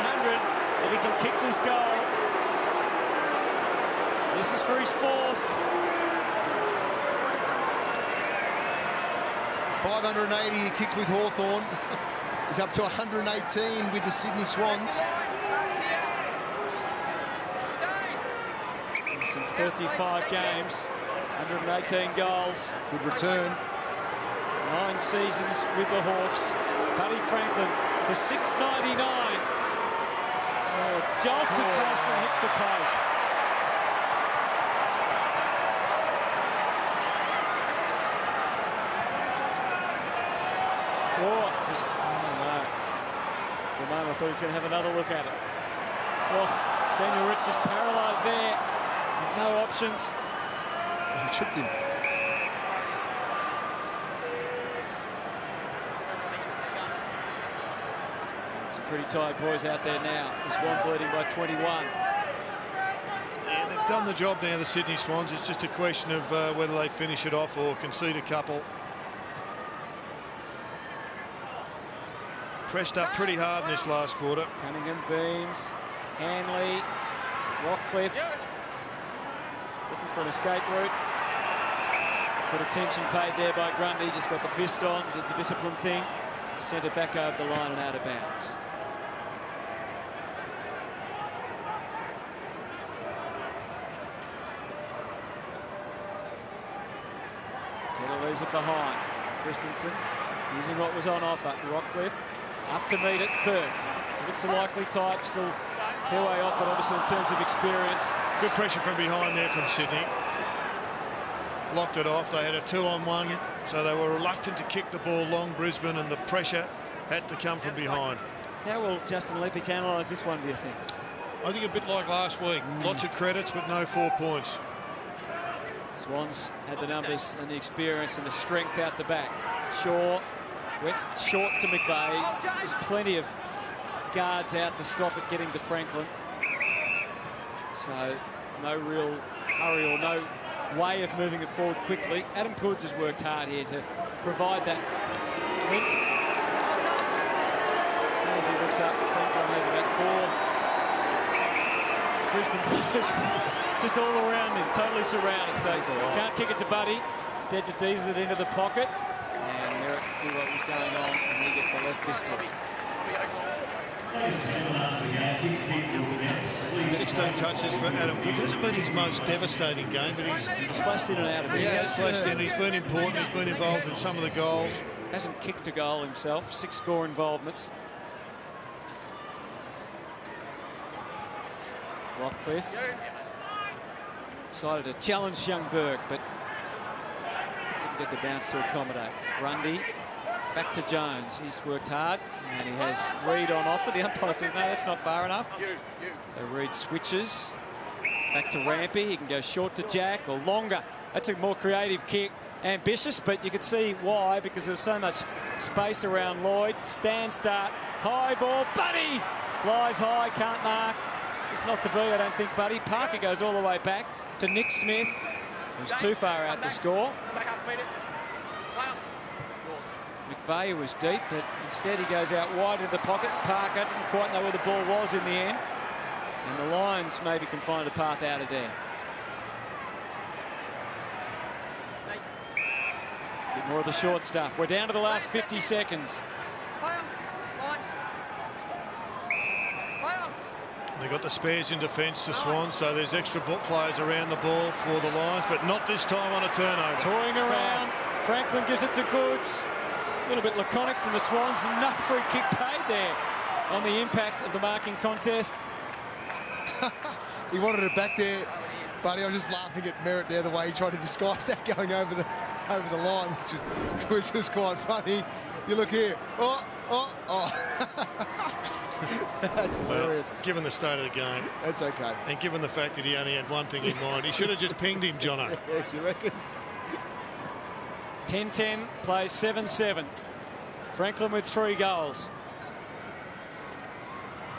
if he can kick this goal. This is for his 4th. 580 he kicks with Hawthorn. He's up to 118 with the Sydney Swans. It's in 35 games, 118 goals. Good return. 9 seasons with the Hawks. Buddy Franklin for 699. Jolts across and hits the post. Oh, no. For a moment I thought he was going to have another look at it. Oh, Daniel Rich is paralysed there. With no options. He tripped him. Some pretty tired boys out there now. The Swans leading by 21. Yeah, they've done the job now, the Sydney Swans. It's just a question of whether they finish it off or concede a couple. Pressed up pretty hard in this last quarter. Cunningham, Beams, Hanley, Rockcliffe. Looking for an escape route. Good attention paid there by Grundy. Just got the fist on, did the discipline thing. Sent it back over the line and out of bounds. Taylor leaves it behind. Christensen using what was on offer. Rockcliffe up to meet it. Burke looks a likely type. Still fair way off it, obviously, in terms of experience. Good pressure from behind there from Sydney. Locked it off. They had a 2-on-1, so they were reluctant to kick the ball long, Brisbane, and the pressure had to come from behind. How will Justin Leppich analyse this one, do you think? I think a bit like last week. Lots of credits, but no 4 points. Swans had the numbers and the experience and the strength out the back. Shaw went short to McVeigh. There's plenty of guards out to stop it getting to Franklin. So no real hurry or no way of moving it forward quickly. Adam Goods has worked hard here to provide that link. Still as he looks up, Franklin has about 4 Brisbane players just all around him, totally surrounded. So can't kick it to Buddy. Instead just eases it into the pocket. And Merritt knew what was going on, and he gets the left fist on. 16 touches for Adam Goods. Hasn't been his most devastating game, but he's flashed in and out of it. He has flashed in. He's been important. He's been involved in some of the goals. Hasn't kicked a goal himself. 6 score involvements. Rockcliffe decided to challenge young Burke, but didn't get the bounce to accommodate. Grundy back to Jones. He's worked hard and he has Reid on offer. The umpire says no, that's not far enough. So Reid switches back to Rampy. He can go short to Jack or longer. That's a more creative kick. Ambitious, but you could see why, because there's so much space around Lloyd. Stand start, high ball, Buddy flies high, can't mark. Just not to be, I don't think, Buddy. Parker goes all the way back to Nick Smith, who's too far out to score. McVeigh was deep, but instead he goes out wide of the pocket. Parker didn't quite know where the ball was in the end, and the Lions maybe can find a path out of there. Bit more of the short stuff. We're down to the last 50 seconds. They got the spares in defence to Swans, so there's extra players around the ball for the Lions, but not this time on a turnover. Toying around. Franklin gives it to Goods. A little bit laconic from the Swans, and no free kick paid there on the impact of the marking contest. He wanted it back there, buddy. I was just laughing at Merritt there, the way he tried to disguise that going over the line, which was quite funny. You look here. Oh. That's hilarious. Well, given the state of the game. That's okay. And given the fact that he only had one thing in mind, he should have just pinged him, Jono. Yes, you reckon? 10-10, plays 7-7. Franklin with 3 goals.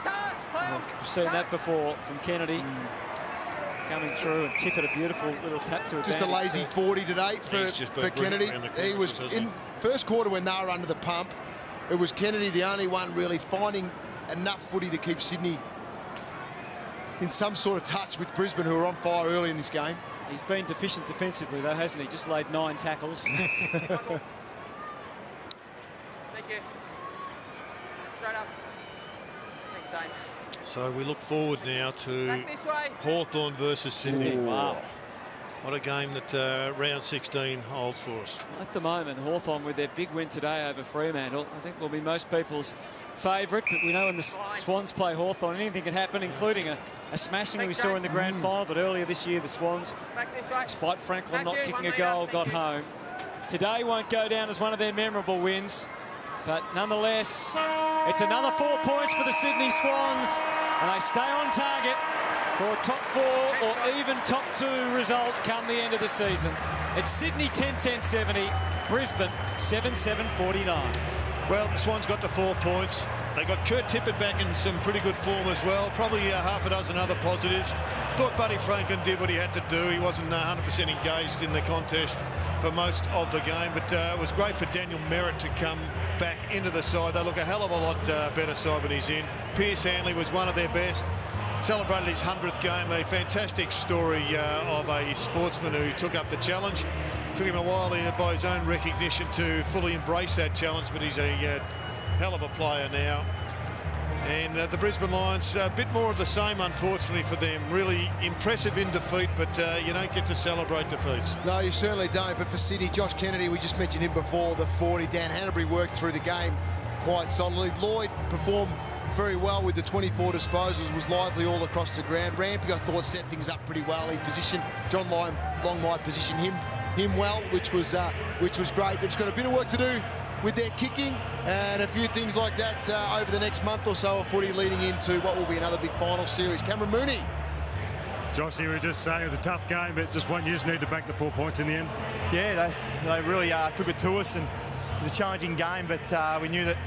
We've seen that before from Kennedy. Coming through and tip it, a beautiful little tap to just a lazy 40 today for Kennedy. He was in first quarter when they were under the pump. It was Kennedy, the only one really finding enough footy to keep Sydney in some sort of touch with Brisbane, who were on fire early in this game. He's been deficient defensively, though, hasn't he? Just laid 9 tackles. Thank you. Straight up. Thanks, Dane. So we look forward now to Hawthorn versus Sydney. Ooh. Wow. What a game that round 16 holds for us. At the moment, Hawthorn, with their big win today over Fremantle, I think will be most people's favourite. But we know when the Swans play Hawthorn, anything can happen, including a smashing we saw in the grand final. But earlier this year, the Swans, despite Franklin not kicking a goal, got home. Today won't go down as one of their memorable wins. But nonetheless, it's another 4 points for the Sydney Swans, and they stay on target for a top 4 or even top 2 result come the end of the season. It's Sydney 10-10-70, Brisbane 7-7-49. Well, the Swans got the 4 points. They got Kurt Tippett back in some pretty good form as well. Probably half a dozen other positives. Thought Buddy Franklin did what he had to do. He wasn't 100% engaged in the contest for most of the game, but it was great for Daniel Merritt to come back into the side. They look a hell of a lot better side when he's in. Pierce Hanley was one of their best. Celebrated his 100th game. A fantastic story of a sportsman who took up the challenge. Took him a while by his own recognition to fully embrace that challenge, but he's a hell of a player now. And the Brisbane Lions, a bit more of the same, unfortunately, for them. Really impressive in defeat, but you don't get to celebrate defeats. No, you certainly don't. But for Sydney, Josh Kennedy, we just mentioned him before, the 40. Dan Hanbury worked through the game quite solidly. Lloyd performed very well with the 24 disposals, was lively all across the ground. Rampy, I thought, set things up pretty well. He positioned, John Long might position him well, which was great. They've got a bit of work to do with their kicking and a few things like that over the next month or so of footy leading into what will be another big final series. Cameron Mooney. Josh, you were just saying it was a tough game, but just one, you just need to bank the 4 points in the end. Yeah, they really took it to us, and it was a challenging game, but we knew that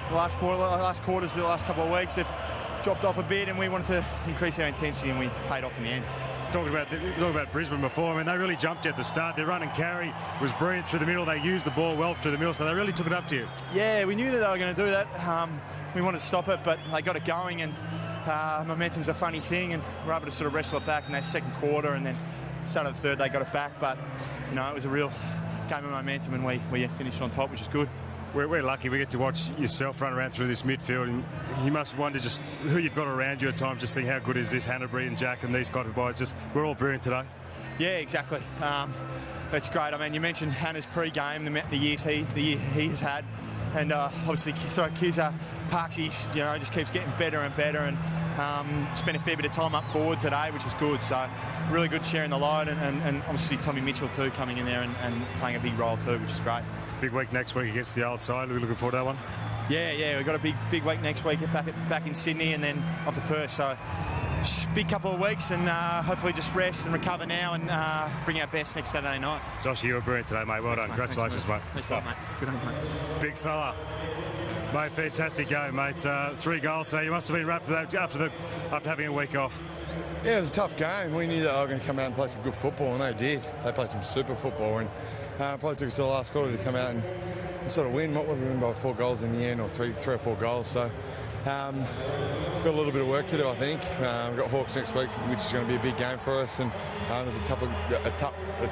the last quarters of the last couple of weeks have dropped off a bit, and we wanted to increase our intensity, and we paid off in the end. Talking about Brisbane before, I mean, they really jumped you at the start. Their run and carry was brilliant through the middle. They used the ball well through the middle, so they really took it up to you. Yeah, we knew that they were going to do that. We wanted to stop it, but they got it going, and momentum's a funny thing, and we're able to sort of wrestle it back in that second quarter, and then start of the third, they got it back. But, you know, it was a real game of momentum, and we finished on top, which is good. We're lucky we get to watch yourself run around through this midfield, and you must wonder just who you've got around you at times, just think how good is this Hanbury and Jack and these kind of guys. Just we're all brilliant today. Yeah, exactly. It's great. I mean, you mentioned Hannah's pre-game, the year he has had, and obviously Kizza Parksy, you know, just keeps getting better and better, and Spent a fair bit of time up forward today, which was good. So really good sharing the load, and obviously Tommy Mitchell too coming in there and playing a big role too, which is great. Big week next week against the old side. Are we looking forward to that one? Yeah, we've got a big week next week back in Sydney and then off to Perth. So big couple of weeks and hopefully just rest and recover now and bring our best next Saturday night. Josh, you were brilliant today, mate. Well done. Congratulations, mate. Thanks a lot, mate. Good on you, mate. Big fella. Mate, fantastic game, mate. 3 goals today. You must have been wrapped with that after having a week off. Yeah, it was a tough game. We knew that they were going to come out and play some good football, and they did. They played some super football, and probably took us to the last quarter to come out and sort of win. What would we win by 4 goals in the end, or three or 4 goals? So got a little bit of work to do, I think. We've got Hawks next week, which is going to be a big game for us, and there's a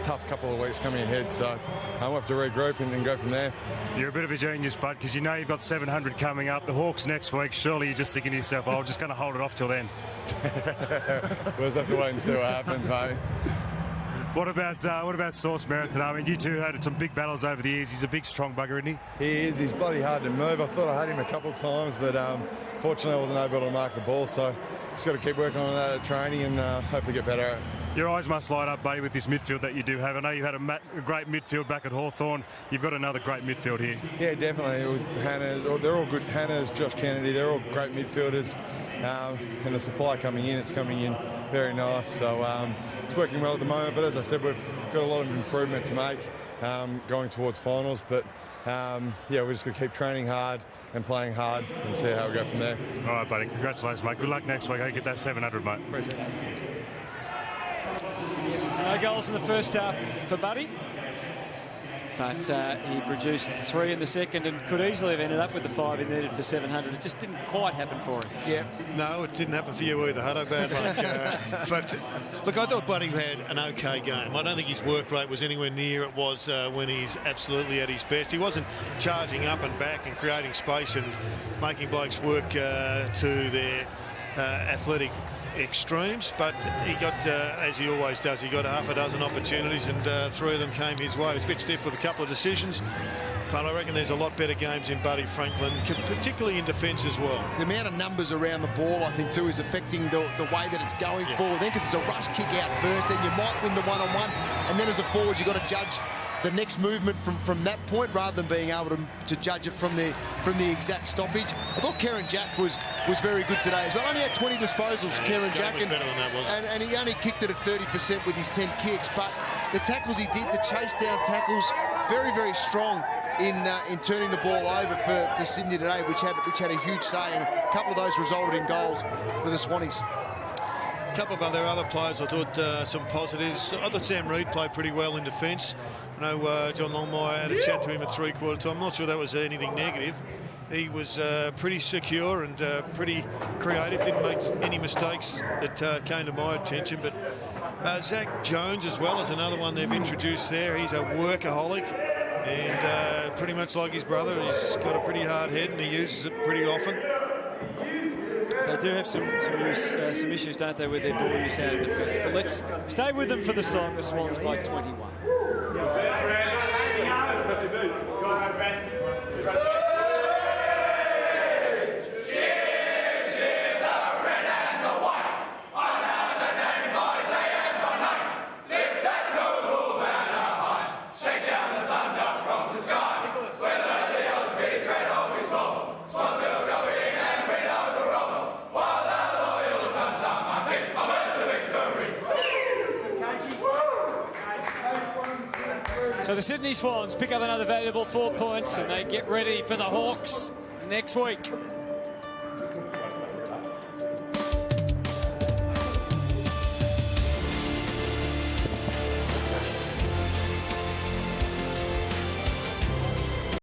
tough couple of weeks coming ahead. So we'll have to regroup and go from there. You're a bit of a genius, bud, because you know you've got 700 coming up. The Hawks next week. Surely you're just thinking to yourself, "Oh, I'm just going to hold it off till then." We'll just have to wait and see what happens, mate. What about Sauce Merritt today? I mean, you two had some big battles over the years. He's a big, strong bugger, isn't he? He is. He's bloody hard to move. I thought I had him a couple of times, but fortunately I wasn't able to mark the ball. So just got to keep working on that at training and hopefully get better at it. Your eyes must light up, buddy, with this midfield that you do have. I know you had a great midfield back at Hawthorn. You've got another great midfield here. Yeah, definitely. Hannah, they're all good. Hannah's, Josh Kennedy, they're all great midfielders. And the supply coming in, it's coming in very nice. So it's working well at the moment. But as I said, we've got a lot of improvement to make going towards finals. But we're just going to keep training hard and playing hard and see how we go from there. All right, buddy. Congratulations, mate. Good luck next week. I get that 700, mate. Appreciate that. Yes, no goals in the first half for Buddy. But he produced 3 in the second and could easily have ended up with the 5 he needed for 700. It just didn't quite happen for him. Yeah. No, it didn't happen for you either, Hutto. Bad luck. But, look, I thought Buddy had an OK game. I don't think his work rate was anywhere near it was when he's absolutely at his best. He wasn't charging up and back and creating space and making blokes work to their athletic extremes, but he got, as he always does, he got half a dozen opportunities and 3 of them came his way. He was a bit stiff with a couple of decisions, but I reckon there's a lot better games in Buddy Franklin, particularly in defence as well. The amount of numbers around the ball, I think, too, is affecting the way that it's going forward. Then, because it's a rush kick out first, then you might win the one-on-one, and then as a forward, you've got to judge the next movement from that point rather than being able to judge it from the exact stoppage. I thought Kieran Jack was very good today as well. Only had 20 disposals, Kieran Jack, and he only kicked it at 30% with his 10 kicks. But the tackles he did, the chase down tackles, very, very strong in turning the ball over for Sydney today, which had a huge say, and a couple of those resulted in goals for the Swannies. A couple of other players, I thought some positives. I thought Sam Reid played pretty well in defence. I know John Longmire had a chat to him at 3/4 time. I'm not sure that was anything negative. He was pretty secure and pretty creative, didn't make any mistakes that came to my attention. But Zach Jones as well is another one they've introduced there. He's a workaholic and pretty much like his brother. He's got a pretty hard head and he uses it pretty often. They do have some issues, don't they, with their ball use out of defence. But let's stay with them for the song. The Swans by 21. So the Sydney Swans pick up another valuable 4 points and they get ready for the Hawks next week.